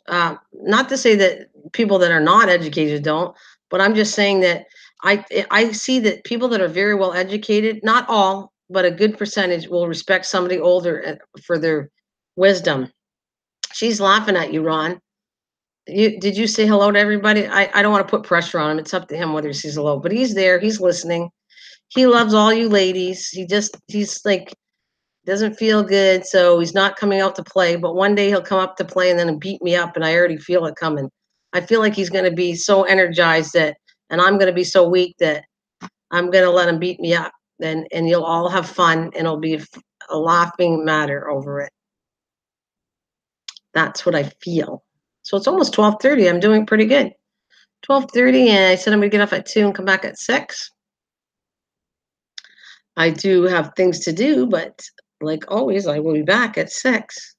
to say that people that are not educated don't, but I'm just saying that I see that people that are very well educated, not all, but a good percentage will respect somebody older for their wisdom. She's laughing at you, Ron. Did you say hello to everybody? I don't want to put pressure on him. It's up to him whether he says hello, but he's there. He's listening. He loves all you ladies. He's like doesn't feel good, so he's not coming out to play. But one day he'll come up to play and then beat me up, and I already feel it coming. I feel like he's going to be so energized and I'm going to be so weak that I'm going to let him beat me up. And you'll all have fun, and it'll be a laughing matter over it. That's what I feel. So it's almost 12:30. I'm doing pretty good. 12:30, and I said I'm going to get off at 2 and come back at 6. I do have things to do, but like always, I will be back at 6.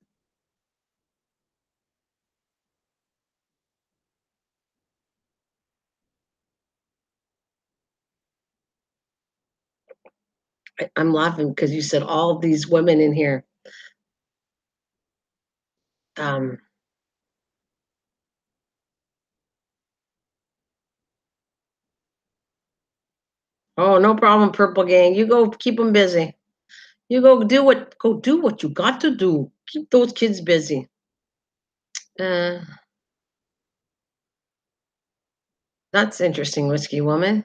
I'm laughing because you said all these women in here. Um, oh, no problem, Purple Gang. You go keep them busy. You go do what you got to do. Keep those kids busy. Uh, that's interesting, Whiskey Woman.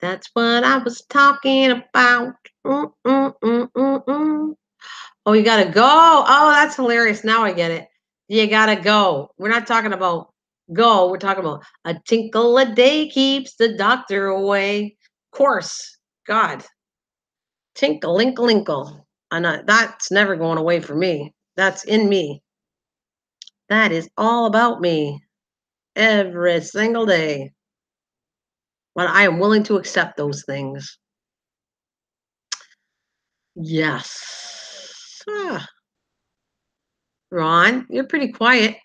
That's what I was talking about. Mm, mm, mm, mm, mm. Oh, you gotta go. Oh, that's hilarious. Now I get it. You gotta go. We're not talking about go. We're talking about a tinkle a day keeps the doctor away. Of course. God. Tinkle, inkle, inkle. And that's never going away for me. That's in me. That is all about me every single day. But I am willing to accept those things. Yes. Ron, you're pretty quiet.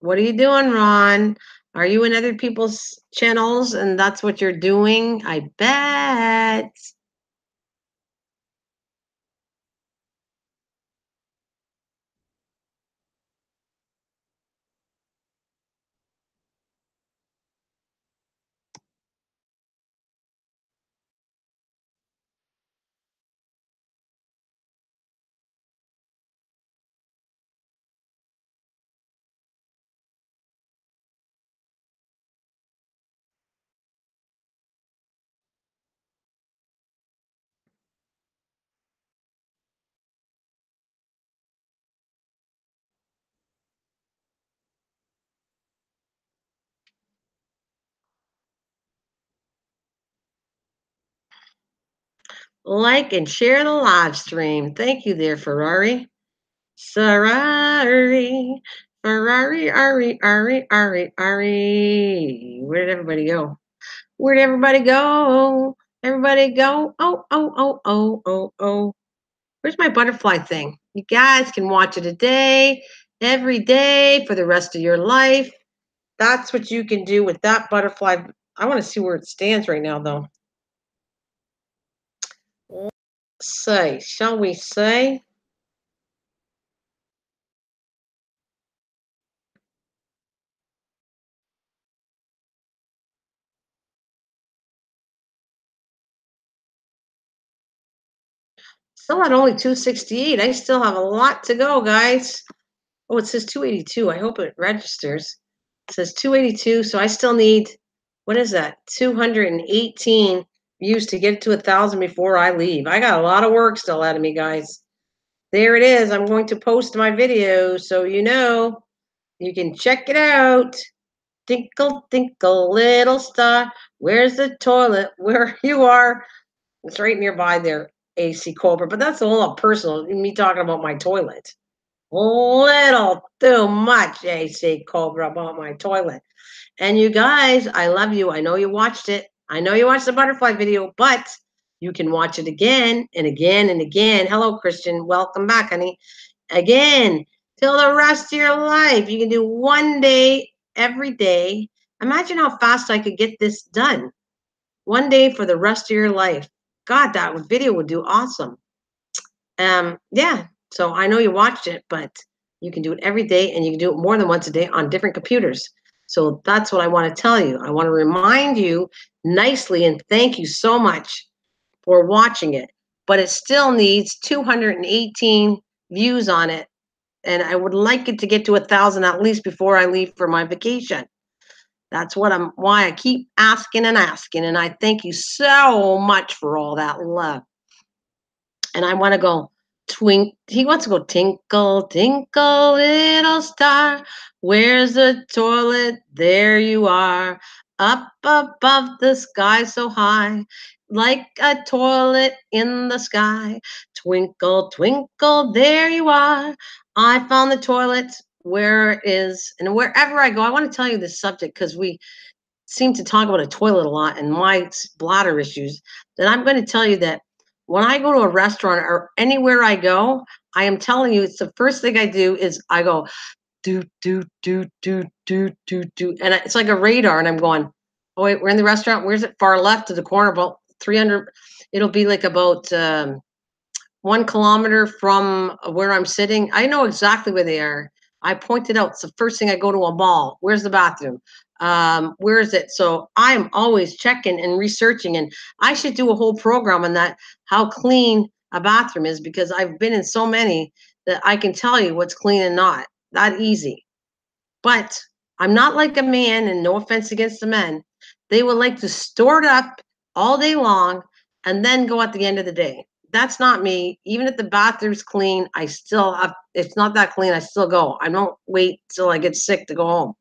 What are you doing, Ron? Are you in other people's channels and that's what you're doing? I bet. Like and share the live stream. Thank you there, Ferrari. Ferrari. Ferrari, Ari, Ari, Ari, Ari. Where did everybody go? Where'd everybody go? Everybody go. Oh, oh, oh, oh, oh, oh. Where's my butterfly thing? You guys can watch it a day, every day for the rest of your life. That's what you can do with that butterfly. I want to see where it stands right now, though. Let's say, shall we say? Still at only 268. I still have a lot to go, guys. Oh, it says 282. I hope it registers. It says 282, so I still need, what is that? 218 views to get to 1,000 before I leave. I got a lot of work still out of me, guys. There it is. I'm going to post my video so you know. You can check it out. Tinkle, tinkle, little star. Where's the toilet? Where you are. It's right nearby there, AC Cobra. But that's a little personal. Me talking about my toilet. Little too much, AC Cobra, about my toilet. And you guys, I love you. I know you watched it. I know you watched the butterfly video, but you can watch it again and again and again. Hello, Christian. Welcome back, honey. Again, till the rest of your life. You can do one day every day. Imagine how fast I could get this done. One day for the rest of your life. God, that video would do awesome. Yeah. So I know you watched it, but you can do it every day and you can do it more than once a day on different computers. So that's what I want to tell you. I want to remind you nicely and thank you so much for watching it. But it still needs 218 views on it. And I would like it to get to 1,000 at least before I leave for my vacation. That's why I keep asking and asking. And I thank you so much for all that love. And I want to go he wants to go tinkle, tinkle, little star. Where's the toilet? There you are. Up above the sky so high, like a toilet in the sky. Twinkle, twinkle, there you are. I found the toilet where it is. And wherever I go, I want to tell you this subject because we seem to talk about a toilet a lot and my bladder issues, then I'm going to tell you that when I go to a restaurant or anywhere I go, I am telling you, it's the first thing I do is I go do do do do do do do, and it's like a radar, and I'm going, oh wait, we're in the restaurant. Where's it? Far left to the corner, about 300. It'll be like about 1 kilometer from where I'm sitting. I know exactly where they are. I pointed out. It's the first thing I go to a mall. Where's the bathroom? Where is it? So I'm always checking and researching, and I should do a whole program on that, how clean a bathroom is, because I've been in so many that I can tell you what's clean and not. That easy. But I'm not like a man, and no offense against the men. They would like to store it up all day long and then go at the end of the day. That's not me. Even if the bathroom's clean, I still have, it's not that clean, I still go. I don't wait till I get sick to go home.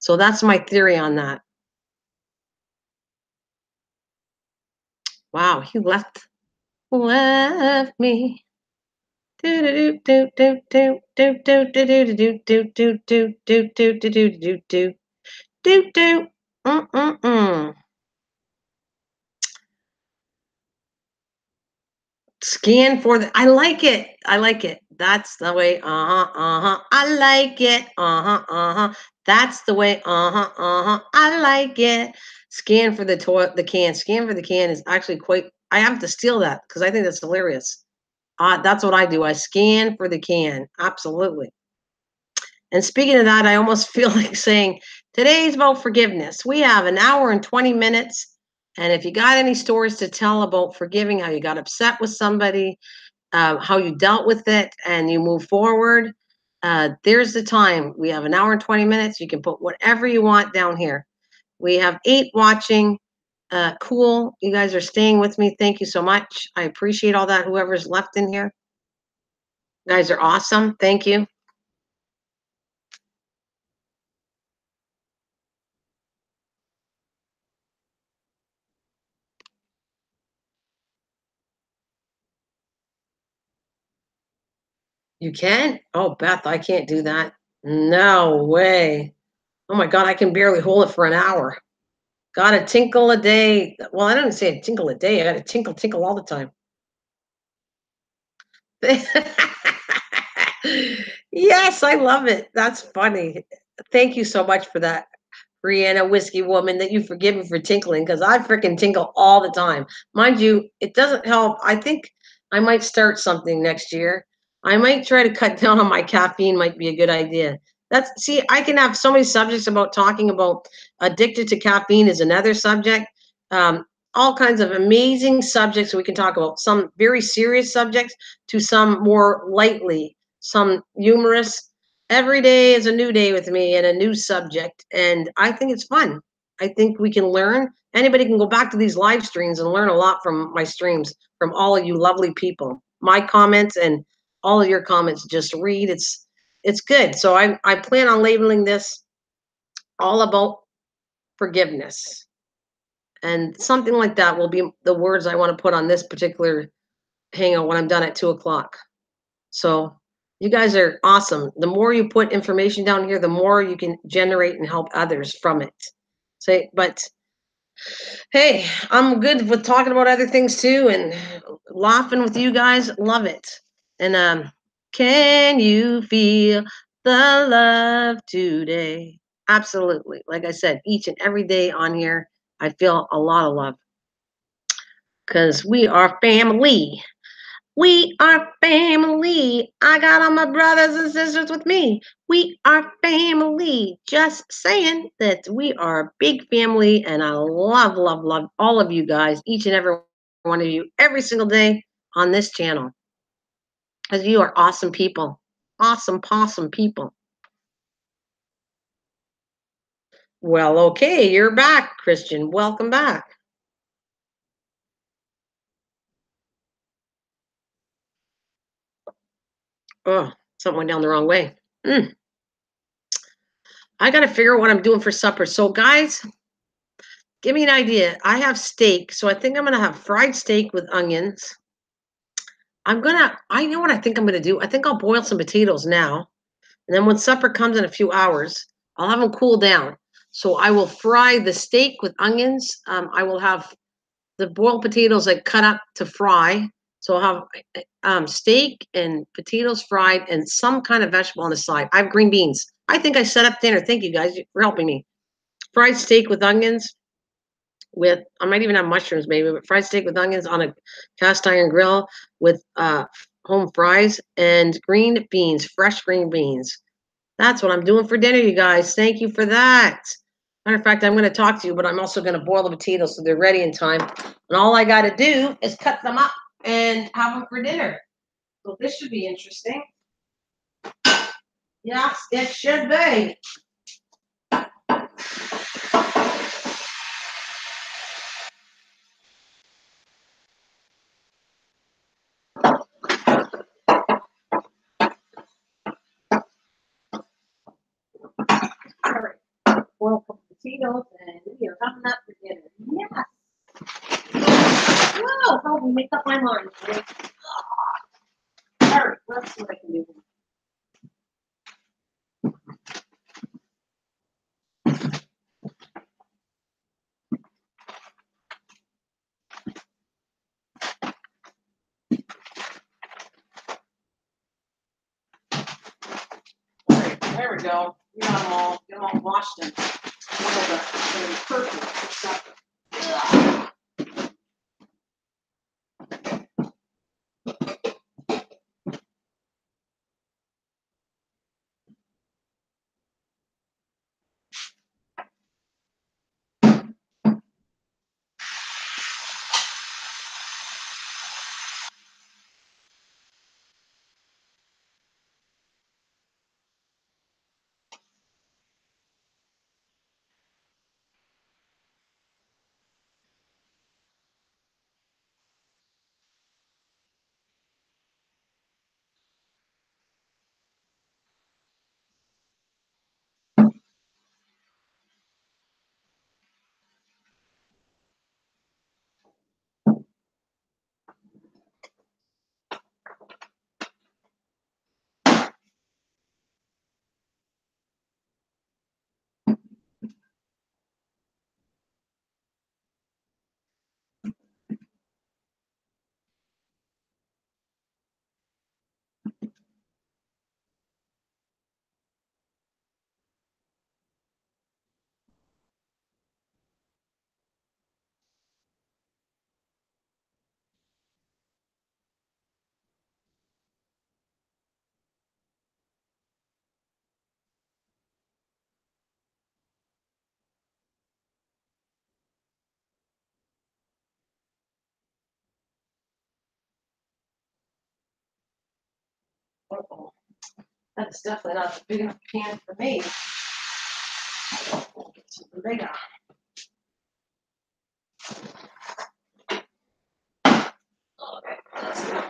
So that's my theory on that. Wow, he left me. Do do do do do do do do do do do do do do do do do do do do. Mm-mm-mm. Scan for the. I like it. I like it. That's the way. Uh huh. Uh huh. I like it. Uh huh. Uh huh. That's the way. Uh huh. Uh huh. I like it. Scan for the toilet. The can. Scan for the can is actually quite. I have to steal that because I think that's hilarious. That's what I do. I scan for the can. Absolutely. And speaking of that, I almost feel like saying today's about forgiveness. We have an hour and 20 minutes. And if you got any stories to tell about forgiving, how you got upset with somebody, how you dealt with it, and you move forward, there's the time. We have an hour and 20 minutes. You can put whatever you want down here. We have 8 watching. Cool. You guys are staying with me. Thank you so much. I appreciate all that. Whoever's left in here. You guys are awesome. Thank you. You can? Oh, Beth, I can't do that. No way. Oh my God, I can barely hold it for an hour. Got to tinkle a day. Well, I don't say tinkle a day. I got to tinkle all the time. Yes, I love it. That's funny. Thank you so much for that, Brianna Whiskey Woman, that you forgive me for tinkling because I freaking tinkle all the time. Mind you, it doesn't help. I think I might start something next year. I might try to cut down on my caffeine, might be a good idea. That's see, I can have so many subjects about talking about addicted to caffeine is another subject. Um, all kinds of amazing subjects we can talk about. Some very serious subjects to some more lightly, some humorous. Every day is a new day with me and a new subject, and I think it's fun. I think we can learn. Anybody can go back to these live streams and learn a lot from my streams, from all of you lovely people. My comments and all of your comments, just read. It's good. So I plan on labeling this all about forgiveness. And something like that will be the words I want to put on this particular hangout when I'm done at 2 o'clock. So you guys are awesome. The more you put information down here, the more you can generate and help others from it. Say, but hey, I'm good with talking about other things too and laughing with you guys. Love it. And can you feel the love today? Absolutely. Like I said, each and every day on here, I feel a lot of love because we are family. We are family. I got all my brothers and sisters with me. We are family. Just saying that we are a big family, and I love, love, love all of you guys, each and every one of you, every single day on this channel. Because you are awesome people. Awesome, possum people. Well, okay, you're back, Christian. Welcome back. Oh, something went down the wrong way. I got to figure out what I'm doing for supper. So, guys, give me an idea. I have steak, so I think I'm gonna have fried steak with onions. I know what I think I'm gonna do. I think I'll boil some potatoes now, and then when supper comes in a few hours, I'll have them cool down. So I will fry the steak with onions. I will have the boiled potatoes I cut up to fry. So I'll have steak and potatoes fried and some kind of vegetable on the side. I have green beans. I think I set up dinner. Thank you guys for helping me. Fried steak with onions with I might even have mushrooms maybe, but fried steak with onions on a cast iron grill with home fries and green beans, fresh green beans. That's what I'm doing for dinner, you guys. Thank you for that. Matter of fact, I'm going to talk to you, but I'm also going to boil the potatoes so they're ready in time. And all I got to do is cut them up and have them for dinner. So this should be interesting. Yes, it should be. potatoes, and we are having that for dinner. Yes. Whoa, help me make up my mind. All right, let's see what I can do. All right, there we go. We got them all. Get them all washed and boiled up. It's going to be perfect. Uh-oh. That's definitely not the big enough pan for me. We'll get something bigger. Okay, let's go.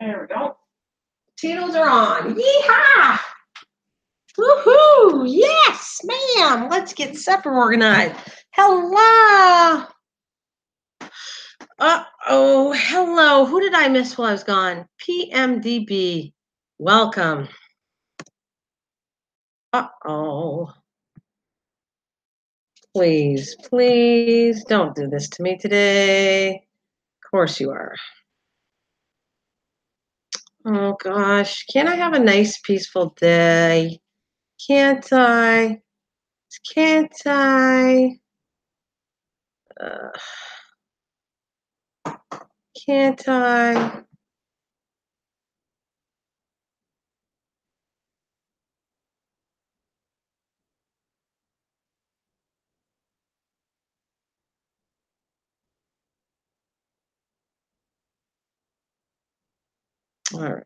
There we go. Potatoes are on. Yeehaw! Woohoo! Yes, ma'am. Let's get supper organized. Hello. Uh-oh. Hello. Who did I miss while I was gone? PMDB. Welcome. Uh-oh. Please, please don't do this to me today. Of course you are. Oh gosh, can't I have a nice peaceful day? Can't I? Can't I? Can't I? All right.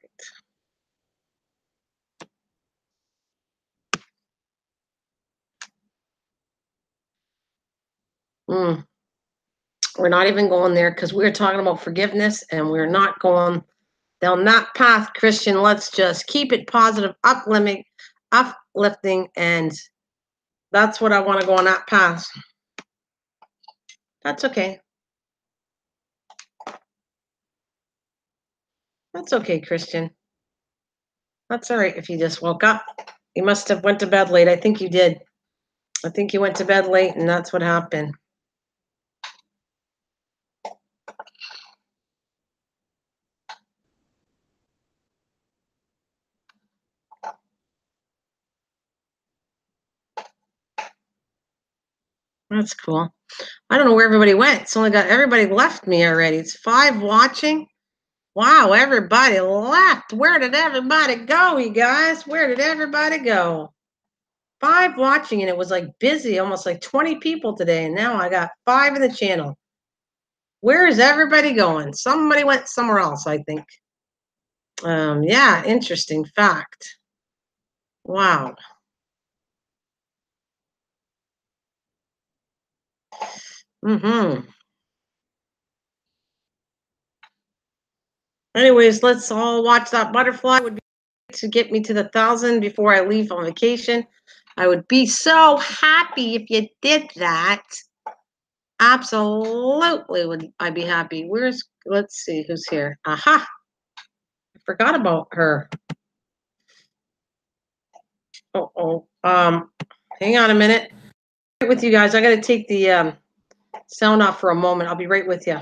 We're not even going there because we're talking about forgiveness and we're not going down that path, Christian. Let's just keep it positive, uplifting, and that's what I want to go on that path. That's okay. That's okay, Christian. That's all right if you just woke up. You must have went to bed late. I think you did. I think you went to bed late and that's what happened. That's cool. I don't know where everybody went. It's only got everybody left me already. It's 5 watching. Wow, everybody left. Where did everybody go, you guys? Where did everybody go? 5 watching, and it was like busy, almost like 20 people today. And now I got 5 in the channel. Where is everybody going? Somebody went somewhere else, I think. Yeah, interesting fact. Wow. Mm-hmm. Anyways, let's all watch that butterfly. Would be to get me to the 1,000 before I leave on vacation. I would be so happy if you did that. Absolutely would I be happy. Let's see who's here. Aha. I forgot about her. Oh. Hang on a minute. Right with you guys. I got to take the sound off for a moment. I'll be right with you.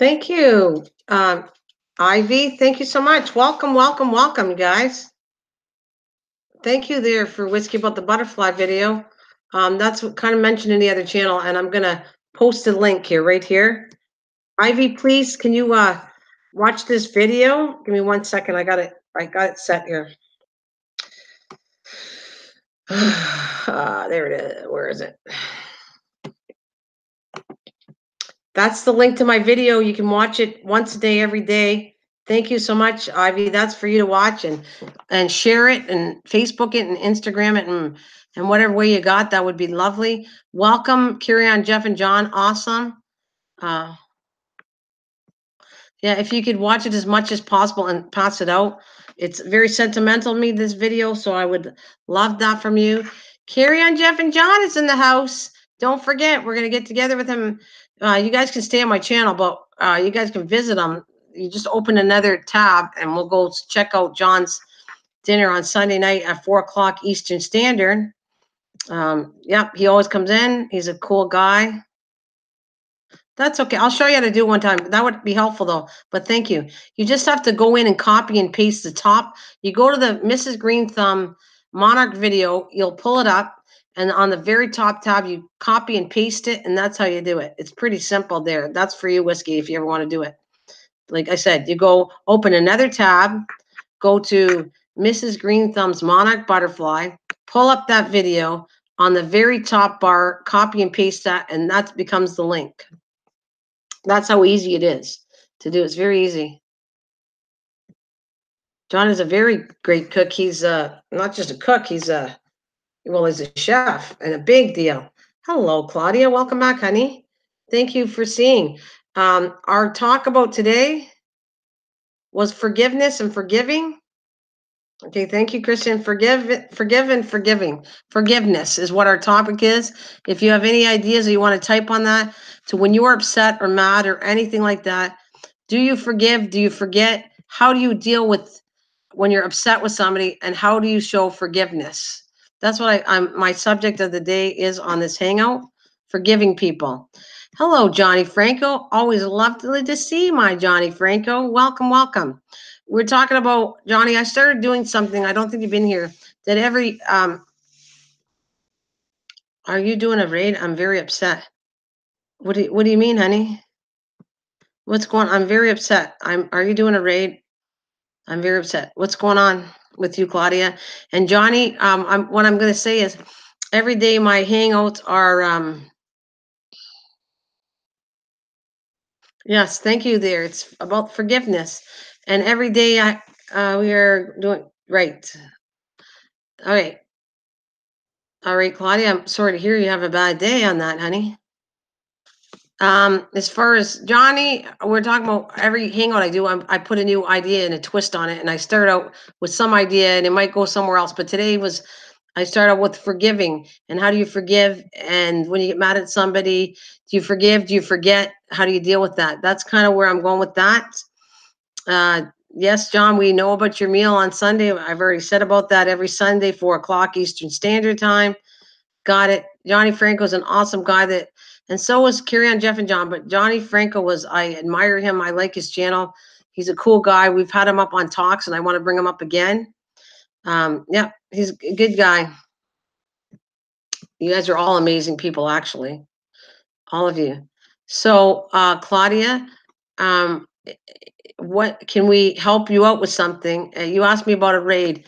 Thank you. Ivy, thank you so much. Welcome, welcome, welcome, you guys. Thank you there for Whiskey About the Butterfly video. That's what kind of mentioned in the other channel, and I'm gonna post a link here, right here. Ivy, please, can you watch this video? Give me 1 second. I got it set here. There it is. Where is it? That's the link to my video. You can watch it once a day, every day. Thank you so much, Ivy. That's for you to watch and share it and Facebook it and Instagram it and whatever way you got. That would be lovely. Welcome, Carry On, Jeff and John. Awesome. Uh, yeah, if you could watch it as much as possible and pass it out. It's very sentimental to me, this video, so I would love that from you. Carry On, Jeff and John is in the house. Don't forget, we're going to get together with him. You guys can stay on my channel, but you guys can visit him. You just open another tab and we'll go check out John's dinner on Sunday night at 4 o'clock Eastern Standard. Yep, he always comes in. He's a cool guy. That's okay. I'll show you how to do it one time. That would be helpful though. But thank you. You just have to go in and copy and paste the top. You go to the Mrs. Green Thumb Monarch video, you'll pull it up, and on the very top tab, you copy and paste it, and that's how you do it. It's pretty simple there. That's for you, Whiskey, if you ever want to do it. Like I said, you go open another tab, go to Mrs. Green Thumb's Monarch Butterfly, pull up that video on the very top bar, copy and paste that, and that becomes the link. That's how easy it is to do. It's very easy. John is a very great cook. He's not just a cook, he's a chef and a big deal. Hello, Claudia. Welcome back, honey. Thank you for seeing. Our talk about today was forgiveness and forgiving. Okay, thank you, Christian. Forgive and forgiving. Forgiveness is what our topic is. If you have any ideas or you want to type on that, to when you are upset or mad or anything like that, do you forgive? Do you forget? How do you deal with when you're upset with somebody, and how do you show forgiveness? That's what I'm. My subject of the day is on this hangout: forgiving people. Hello, Johnny Franco. Always lovely to see my Johnny Franco. Welcome, welcome. We're talking about Johnny. I started doing something. I don't think you've been here. That every are you doing a raid? I'm very upset. What do you mean, honey? What's going on? I'm very upset. Are you doing a raid? I'm very upset. What's going on with you, Claudia? And Johnny, what I'm gonna say is every day my hangouts are yes, thank you there. It's about forgiveness. And every day we are doing right. All right. All right, Claudia, I'm sorry to hear you have a bad day on that, honey. As far as Johnny, we're talking about every hangout I do, I put a new idea and a twist on it, and I start out with some idea and it might go somewhere else. But today I start out with forgiving and how do you forgive? And when you get mad at somebody, do you forgive? Do you forget? How do you deal with that? That's kind of where I'm going with that. Yes, John, we know about your meal on Sunday. I've already said about that every Sunday, 4 o'clock Eastern Standard Time. Got it. Johnny Franco's an awesome guy and so was Carry On Jeff and John, but Johnny Franco I admire him. I like his channel. He's a cool guy. We've had him up on talks and I want to bring him up again. Yeah, he's a good guy. You guys are all amazing people, actually. All of you. So, Claudia, what can we help you out with something? You asked me about a raid.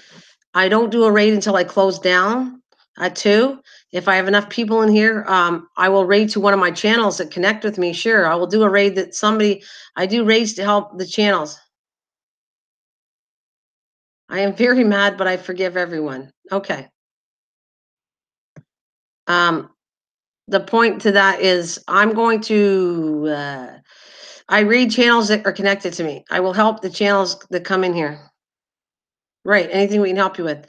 I don't do a raid until I close down at 2. If I have enough people in here, I will raid to one of my channels that connect with me. Sure, I will do a raid I do raids to help the channels. I am very mad, but I forgive everyone. Okay. The point to that is I'm going to, I read channels that are connected to me. I will help the channels that come in here. Right, anything we can help you with.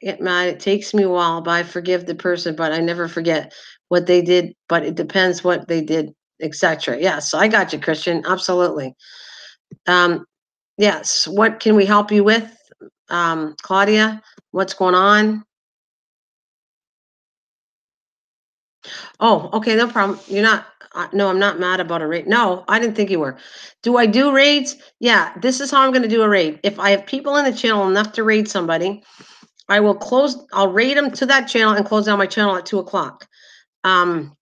Get mad. It takes me a while, but I forgive the person, but I never forget what they did. But it depends what they did, etc. Yes, I got you, Christian. Absolutely. Yes. What can we help you with, Claudia? What's going on? Oh, okay, no problem. You're not no, I'm not mad about a raid. No, I didn't think you were. Do I do raids? Yeah, this is how I'm gonna do a raid. If I have people in the channel enough to raid somebody, I'll raid them to that channel and close down my channel at 2 o'clock. Um,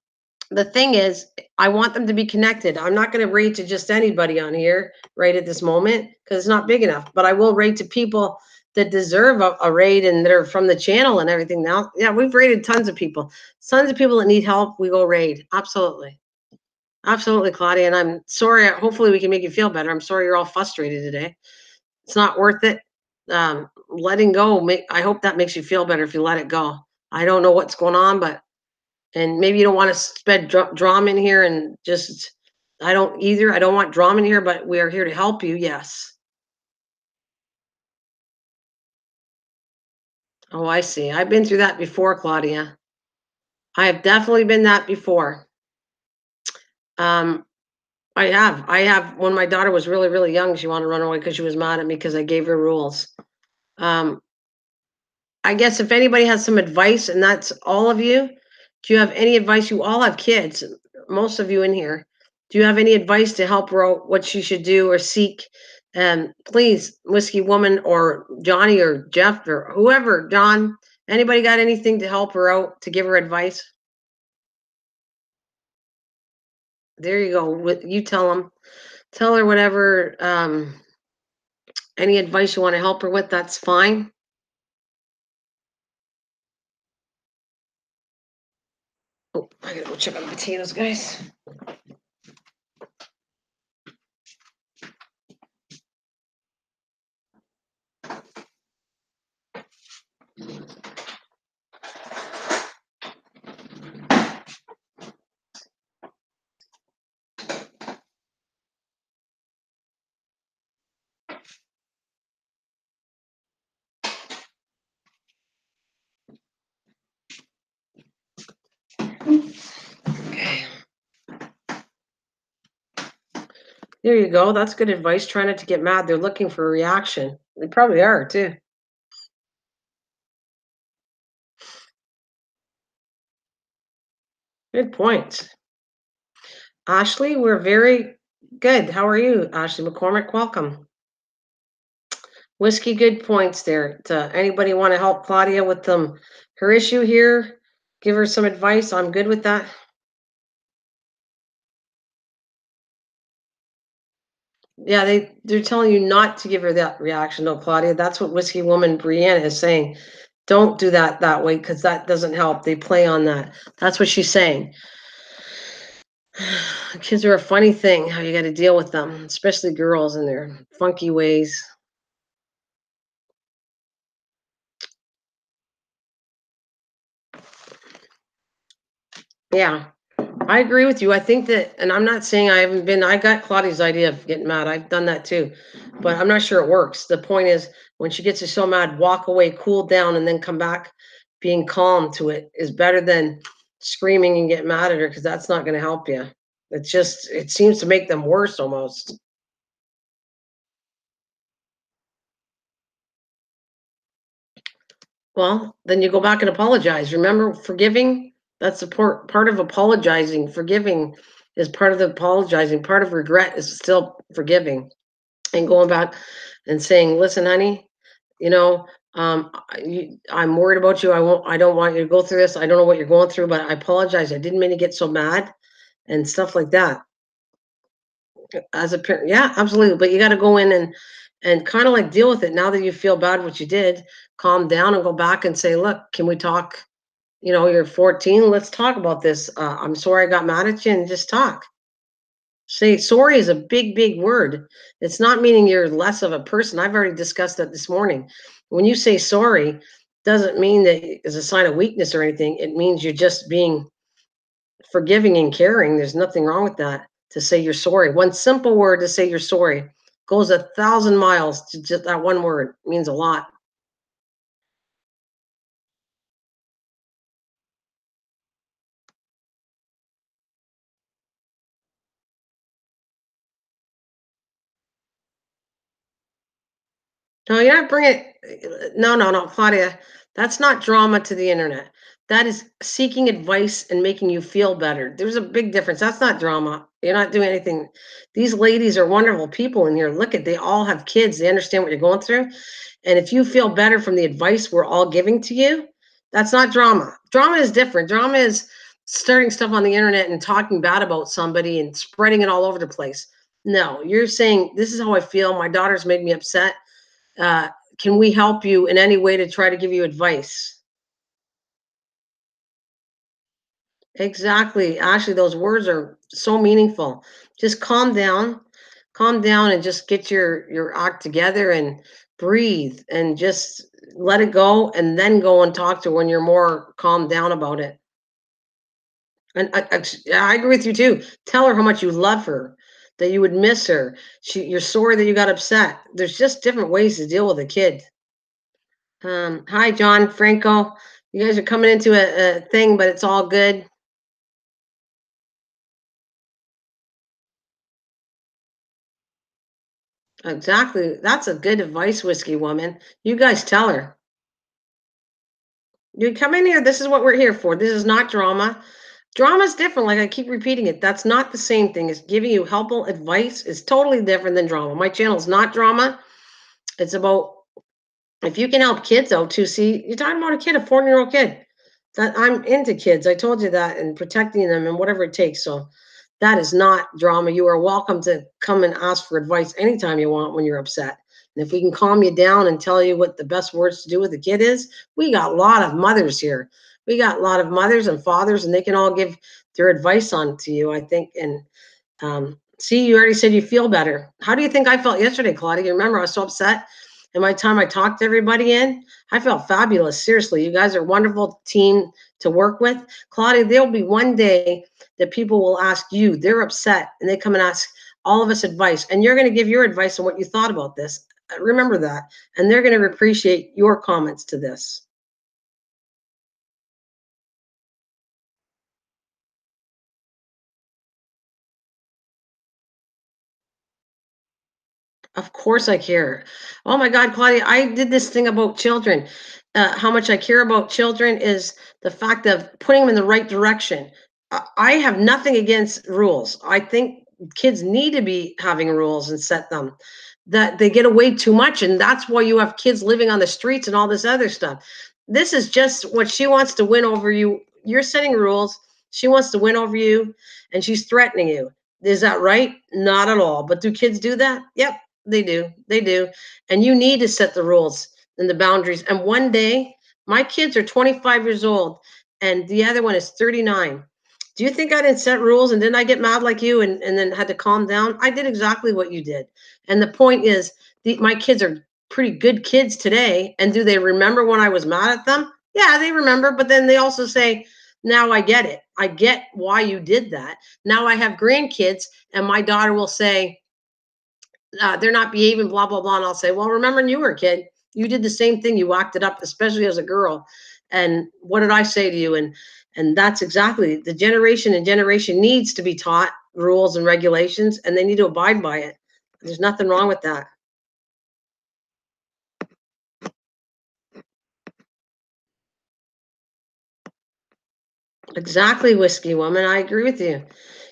the thing is, I want them to be connected. I'm not gonna raid to just anybody on here right at this moment because it's not big enough. But I will raid to people that deserve a raid and that are from the channel and everything. Now, yeah, we've raided tons of people that need help. We go raid. Absolutely, absolutely, Claudia. And I'm sorry. Hopefully, we can make you feel better. I'm sorry you're all frustrated today. It's not worth it. Letting go. I hope that makes you feel better if you let it go. I don't know what's going on, but and maybe you don't want to spread drama in here and just I don't either. I don't want drama in here, but we are here to help you. Yes. Oh, I see. I've been through that before, Claudia. I have definitely been that before. Um, I have. When my daughter was really, really young, she wanted to run away because she was mad at me because I gave her rules. Um, I guess if anybody has some advice, and that's all of you, do you have any advice? You all have kids, most of you in here. Do you have any advice to help her out what she should do or seek? Please, Whiskey Woman or Johnny or Jeff or whoever, John, anybody got anything to help her out to give her advice? There you go. You tell them, tell her whatever, any advice you want to help her with, that's fine. Oh, I gotta go check on the potatoes, guys. Okay. There you go. That's good advice. Try not to get mad. They're looking for a reaction. They probably are too. Good point. Ashley, we're very good. How are you, Ashley McCormick? Welcome. Whiskey, good points there. Anybody want to help Claudia with her issue here? Give her some advice. I'm good with that. Yeah, they're telling you not to give her that reaction, though, Claudia. That's what Whiskey Woman Brianna is saying. Don't do that way because that doesn't help. They play on that. That's what she's saying. Kids are a funny thing, how you got to deal with them, especially girls and their funky ways. Yeah, I agree with you. I think that, and I'm not saying I haven't been, I got Claudia's idea of getting mad. I've done that too, but I'm not sure it works. The point is, when she gets so mad, walk away, cool down, and then come back being calm to it is better than screaming and get mad at her because that's not going to help you. It seems to make them worse almost. Well, then you go back and apologize. Remember, forgiving, that's the part of apologizing. Forgiving is part of the apologizing. Part of regret is still forgiving and going back and saying, listen, honey, you know, I'm worried about you. I don't want you to go through this. I don't know what you're going through, but I apologize. I didn't mean to get so mad and stuff like that. As a parent, yeah, absolutely. But you got to go in and kind of like deal with it now that you feel bad what you did. Calm down and go back and say, look, can we talk? You're 14. Let's talk about this. I'm sorry I got mad at you and just talk. Say sorry is a big, big word. It's not meaning you're less of a person. I've already discussed that this morning. When you say sorry, doesn't mean that it's a sign of weakness or anything. It means you're just being forgiving and caring. There's nothing wrong with that to say you're sorry. One simple word to say you're sorry goes 1,000 miles to just that one word means a lot. No, you're not bringing. No, no, no, Claudia. That's not drama to the internet. That is seeking advice and making you feel better. There's a big difference. That's not drama. You're not doing anything. These ladies are wonderful people in here. Look at, they all have kids. They understand what you're going through. And if you feel better from the advice we're all giving to you, that's not drama. Drama is different. Drama is starting stuff on the internet and talking bad about somebody and spreading it all over the place. No, you're saying, this is how I feel. My daughter's made me upset. Uh, can we help you in any way to try to give you advice? Exactly. Ashley, those words are so meaningful. Just calm down and just get your act together and breathe and just let it go and then go and talk to her when you're more calmed down about it. And I agree with you too. Tell her how much you love her, that you would miss her. You're sorry that you got upset. There's just different ways to deal with a kid. Hi, John Franco. You guys are coming into a thing, but it's all good. Exactly. That's a good advice, whiskey woman. You guys tell her. You come in here. This is what we're here for. This is not drama. Drama is different. Like I keep repeating it. That's not the same thing as giving you helpful advice is totally different than drama. My channel is not drama. It's about if you can help kids out too. See, you're talking about a kid, a 4-year-old kid. That I'm into kids. I told you that and protecting them and whatever it takes. So that is not drama. You are welcome to come and ask for advice anytime you want when you're upset. And if we can calm you down and tell you what the best words to do with the kid is, we got a lot of mothers here. We got a lot of mothers and fathers, and they can all give their advice on to you, I think. And see, you already said you feel better. How do you think I felt yesterday, Claudia? You remember I was so upset. And by the time I talked everybody in, I felt fabulous. Seriously, you guys are a wonderful team to work with. Claudia, there'll be one day that people will ask you, they're upset, and they come and ask all of us advice. And you're going to give your advice on what you thought about this. Remember that. And they're going to appreciate your comments to this. Of course I care. Oh my God, Claudia, I did this thing about children. How much I care about children is the fact of putting them in the right direction. I have nothing against rules. I think kids need to be having rules and set them. That they get away too much, and that's why you have kids living on the streets and all this other stuff. This is just what she wants to win over you. You're setting rules. She wants to win over you, and she's threatening you. Is that right? Not at all. But do kids do that? Yep, they do. They do. And you need to set the rules and the boundaries. And one day, my kids are 25 years old and the other one is 39. Do you think I didn't set rules and didn't I get mad like you and then had to calm down? I did exactly what you did. And the point is, my kids are pretty good kids today. And do they remember when I was mad at them? Yeah, they remember. But then they also say, now I get it. I get why you did that. Now I have grandkids, and my daughter will say, they're not behaving, blah, blah, blah. And I'll say, well, remember when you were a kid, you did the same thing. You acted up, especially as a girl. And what did I say to you? And that's exactly the generation and generation needs to be taught rules and regulations, and they need to abide by it. There's nothing wrong with that. Exactly, whiskey woman. I agree with you.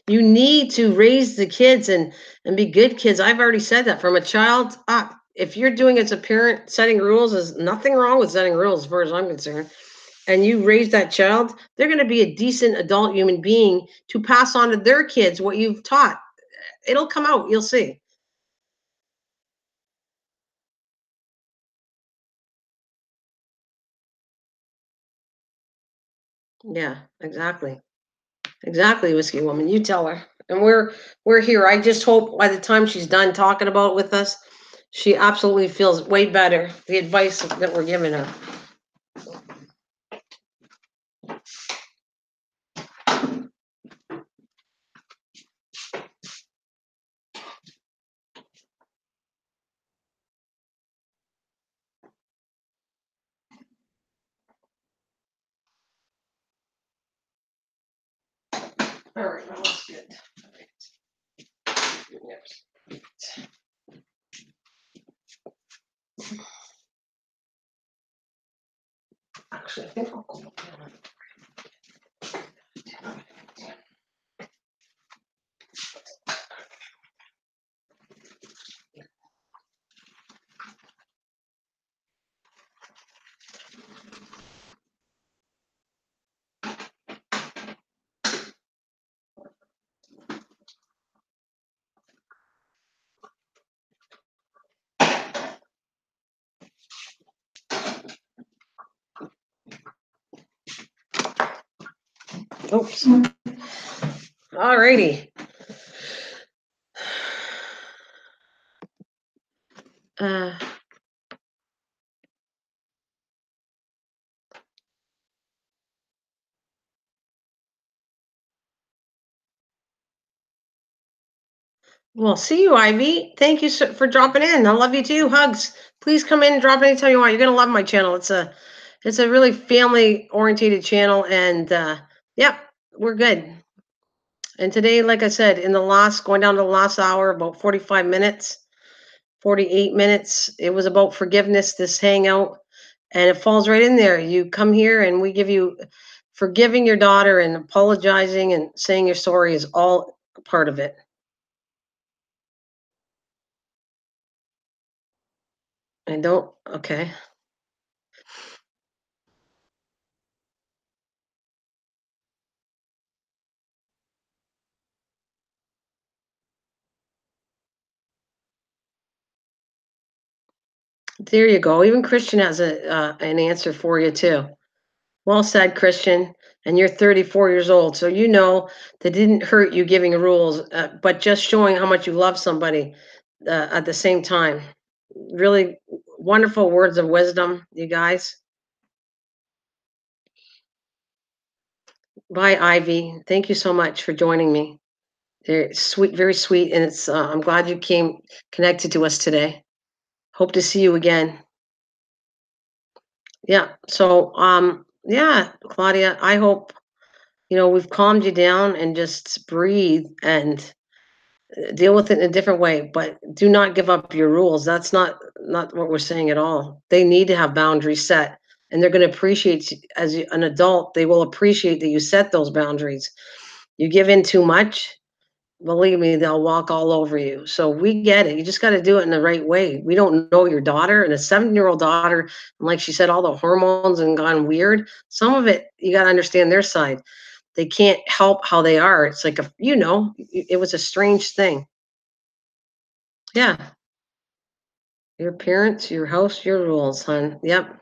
You need to raise the kids and be good kids. I've already said that from a child up. If you're doing as a parent, setting rules, is nothing wrong with setting rules as far as I'm concerned. And you raise that child, they're going to be a decent adult human being to pass on to their kids what you've taught. It'll come out. You'll see. Yeah, exactly. Exactly, whiskey woman. You tell her. And we're here. I just hope by the time she's done talking about it with us, she absolutely feels way better. The advice that we're giving her. All right, well, that's good. Actually, I think I'll go down. Oops. All righty. Uh, well, see you, Ivy. Thank you for dropping in. I love you too. Hugs. Please come in and drop anytime you want. You're gonna love my channel. It's a really family orientated channel, and yep, we're good. And today, like I said, going down to the last hour, about 45 minutes, 48 minutes, it was about forgiveness, this hangout, and it falls right in there. You come here and we give you forgiving your daughter and apologizing and saying you're sorry is all a part of it. And don't, okay. There you go. Even Christian has an answer for you too. Well said, Christian. And you're 34 years old, so you know that didn't hurt you giving rules, but just showing how much you love somebody at the same time. Really wonderful words of wisdom, you guys. Bye, Ivy. Thank you so much for joining me. They're sweet, very sweet, and it's. I'm glad you came connected to us today. Hope to see you again. Yeah. So, yeah, Claudia, I hope we've calmed you down and just breathe and deal with it in a different way. But do not give up your rules. That's not what we're saying at all. They need to have boundaries set, and they're going to appreciate an adult. They will appreciate that you set those boundaries. You give in too much, believe me, they'll walk all over you. So we get it. You just got to do it in the right way. We don't know your daughter, and a 7-year-old daughter, and like she said, all the hormones and gone weird. Some of it, you got to understand their side. They can't help how they are. It's like it was a strange thing. Yeah, your parents, your house, your rules, hon. Yep.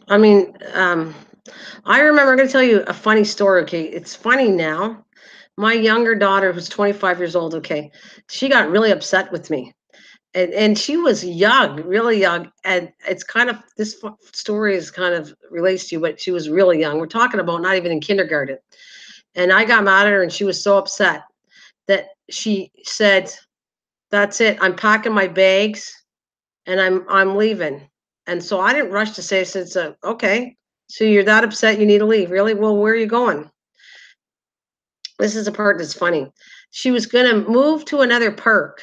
I mean, I remember. I'm going to tell you a funny story. Okay, it's funny now. My younger daughter, who's 25 years old, okay, she got really upset with me. And she was young, really young. And it's kind of this story is kind of relates to you, but she was really young. We're talking about not even in kindergarten. And I got mad at her, and she was so upset that she said, "That's it. I'm packing my bags, and I'm leaving." And so I didn't rush to say, "Since okay, so you're that upset, you need to leave, really? Well, where are you going?" This is the part that's funny. She was gonna move to another park,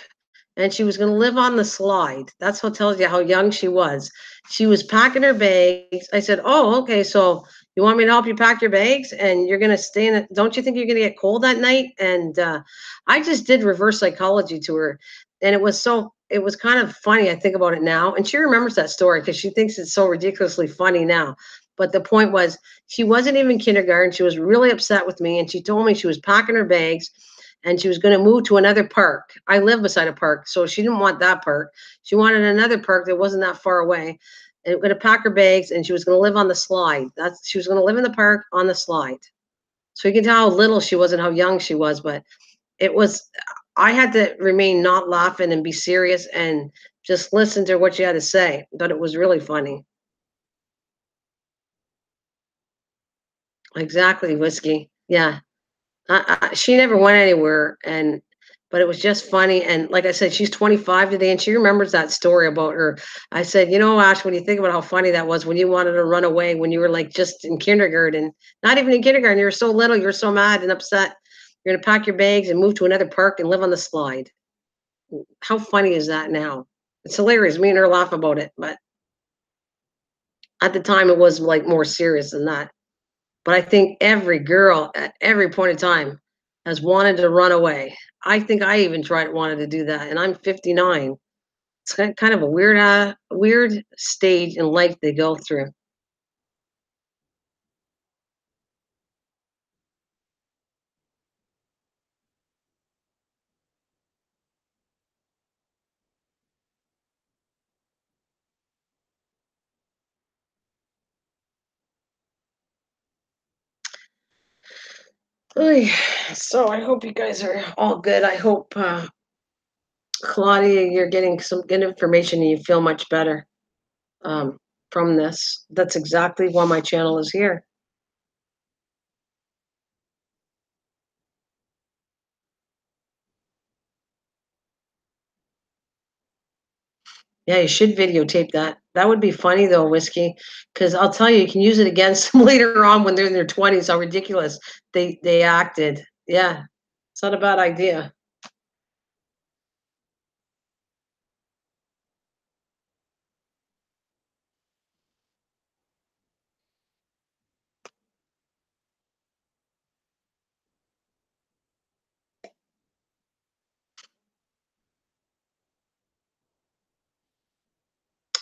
and she was gonna live on the slide. That's what tells you how young she was. She was packing her bags. I said, "Oh, okay, so you want me to help you pack your bags, and you're gonna stay in it? Don't you think you're gonna get cold that night?" And I just did reverse psychology to her, and it was kind of funny. I think about it now, and she remembers that story because she thinks it's so ridiculously funny now. But the point was, she wasn't even kindergarten. She was really upset with me, and she told me she was packing her bags and she was going to move to another park. I live beside a park, so she didn't want that park. She wanted another park that wasn't that far away. And going to pack her bags, and she was going to live on the slide. She was going to live in the park on the slide. So you can tell how little she was and how young she was. But it was, I had to remain not laughing and be serious and just listen to what she had to say. But it was really funny. Exactly, whiskey. Yeah. She never went anywhere, but it was just funny. And like I said, she's 25 today, and she remembers that story about her. I said, Ash, when you think about how funny that was, when you wanted to run away, when you were like just in kindergarten, not even in kindergarten, you were so little, you were so mad and upset. You're gonna pack your bags and move to another park and live on the slide. How funny is that now? It's hilarious. Me and her laugh about it, but At the time, it was, like, more serious than that. But I think every girl at every point in time has wanted to run away. I think I even tried wanted to do that, and I'm 59. It's kind of a weird stage in life they go through. Oy. So I hope you guys are all good. I hope, Claudia, you're getting some good information and you feel much better um, from this. That's exactly why my channel is here. Yeah, you should videotape that. That would be funny though, Whiskey, because I'll tell you, you can use it against them later on when they're in their 20s. How ridiculous they acted. Yeah, it's not a bad idea.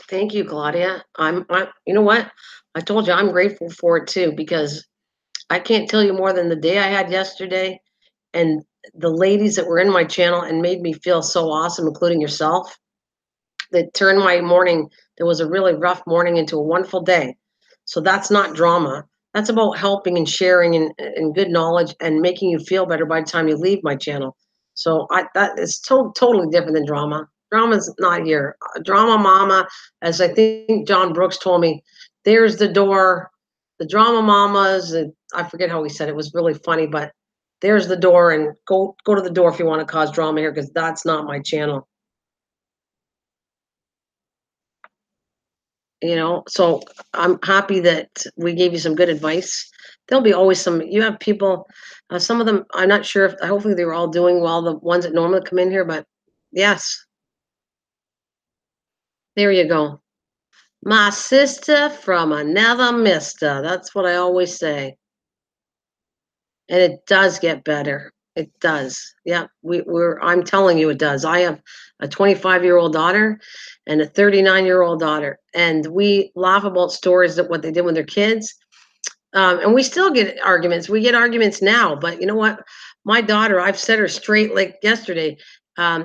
Thank you, Claudia. You know what? I told you I'm grateful for it too because I can't tell you more than the day I had yesterday and the ladies that were in my channel and made me feel so awesome, including yourself, that turned my morning that was a really rough morning into a wonderful day. So that's not drama. That's about helping and sharing and good knowledge and making you feel better by the time you leave my channel. So that is totally different than drama. Drama's not here. Drama mama, as I think John Brooks told me, there's the door. The drama mamas, I forget how he said it, it was really funny, but there's the door and go to the door if you want to cause drama here because that's not my channel. So I'm happy that we gave you some good advice. There'll be always some, you have people, some of them, I'm not sure if, hopefully they were all doing well, the ones that normally come in here, but yes, there you go. My sister from another mister. That's what I always say. And it does get better. It does. Yeah, I'm telling you it does. I have a 25-year-old daughter and a 39-year-old daughter, and we laugh about stories that what they did when they're kids. And we still get arguments. We get arguments now, but you know what? My daughter, I've set her straight like yesterday.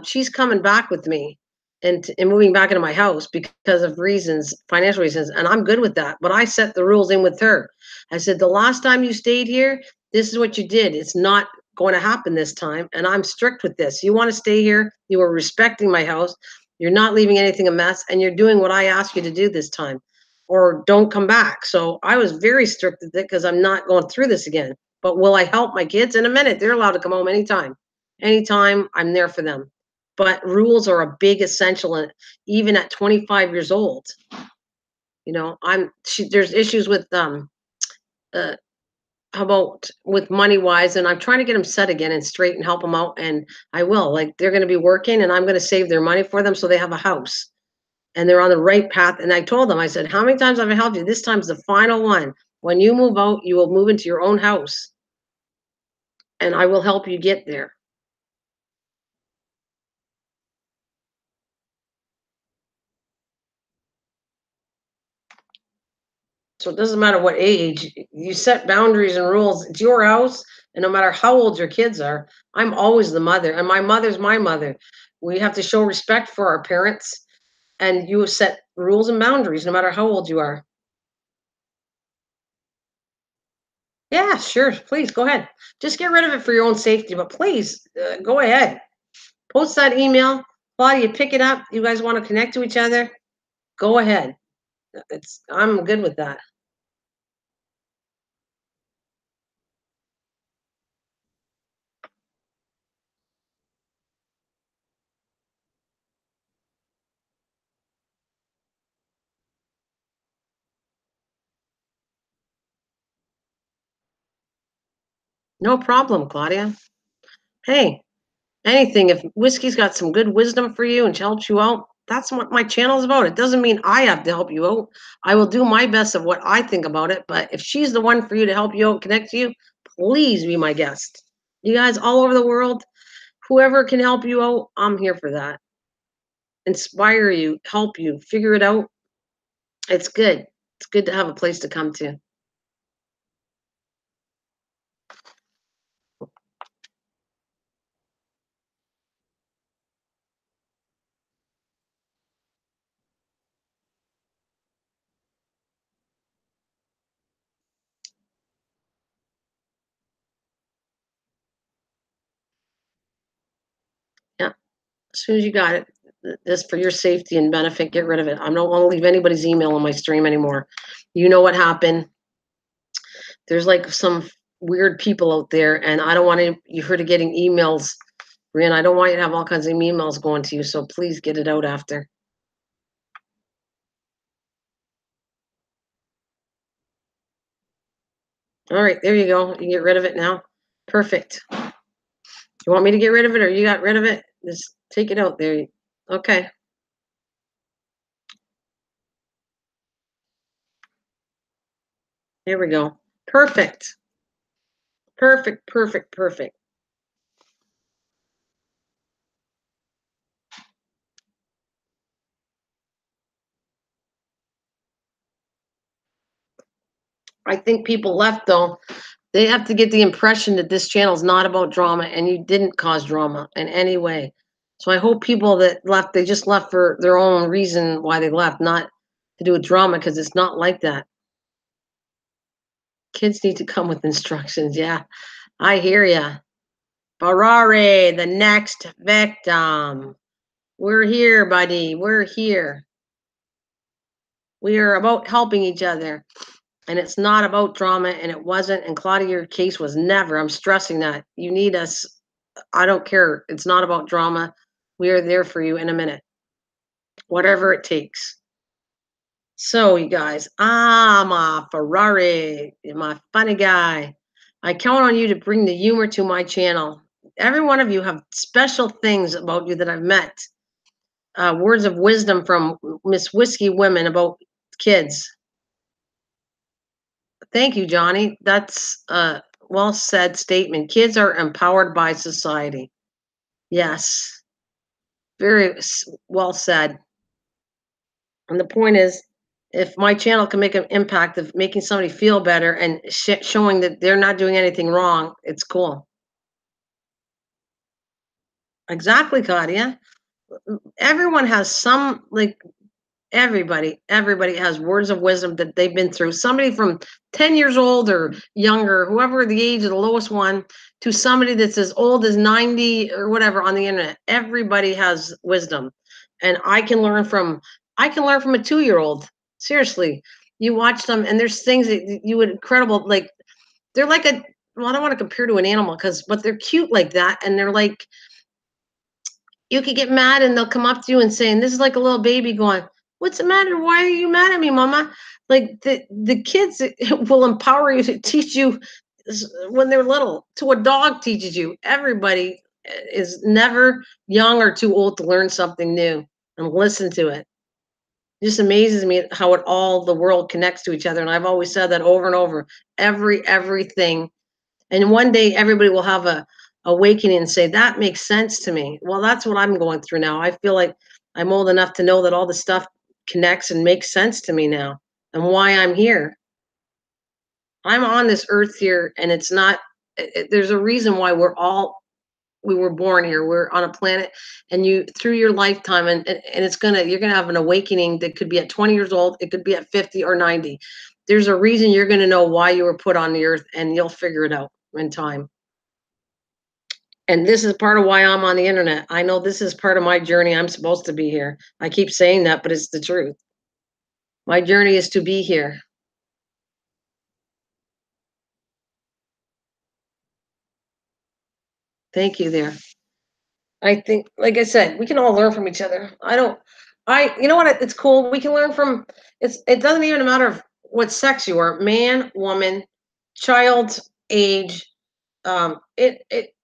She's coming back with me and moving back into my house because of reasons, financial reasons, and I'm good with that. But I set the rules in with her. I said, the last time you stayed here, this is what you did. It's not going to happen this time, and I'm strict with this. You want to stay here? You are respecting my house. You're not leaving anything a mess, and you're doing what I asked you to do this time or don't come back. So I was very strict with it because I'm not going through this again. But will I help my kids in a minute? They're allowed to come home anytime. Anytime I'm there for them. But rules are a big essential, and even at 25 years old. There's issues with uh, how about with money wise, and I'm trying to get them set again and straight and help them out. And I will. Like they're going to be working, and I'm going to save their money for them so they have a house and they're on the right path. And I told them, I said, how many times have I helped you? This time's the final one. When you move out, you will move into your own house and I will help you get there. So it doesn't matter what age, you set boundaries and rules. It's your house. And no matter how old your kids are, I'm always the mother and my mother's my mother. We have to show respect for our parents and you set rules and boundaries no matter how old you are. Yeah, sure. Please go ahead. Just get rid of it for your own safety, but please go ahead. Post that email. Claudia, pick it up. You guys want to connect to each other? Go ahead. I'm good with that. No problem, Claudia. Hey, anything. If Whiskey's got some good wisdom for you and helps you out, That's what my channel is about. It doesn't mean I have to help you out. I will do my best of what I think about it. But if she's the one for you to help you out, connect you, please be my guest. You guys all over the world, whoever can help you out, I'm here for that. Inspire you, help you, figure it out. It's good. It's good to have a place to come to. Yeah. As soon as you got it, just for your safety and benefit, get rid of it. I don't want to leave anybody's email on my stream anymore. You know what happened. There's like some weird people out there, and I don't want you her to getting emails. Brian, I don't want you to have all kinds of emails going to you, so please get it out after. All right, there you go. You can get rid of it now. Perfect. You want me to get rid of it, or you got rid of it? Just take it out there. Okay. Here we go. Perfect. Perfect, perfect, perfect. I think people left, though. They have to get the impression that this channel is not about drama, and you didn't cause drama in any way. So I hope people that left, they just left for their own reason why they left, not to do with drama, because it's not like that. Kids need to come with instructions. Yeah, I hear ya. Ferrari, the next victim. We're here, buddy. We're here. We are about helping each other. And it's not about drama, and it wasn't. And Claudia, your case was never. I'm stressing that. You need us. I don't care. It's not about drama. We are there for you in a minute, whatever it takes. So, you guys, I'm a Ferrari, my funny guy. I count on you to bring the humor to my channel. Every one of you have special things about you that I've met. Words of wisdom from Miss Whiskey Women about kids. Thank you, Johnny. That's a well said statement. Kids are empowered by society. Yes, very well said. And the point is, if my channel can make an impact of making somebody feel better and showing that they're not doing anything wrong, it's cool. Exactly, Claudia. Everyone has some, like, everybody has words of wisdom that they've been through. Somebody from 10 years old or younger, whoever the age of the lowest one, to somebody that's as old as 90 or whatever on the internet. Everybody has wisdom. And I can learn from a 2-year-old. Seriously. You watch them and there's things that you would incredible, like they're like a, well, I don't want to compare to an animal but they're cute like that, and they're like, you could get mad and they'll come up to you and say, and this is like a little baby going, "What's the matter? Why are you mad at me, mama?" Like the kids will empower you to teach you when they're little. To a dog teaches you. Everybody is never young or too old to learn something new and listen to it. It just amazes me how it all the world connects to each other. And I've always said that over and over. Everything, and one day everybody will have a awakening and say, that makes sense to me. Well, that's what I'm going through now. I feel like I'm old enough to know that all the stuff connects and makes sense to me now, and why I'm here. I'm on this earth here, and it's not, there's a reason why we were born here. We're on a planet, and you through your lifetime, and you're gonna have an awakening that could be at 20 years old, it could be at 50 or 90. There's a reason you're gonna know why you were put on the earth, and you'll figure it out in time. And this is part of why I'm on the internet. I know this is part of my journey. I'm supposed to be here. I keep saying that, but it's the truth. My journey is to be here. Thank you there. I think, like I said, we can all learn from each other. You know what? It's cool. We can learn from, it doesn't even matter what sex you are, man, woman, child, age.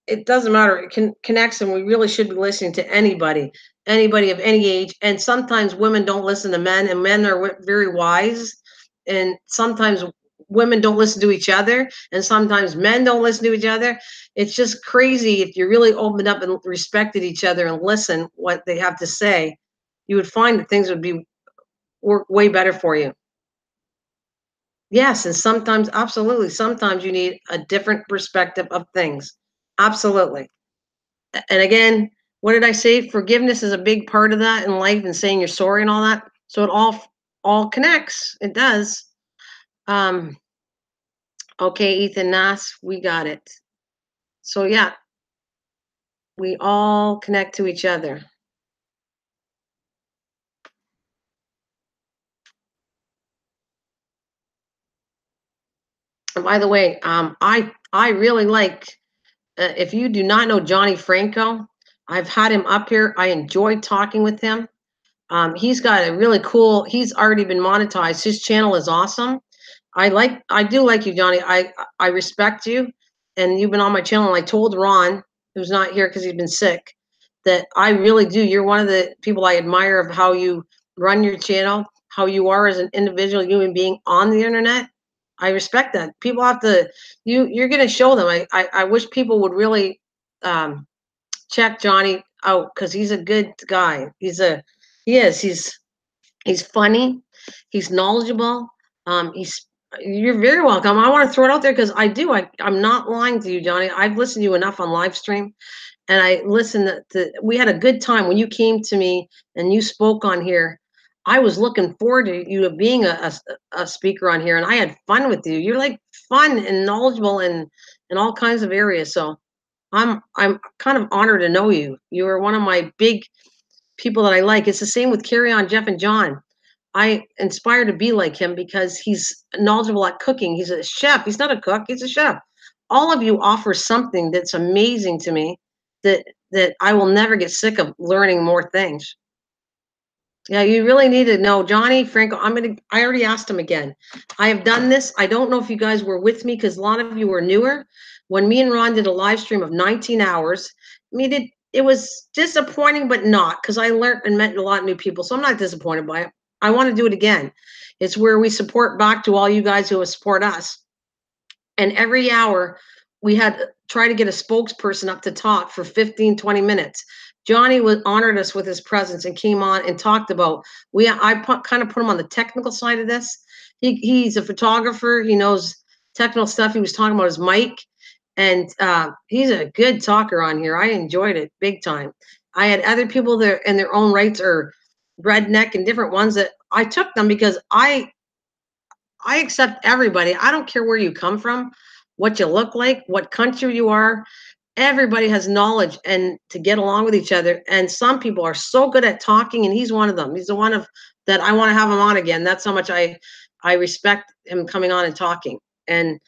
It doesn't matter. It connects, and we really should be listening to anybody. anybody of any age. And sometimes women don't listen to men, and men are very wise. And sometimes women don't listen to each other, and sometimes men don't listen to each other. It's just crazy. If you really opened up and respected each other and listen what they have to say, you would find that things would be work way better for you. Yes, and sometimes, absolutely, sometimes you need a different perspective of things. Absolutely. And again, what did I say? Forgiveness is a big part of that in life, and saying you're sorry and all that. So it all connects. It does. Um, okay, Ethan Nass, we got it. So yeah, we all connect to each other. And by the way, I really like. If you do not know Johnny Franco, I've had him up here. I enjoyed talking with him. He's got a really cool. He's already been monetized. His channel is awesome. I do like you, Johnny. I respect you, and you've been on my channel. And I told Ron, who's not here because he's been sick, that I really do. You're one of the people I admire of how you run your channel, how you are as an individual human being on the internet. I respect that. People have to. You're going to show them. I wish people would really um, check Johnny out because he's a good guy. He is. He's funny. He's knowledgeable. He's You're very welcome. I want to throw it out there because I do. I'm not lying to you, Johnny. I've listened to you enough on live stream, and I listened to. We had a good time when you came to me and you spoke on here. I was looking forward to you being a speaker on here, and I had fun with you. You're like fun and knowledgeable in all kinds of areas. So I'm kind of honored to know you. You are one of my big people that I like. It's the same with Carry On Jeff and John. I inspire to be like him because he's knowledgeable at cooking. He's a chef. He's not a cook. He's a chef. All of you offer something that's amazing to me that I will never get sick of learning more things. Yeah, you really need to know Johnny Franco. I already asked him again. I have done this. I don't know if you guys were with me because a lot of you were newer. When me and Ron did a live stream of 19 hours, I mean, it was disappointing, but not because I learned and met a lot of new people. So I'm not disappointed by it. I want to do it again. It's where we support back to all you guys who support us. And every hour we had try to get a spokesperson up to talk for 15, 20 minutes. Johnny was honored us with his presence and came on and talked about kind of put him on the technical side of this. He's a photographer. He knows technical stuff. He was talking about his mic, and he's a good talker on here. I enjoyed it big time. I had other people there in their own rights or redneck and different ones that I took them because I accept everybody. I don't care where you come from, what you look like, what country you are. Everybody has knowledge and to get along with each other. And some people are so good at talking, and he's one of them. He's the one of that I want to have him on again. That's how much I respect him coming on and talking. And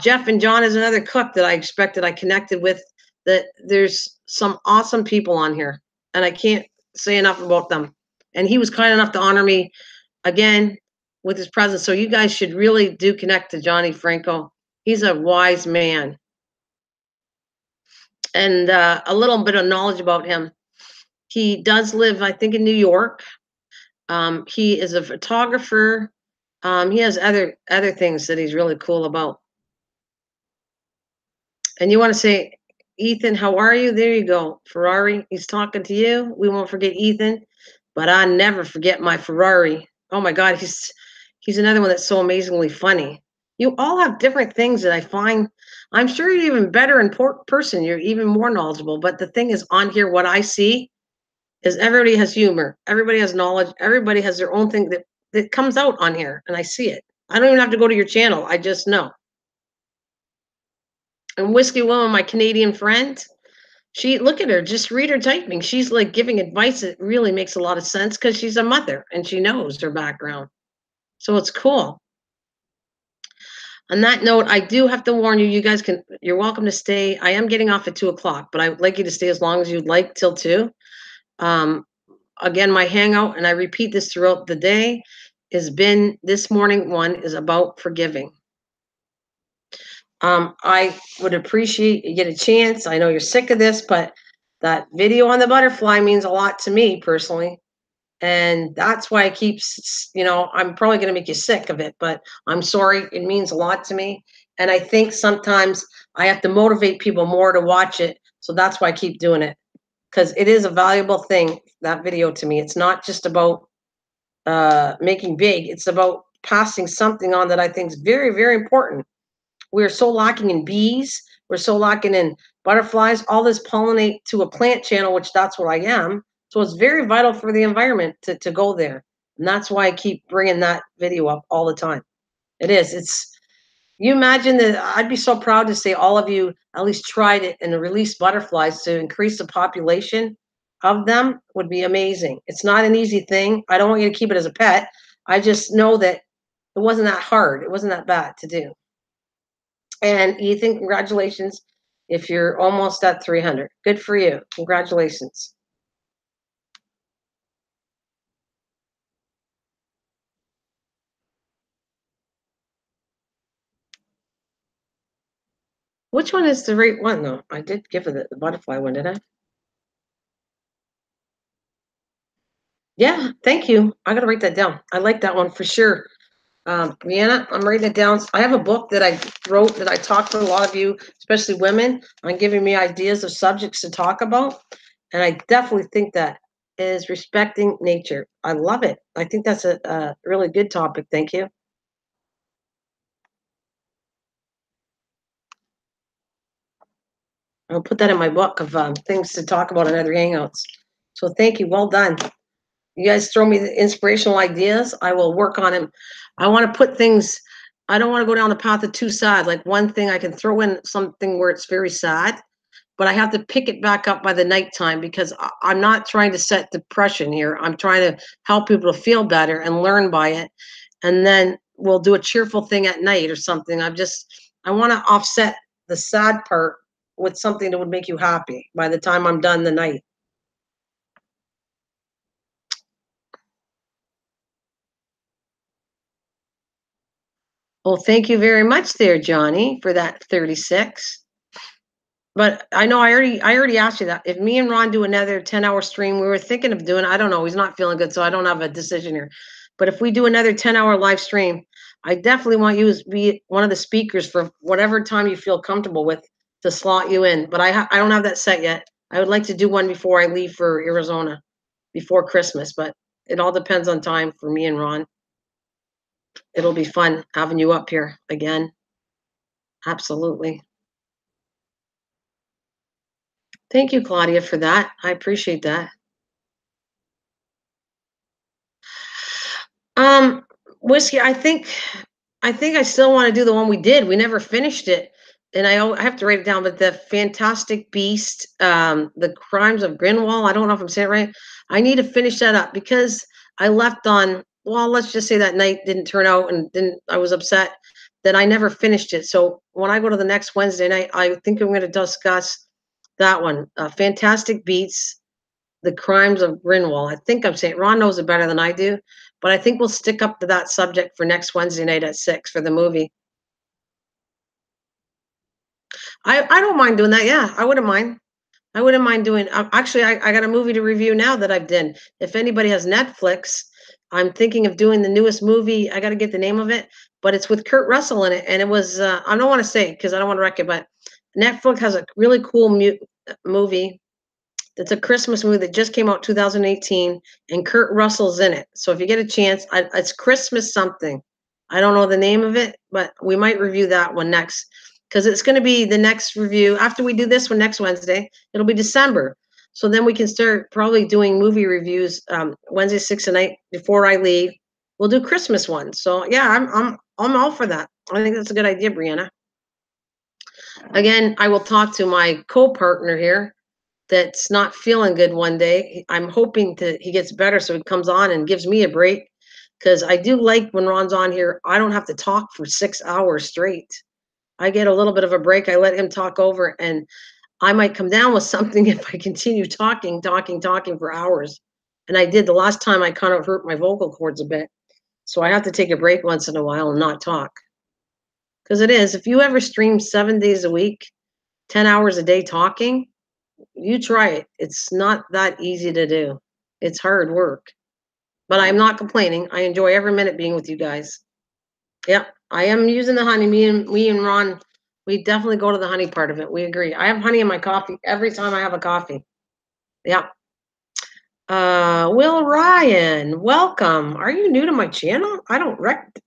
Jeff and John is another cook that I expected I connected with. That there's some awesome people on here, and I can't say enough about them. And he was kind enough to honor me again with his presence. So you guys should really do connect to Johnny Franco. He's a wise man, and a little bit of knowledge about him. He does live, I think, in New York. He is a photographer. He has other things that he's really cool about. And you want to say, Ethan, how are you? There you go. Ferrari, he's talking to you. We won't forget Ethan, but I never forget my Ferrari. Oh my God, he's another one that's so amazingly funny. You all have different things that I find. I'm sure you're even better in person. You're even more knowledgeable. But the thing is, on here, what I see is everybody has humor. Everybody has knowledge. Everybody has their own thing that comes out on here, and I see it. I don't even have to go to your channel. I just know. And Whiskey Woman, my Canadian friend, she look at her, just read her typing. She's like giving advice that really makes a lot of sense because she's a mother and she knows her background. So it's cool. On that note, I do have to warn you, you're welcome to stay. I am getting off at 2 o'clock, but I would like you to stay as long as you'd like till 2. Um, Again, my hangout, and I repeat this throughout the day, has been this morning one is about forgiving. I would appreciate you get a chance. I know you're sick of this, but That video on the butterfly means a lot to me personally. And that's why I keep, I'm probably going to make you sick of it, but I'm sorry. It means a lot to me. And I think sometimes I have to motivate people more to watch it. So that's why I keep doing it, because it is a valuable thing, that video to me. It's not just about making big, it's about passing something on that I think is very, very important. We're so lacking in bees. We're so lacking in butterflies. All this pollinate to a plant channel, which that's what I am. So it's very vital for the environment to go there. And that's why I keep bringing that video up all the time. It is. You imagine that I'd be so proud to say all of you at least tried it and released butterflies to increase the population of them would be amazing. It's not an easy thing. I don't want you to keep it as a pet. I just know that it wasn't that hard. It wasn't that bad to do. And Ethan, congratulations if you're almost at 300. Good for you. Congratulations. Which one is the right one, though? I did give it the butterfly one, did I? Yeah, thank you. I got to write that down. I like that one for sure. Rihanna, I'm writing it down. I have a book that I wrote that I talk to a lot of you, especially women, on giving me ideas of subjects to talk about. And I definitely think that is respecting nature. I love it. I think that's a really good topic. Thank you. I'll put that in my book of things to talk about in other hangouts. So thank you. Well done. You guys throw me the inspirational ideas. I will work on them. I want to put things, I don't want to go down the path of too sad. Like one thing I can throw in something where it's very sad, but I have to pick it back up by the nighttime because I'm not trying to set depression here. I'm trying to help people to feel better and learn by it. And then we'll do a cheerful thing at night or something. I want to offset the sad part with something that would make you happy by the time I'm done the night. Well, thank you very much there, Johnny, for that 36. But I know I already asked you that. If me and Ron do another 10-hour stream, we were thinking of doing, I don't know, he's not feeling good, so I don't have a decision here. But if we do another 10-hour live stream, I definitely want you to be one of the speakers for whatever time you feel comfortable with to slot you in. But I don't have that set yet. I would like to do one before I leave for Arizona, before Christmas, but it all depends on time for me and Ron. It'll be fun having you up here again. Absolutely. Thank you, Claudia, for that. I appreciate that. Um, Whiskey, I think I still want to do the one we did. We never finished it. And I have to write it down, but the Fantastic Beast, the Crimes of Grinwall, I don't know if I'm saying it right. I need to finish that up because I left on, well, let's just say that night didn't turn out and didn't I was upset that I never finished it. So when I go to the next Wednesday night, I think I'm going to discuss that one. Fantastic Beasts, The Crimes of Grinwall. I think I'm saying Ron knows it better than I do, but I think we'll stick up to that subject for next Wednesday night at 6 for the movie. I don't mind doing that. Yeah, I wouldn't mind. I wouldn't mind doing. Actually, I got a movie to review now that I've done. If anybody has Netflix, I'm thinking of doing the newest movie. I got to get the name of it, but it's with Kurt Russell in it, and it was. I don't want to say because I don't want to wreck it, but Netflix has a really cool movie. It's a Christmas movie that just came out 2018, and Kurt Russell's in it. So if you get a chance, it's Christmas something. I don't know the name of it, but we might review that one next because it's going to be the next review after we do this one next Wednesday. It'll be December, so then we can start probably doing movie reviews Wednesday 6 at night before I leave. We'll do Christmas ones. So yeah, I'm all for that. I think that's a good idea, Brianna. Again, I will talk to my co-partner here that's not feeling good one day. I'm hoping that he gets better so he comes on and gives me a break because I do like when Ron's on here. I don't have to talk for 6 hours straight. I get a little bit of a break. I let him talk over, and I might come down with something if I continue talking for hours. And I did the last time. I kind of hurt my vocal cords a bit, so I have to take a break once in a while and not talk because it is. If you ever stream 7 days a week, 10 hours a day talking, You try it. It's not that easy to do. It's hard work. But I'm not complaining. I enjoy every minute being with you guys. Yep, I am using the honey. Me and Ron, we definitely go to the honey part of it. We agree. I have honey in my coffee every time I have a coffee. Yep. Will Ryan, welcome. Are you new to my channel? I don't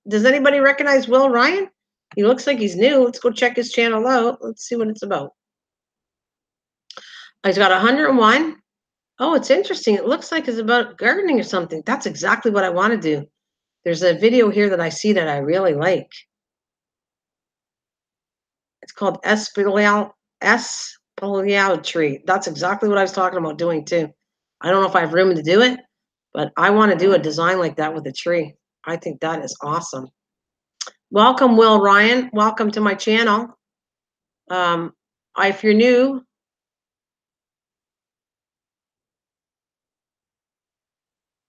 Does anybody recognize Will Ryan? He looks like he's new. Let's go check his channel out. Let's see what it's about. He's got 101. Oh, it's interesting. It looks like it's about gardening or something. That's exactly what I want to do. There's a video here that I see that I really like. It's called espalial tree. That's exactly what I was talking about doing too. I don't know if I have room to do it, but I want to do a design like that with a tree. I think that is awesome. Welcome, Will Ryan. Welcome to my channel. If you're new,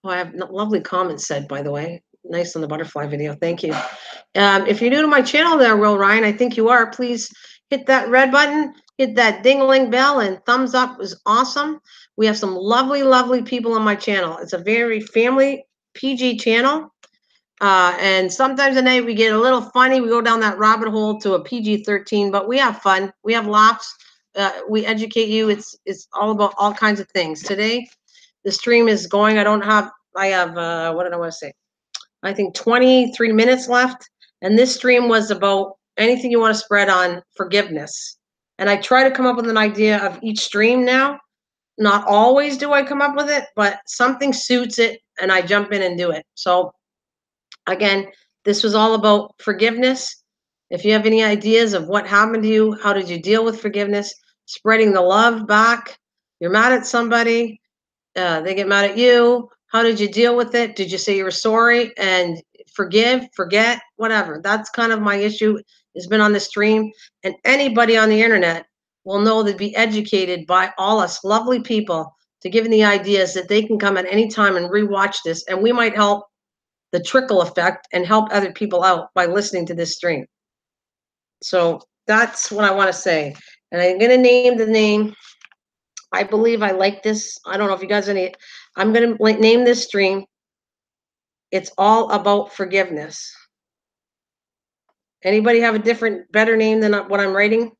I have lovely comments said, by the way. Nice on the butterfly video. Thank you. If you're new to my channel there, Will Ryan, I think you are, please hit that red button, hit that ding-a-ling bell, and thumbs up is awesome. We have some lovely, lovely people on my channel. It's a very family PG channel. And sometimes at night we get a little funny. We go down that rabbit hole to a PG-13, but we have fun. We have laughs. We educate you. It's all about all kinds of things. Today, the stream is going. I have, what did I want to say? I think 23 minutes left. And this stream was about anything you want to spread on forgiveness. And I try to come up with an idea of each stream now. Not always do I come up with it, but something suits it and I jump in and do it. So again, this was all about forgiveness. If you have any ideas of what happened to you, how did you deal with forgiveness, spreading the love back, you're mad at somebody, they get mad at you. How did you deal with it? Did you say you were sorry and forgive, forget, whatever? That's kind of my issue. Has been on the stream, and anybody on the internet will know to be educated by all us lovely people to give them the ideas that they can come at any time and rewatch this, and we might help the trickle effect and help other people out by listening to this stream. So that's what I want to say, and I'm going to name the name. I believe I like this. I don't know if you guys any. I'm going to name this stream. It's all about forgiveness. Anybody have a different, better name than what I'm writing?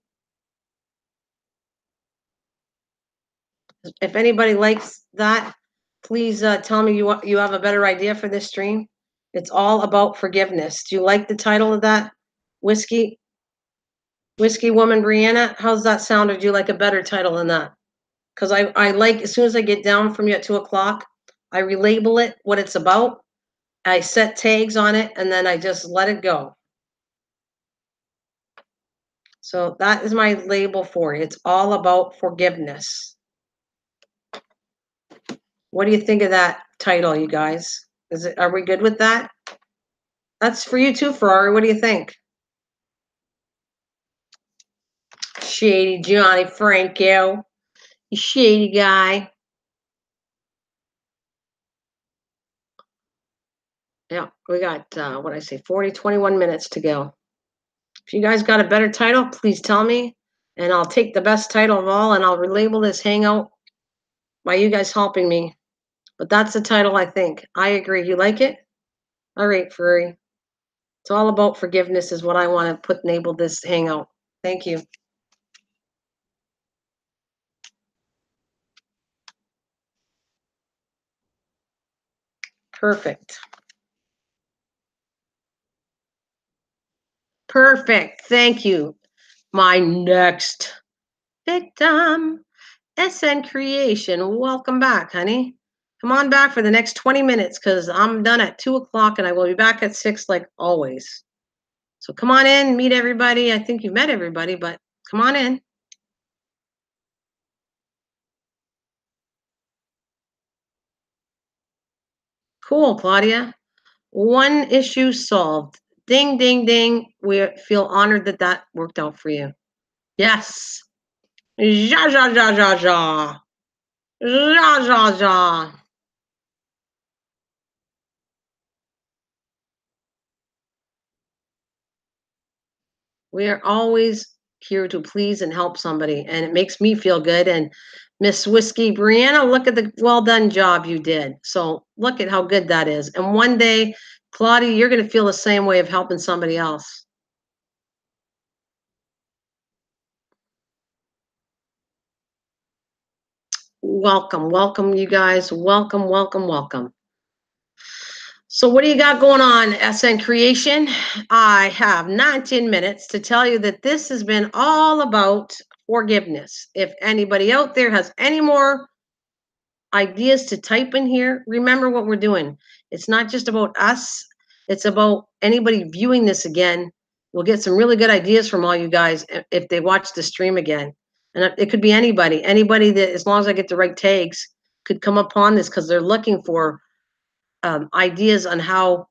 If anybody likes that, please tell me you have a better idea for this stream. It's all about forgiveness. Do you like the title of that? Whiskey Woman Brianna? How's that sound? Or do you like a better title than that? Because I like, as soon as I get down from you at 2:00, I relabel it, what it's about. I set tags on it, and then I just let it go. So that is my label for it. It's all about forgiveness. What do you think of that title, you guys? Are we good with that? That's for you too, Ferrari. What do you think? Shady Johnny Franco. You shady guy. Yeah, we got, what I say, 21 minutes to go. If you guys got a better title, please tell me, and I'll take the best title of all, and I'll relabel this hangout by you guys helping me. But that's the title, I think. I agree. You like it? All right, Ferrari. It's all about forgiveness is what I want to enable this hangout. Thank you. Perfect. Perfect. Thank you. My next victim, SN Creation. Welcome back, honey. Come on back for the next 20 minutes because I'm done at 2:00 and I will be back at 6 like always. So come on in, meet everybody. I think you've met everybody, but come on in. Cool, Claudia. One issue solved. Ding, ding, ding. We feel honored that that worked out for you. Yes. Ja, ja, ja, ja, ja. Ja, ja, ja. We are always here to please and help somebody, and it makes me feel good. And Miss Whiskey Brianna, look at the well done job you did. So look at how good that is. And one day, Claudia, you're going to feel the same way of helping somebody else. Welcome, welcome, you guys. Welcome, welcome, welcome. So, what do you got going on, SN Creation? I have 19 minutes to tell you that this has been all about forgiveness. If anybody out there has any more ideas to type in here, remember what we're doing. It's not just about us, it's about anybody viewing this again. We'll get some really good ideas from all you guys if they watch the stream again. And it could be anybody that, as long as I get the right tags, could come upon this because they're looking for ideas on how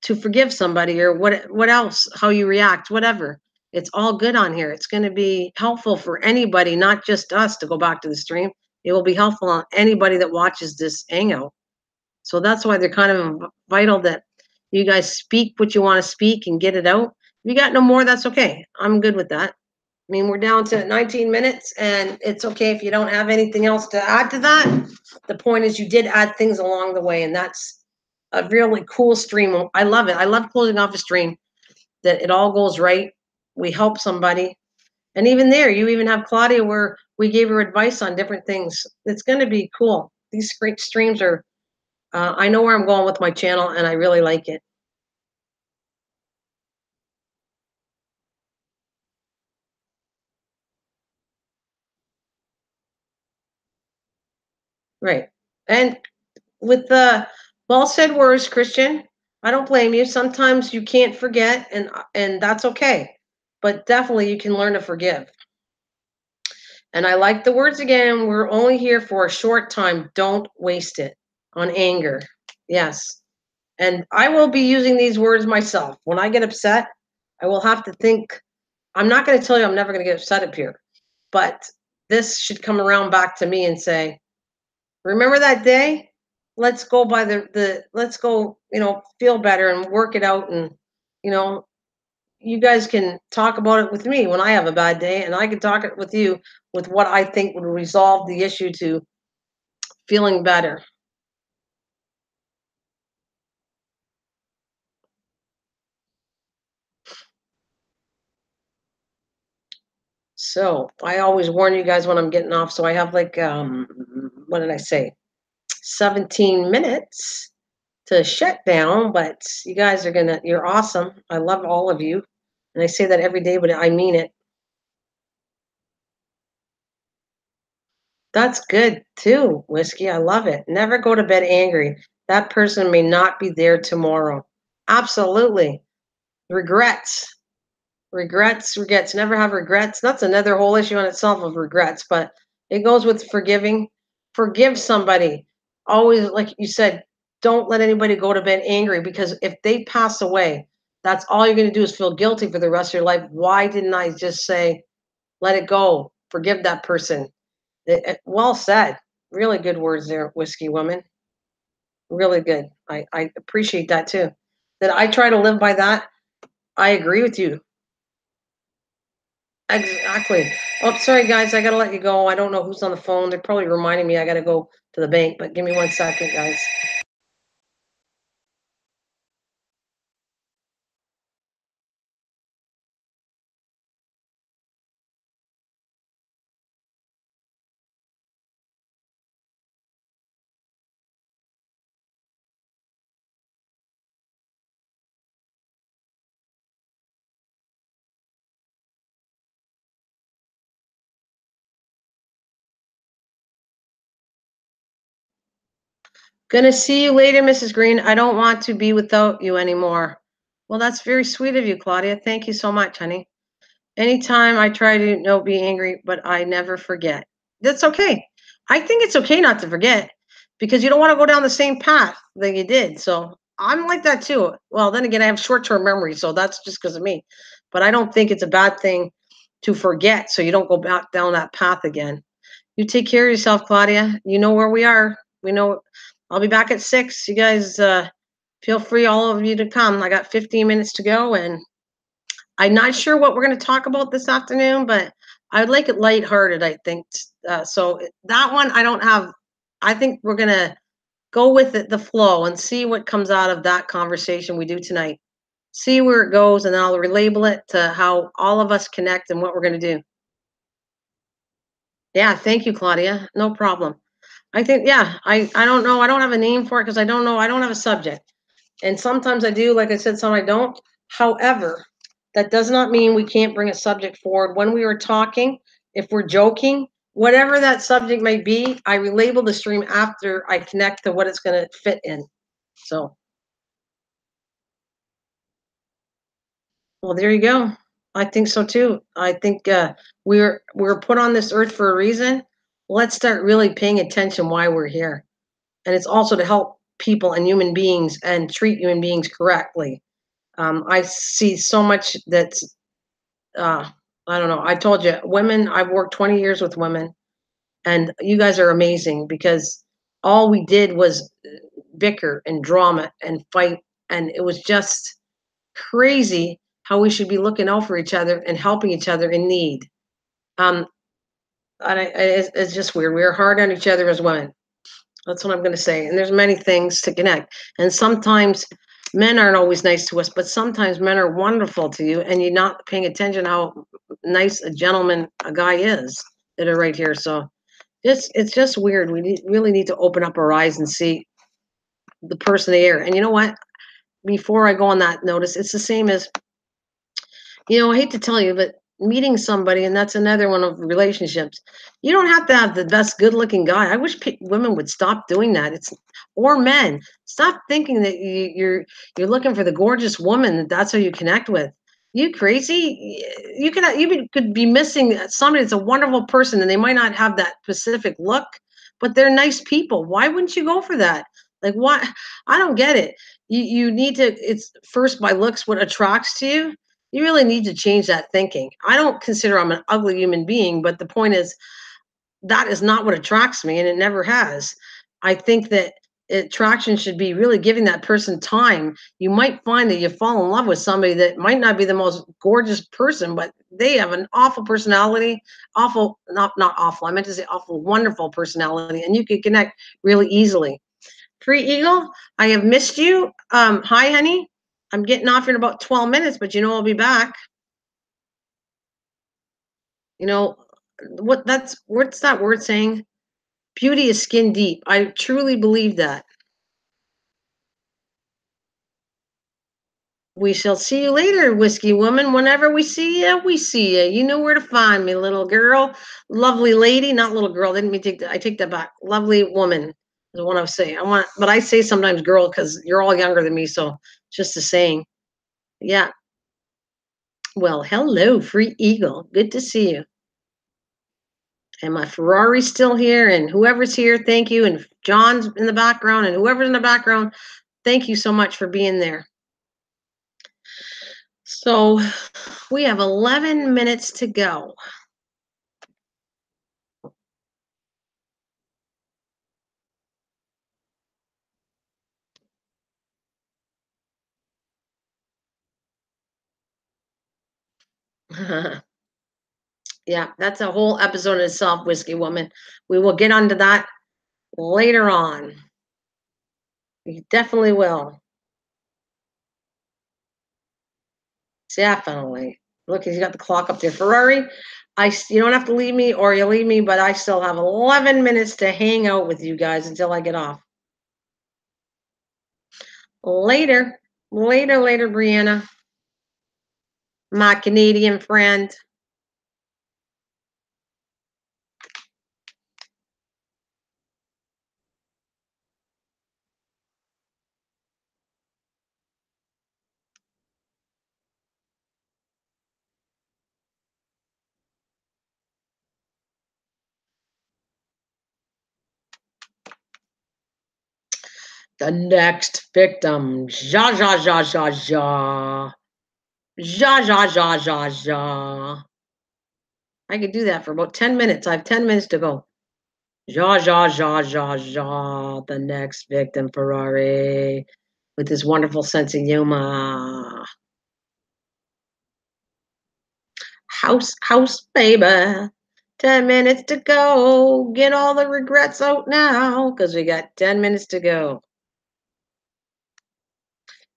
to forgive somebody or what else, how you react, whatever. It's all good on here. It's going to be helpful for anybody, not just us, to go back to the stream. It will be helpful on anybody that watches this hangout. So that's why they're kind of vital that you guys speak what you want to speak and get it out. If you got no more, that's okay. I'm good with that. I mean, we're down to 19 minutes, and it's okay if you don't have anything else to add to that. The point is, you did add things along the way, and that's a really cool stream. I love it. I love closing off a stream that it all goes right. We help somebody. And even there, you even have Claudia where we gave her advice on different things. It's going to be cool. These great streams are, I know where I'm going with my channel, and I really like it. Right. And with the well said words, Christian, I don't blame you. Sometimes you can't forget, and that's okay. But definitely you can learn to forgive. And I like the words again. We're only here for a short time. Don't waste it on anger. Yes. And I will be using these words myself. When I get upset, I will have to think. I'm not going to tell you I'm never going to get upset up here, but this should come around back to me and say, remember that day? Let's go by let's go, feel better and work it out. And, you know, you guys can talk about it with me when I have a bad day, and I can talk it with you with what I think would resolve the issue to feeling better. So I always warn you guys when I'm getting off. So I have like, what did I say? 17 minutes to shut down, but you guys you're awesome. I love all of you. And I say that every day, but I mean it. That's good too, Whiskey. I love it. Never go to bed angry. That person may not be there tomorrow. Absolutely. Regrets. Regrets. Never have regrets. That's another whole issue in itself of regrets, but it goes with forgiving. Forgive somebody. Always, like you said, don't let anybody go to bed angry, because if they pass away, that's all you're going to do is feel guilty for the rest of your life. Why didn't I just say, let it go? Forgive that person. Well said. Really good words there, Whiskey Woman. Really good. I appreciate that too. That I try to live by that. I agree with you. Exactly. Oh, sorry, guys. I got to let you go. I don't know who's on the phone. They're probably reminding me I got to go to the bank, but give me 1 second, guys. Gonna see you later, Mrs. Green. I don't want to be without you anymore. Well, that's very sweet of you, Claudia. Thank you so much, honey. Anytime I try to be angry, but I never forget. That's okay. I think it's okay not to forget, because you don't want to go down the same path that you did. So I'm like that too. Well, then again, I have short-term memory, so that's just because of me. But I don't think it's a bad thing to forget, so you don't go back down that path again. You take care of yourself, Claudia. You know where we are. We know. I'll be back at 6. You guys feel free, all of you, to come. I got 15 minutes to go, and I'm not sure what we're going to talk about this afternoon, but I'd like it lighthearted, I think. So that one, I don't have, I think we're going to go with it, the flow, and see what comes out of that conversation we do tonight. See where it goes, and I'll relabel it to how all of us connect and what we're going to do. Yeah, thank you, Claudia. No problem. I think, yeah, I don't know. I don't have a name for it because I don't know. I don't have a subject. And sometimes I do, like I said, some I don't. However, that does not mean we can't bring a subject forward. When we are talking, if we're joking, whatever that subject may be, I relabel the stream after I connect to what it's going to fit in. So, well, there you go. I think so too. I think we're put on this earth for a reason. Let's start really paying attention why we're here, and it's also to help people and human beings and treat human beings correctly. I see so much that's uh, I don't know. I told you, women. I've worked 20 years with women, and you guys are amazing because all we did was bicker and drama and fight, and it was just crazy how we should be looking out for each other and helping each other in need. Um, and it's just weird. We're hard on each other as women. That's what I'm going to say. And there's many things to connect. And sometimes men aren't always nice to us, but sometimes men are wonderful to you, and you're not paying attention how nice a gentleman a guy is that are right here. So it's just weird. Really need to open up our eyes and see the person they are. And you know what? Before I go on that notice, it's the same as, I hate to tell you, but meeting somebody, and that's another one of relationships. You don't have to have the best good-looking guy. I wish women would stop doing that. It's or men stop thinking that you're looking for the gorgeous woman. That's who you connect with. You crazy? You could be missing somebody that's a wonderful person, and they might not have that specific look, but they're nice people. Why wouldn't you go for that? Like, why? I don't get it. You need to. It's first by looks what attracts to you. You really need to change that thinking. I don't consider I'm an ugly human being, but the point is that is not what attracts me, and it never has. I think that attraction should be really giving that person time. You might find that you fall in love with somebody that might not be the most gorgeous person, but they have an awful personality, awful, not awful. I meant to say awful, wonderful personality, and you can connect really easily. Free Eagle, I have missed you. Hi, honey. I'm getting off in about 12 minutes, but I'll be back. You know, what's that word saying? Beauty is skin deep. I truly believe that. We shall see you later, whiskey woman. Whenever we see you, we see you. You know where to find me, little girl, lovely lady, not little girl. Didn't mean take that. I take that back. Lovely woman is what I was saying. But I say sometimes girl because you're all younger than me, so just the saying. Yeah. Well, hello, Free Eagle. Good to see you. And my Ferrari's still here, and whoever's here, thank you. And John's in the background, and whoever's in the background, thank you so much for being there. So we have 11 minutes to go. Yeah, that's a whole episode in itself, Whiskey Woman. We will get onto that later on. We definitely will. Definitely. Look, he's got the clock up there. Ferrari, you don't have to leave me or you leave me, but I still have 11 minutes to hang out with you guys until I get off. Later, later, Brianna, my Canadian friend. The next victim. Ja, ja, ja, ja, ja. Ja, ja, ja, ja, ja. I could do that for about 10 minutes. I have 10 minutes to go. Ja, ja, ja, ja, ja. The next victim, Ferrari, with his wonderful sense of humor. House, baby. 10 minutes to go. Get all the regrets out now because we got 10 minutes to go.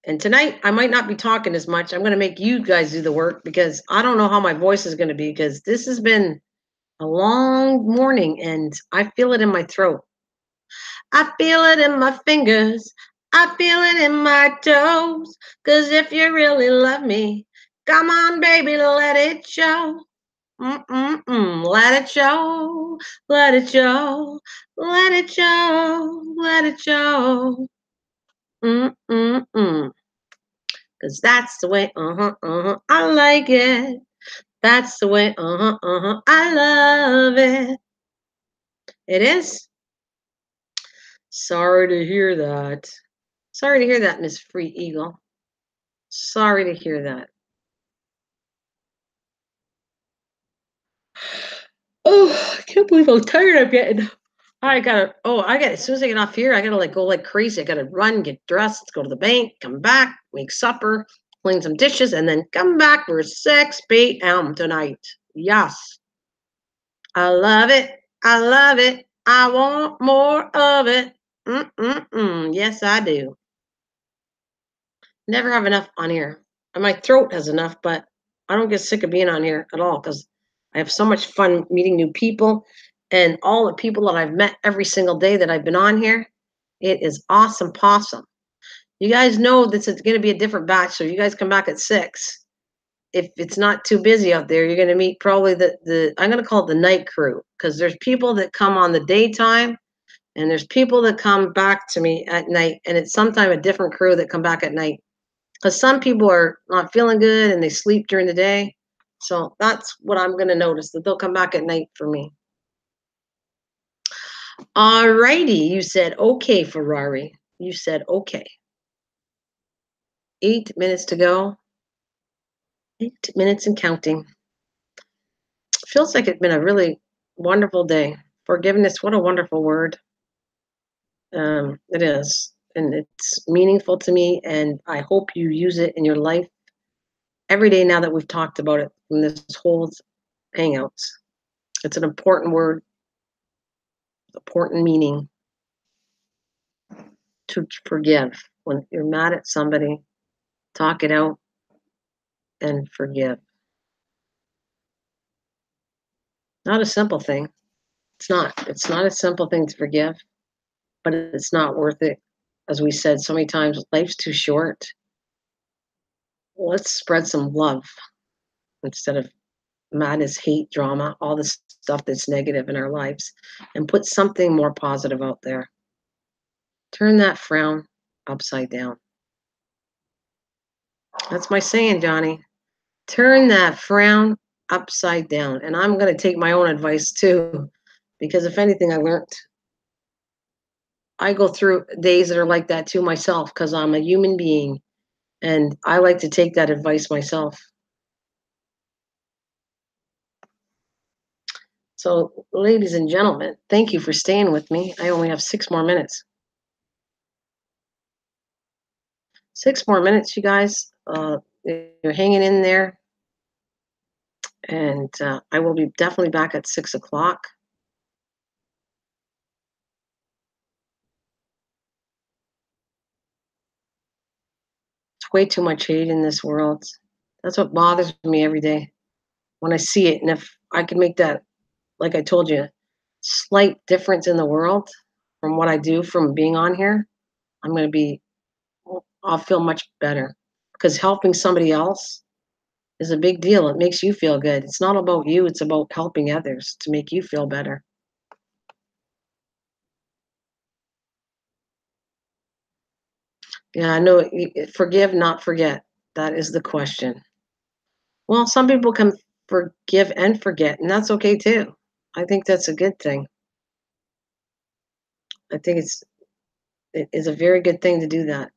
And tonight, I might not be talking as much. I'm going to make you guys do the work because I don't know how my voice is going to be because this has been a long morning and I feel it in my throat. I feel it in my fingers. I feel it in my toes. Because if you really love me, come on, baby, let it show. Let it show. Let it show. Let it show. Let it show. Because that's the way, I like it. That's the way, I love it. It is? Sorry to hear that. Sorry to hear that, Miss Free Eagle. Sorry to hear that. Oh, I can't believe how tired I'm getting. As soon as I get off here, I gotta like go like crazy. I gotta run, get dressed, go to the bank, come back, make supper, clean some dishes, and then come back for 6 p.m. tonight. Yes. I love it. I love it. I want more of it. Yes, I do. Never have enough on here. And my throat has enough, but I don't get sick of being on here at all because I have so much fun meeting new people and all the people that I've met every single day that I've been on here. It is awesome possum. You guys know this is going to be a different batch, so you guys come back at 6. If it's not too busy out there, you're going to meet probably the I'm going to call it the night crew because there's people that come on the daytime and there's people that come back to me at night, and it's sometimes a different crew that come back at night because some people are not feeling good and they sleep during the day. So that's what I'm going to notice, that they'll come back at night for me. All righty. You said okay, Ferrari. You said okay. 8 minutes to go. 8 minutes and counting. Feels like it's been a really wonderful day. Forgiveness, what a wonderful word. It is. And it's meaningful to me. And I hope you use it in your life every day now that we've talked about it in this whole hangouts. It's an important word, important meaning to forgive. When you're mad at somebody, talk it out and forgive. Not a simple thing. It's not. It's not a simple thing to forgive, but it's not worth it. As we said so many times, life's too short. Let's spread some love instead of madness, hate, drama, all this stuff that's negative in our lives, and put something more positive out there. Turn that frown upside down. That's my saying, Johnny. Turn that frown upside down. And I'm going to take my own advice too, because if anything, I go through days that are like that too myself because I'm a human being and I like to take that advice myself. So, ladies and gentlemen, thank you for staying with me. I only have 6 more minutes. 6 more minutes, you guys. You're hanging in there. And I will be definitely back at 6 o'clock. It's way too much hate in this world. That's what bothers me every day when I see it. And if I can make that, like I told you, slight difference in the world from what I do from being on here, I'll feel much better because helping somebody else is a big deal. It makes you feel good. It's not about you, it's about helping others to make you feel better. Yeah, I know. Forgive, not forget. That is the question. Well, some people can forgive and forget, and that's okay too. I think that's a good thing. I think it is a very good thing to do that.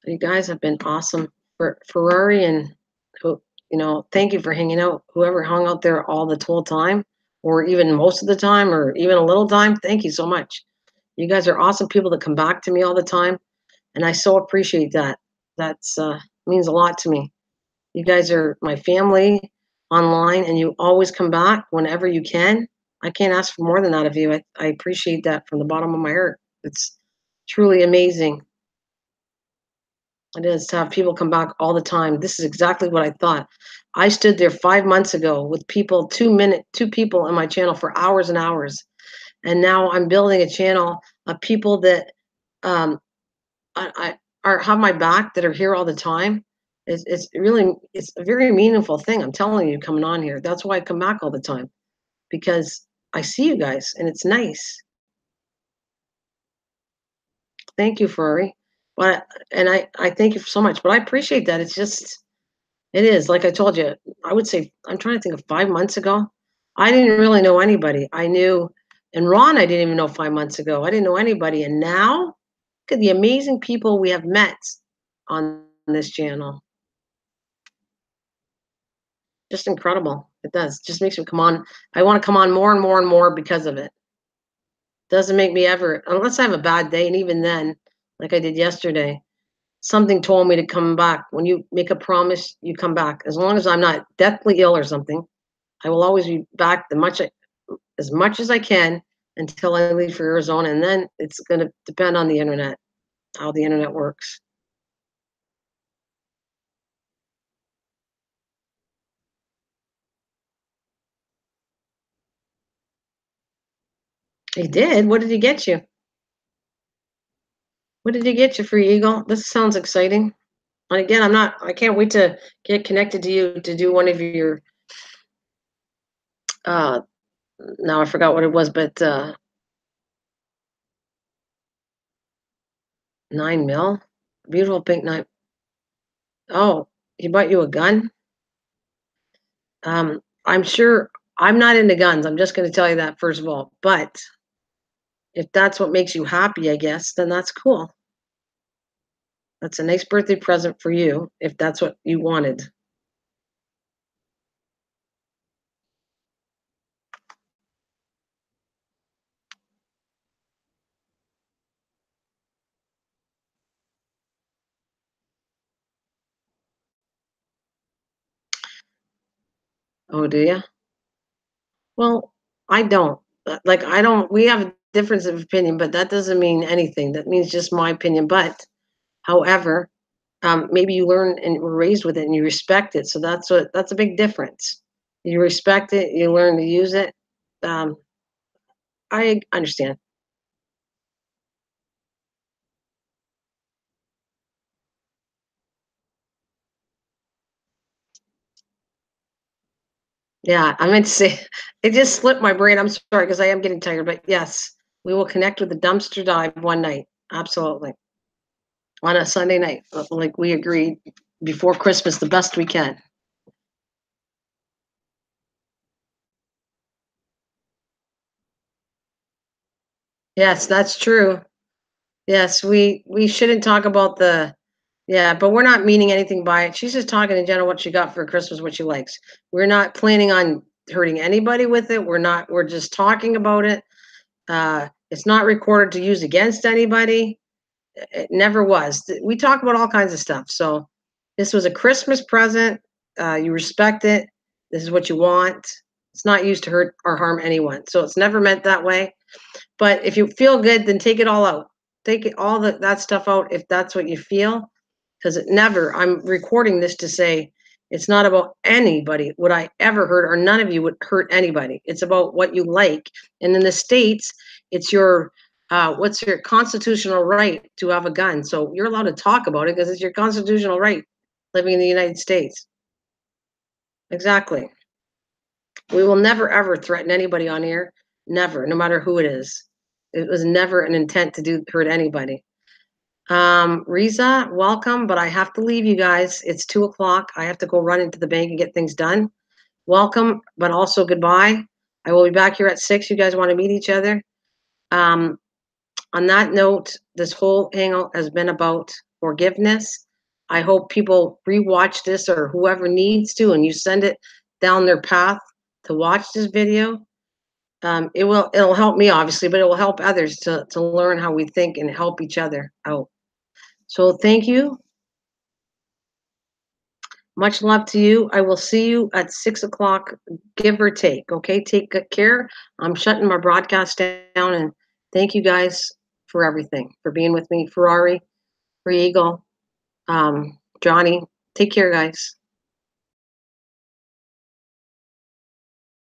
You guys have been awesome. For Ferrari and thank you for hanging out. Whoever hung out there all the whole time, or even most of the time, or even a little time, thank you so much. You guys are awesome people that come back to me all the time. and I so appreciate that. That's means a lot to me. You guys are my family online, and you always come back whenever you can. I can't ask for more than that of you. I appreciate that from the bottom of my heart. It's truly amazing. It is to have people come back all the time. This is exactly what I thought. I stood there 5 months ago with people, 2 people on my channel for hours and hours. And now I'm building a channel of people that um, I are have my back, that are here all the time. It's really, it's a very meaningful thing. I'm telling you, coming on here. That's why I come back all the time, because I see you guys and it's nice. Thank you, Furry. But and I thank you so much. But I appreciate that. It's just, it is like I told you. I would say, I'm trying to think of 5 months ago. I didn't really know anybody. I knew, and Ron, I didn't even know 5 months ago. I didn't know anybody, and now look at the amazing people we have met on this channel. Just incredible. It does. Just makes me come on. I want to come on more and more and more because of it. Doesn't make me ever, unless I have a bad day, and even then, like I did yesterday, something told me to come back. When you make a promise, you come back. As long as I'm not deathly ill or something, I will always be back as much as I can until I leave for Arizona, and then it's going to depend on the internet, how the internet works. He did. What did he get you? What did he get you, Free Eagle? This sounds exciting. And again, I can't wait to get connected to you to do one of your, uh, now I forgot what it was, but 9 mil, beautiful pink nine. Oh, he bought you a gun? I'm sure I'm not into guns. I'm just going to tell you that first of all. But if that's what makes you happy, I guess, then that's cool. That's a nice birthday present for you if that's what you wanted. Oh, do you? Well, I don't. Like, I don't, we have a difference of opinion, but that doesn't mean anything. That means just my opinion. But however, maybe you learn and were raised with it and you respect it. So that's a big difference. You respect it, you learn to use it. Um, I understand. Yeah, I meant to say, it just slipped my brain. I'm sorry, because I am getting tired. But yes, we will connect with the dumpster dive one night. Absolutely. On a Sunday night, like we agreed before Christmas, the best we can. Yes, that's true. Yes, we shouldn't talk about the, yeah, but we're not meaning anything by it. She's just talking in general what she got for Christmas, what she likes. We're not planning on hurting anybody with it. We're just talking about it. It's not recorded to use against anybody. It never was. We talk about all kinds of stuff. So this was a Christmas present. You respect it. This is what you want. It's not used to hurt or harm anyone. So it's never meant that way. But if you feel good, then take it all out. Take it all that stuff out if that's what you feel. Because it never, I'm recording this to say it's not about anybody would I ever hurt, or none of you would hurt anybody. It's about what you like. And in the States, it's your what's your constitutional right to have a gun. So you're allowed to talk about it because it's your constitutional right living in the United States. Exactly. We will never ever threaten anybody on here. Never, no matter who it is. It was never an intent to do hurt anybody. Riza, welcome, but I have to leave you guys. It's 2 o'clock. I have to go run into the bank and get things done. Welcome, but also goodbye. I will be back here at 6. You guys want to meet each other? Um, on that note, this whole hangout has been about forgiveness. I hope people rewatch this, or whoever needs to, and you send it down their path to watch this video. It'll help me obviously, but it will help others to learn how we think and help each other out. So thank you. Much love to you. I will see you at 6 o'clock, give or take. Okay, take good care. I'm shutting my broadcast down, and thank you guys for everything, for being with me. Ferrari, for Eagle, Johnny. Take care, guys.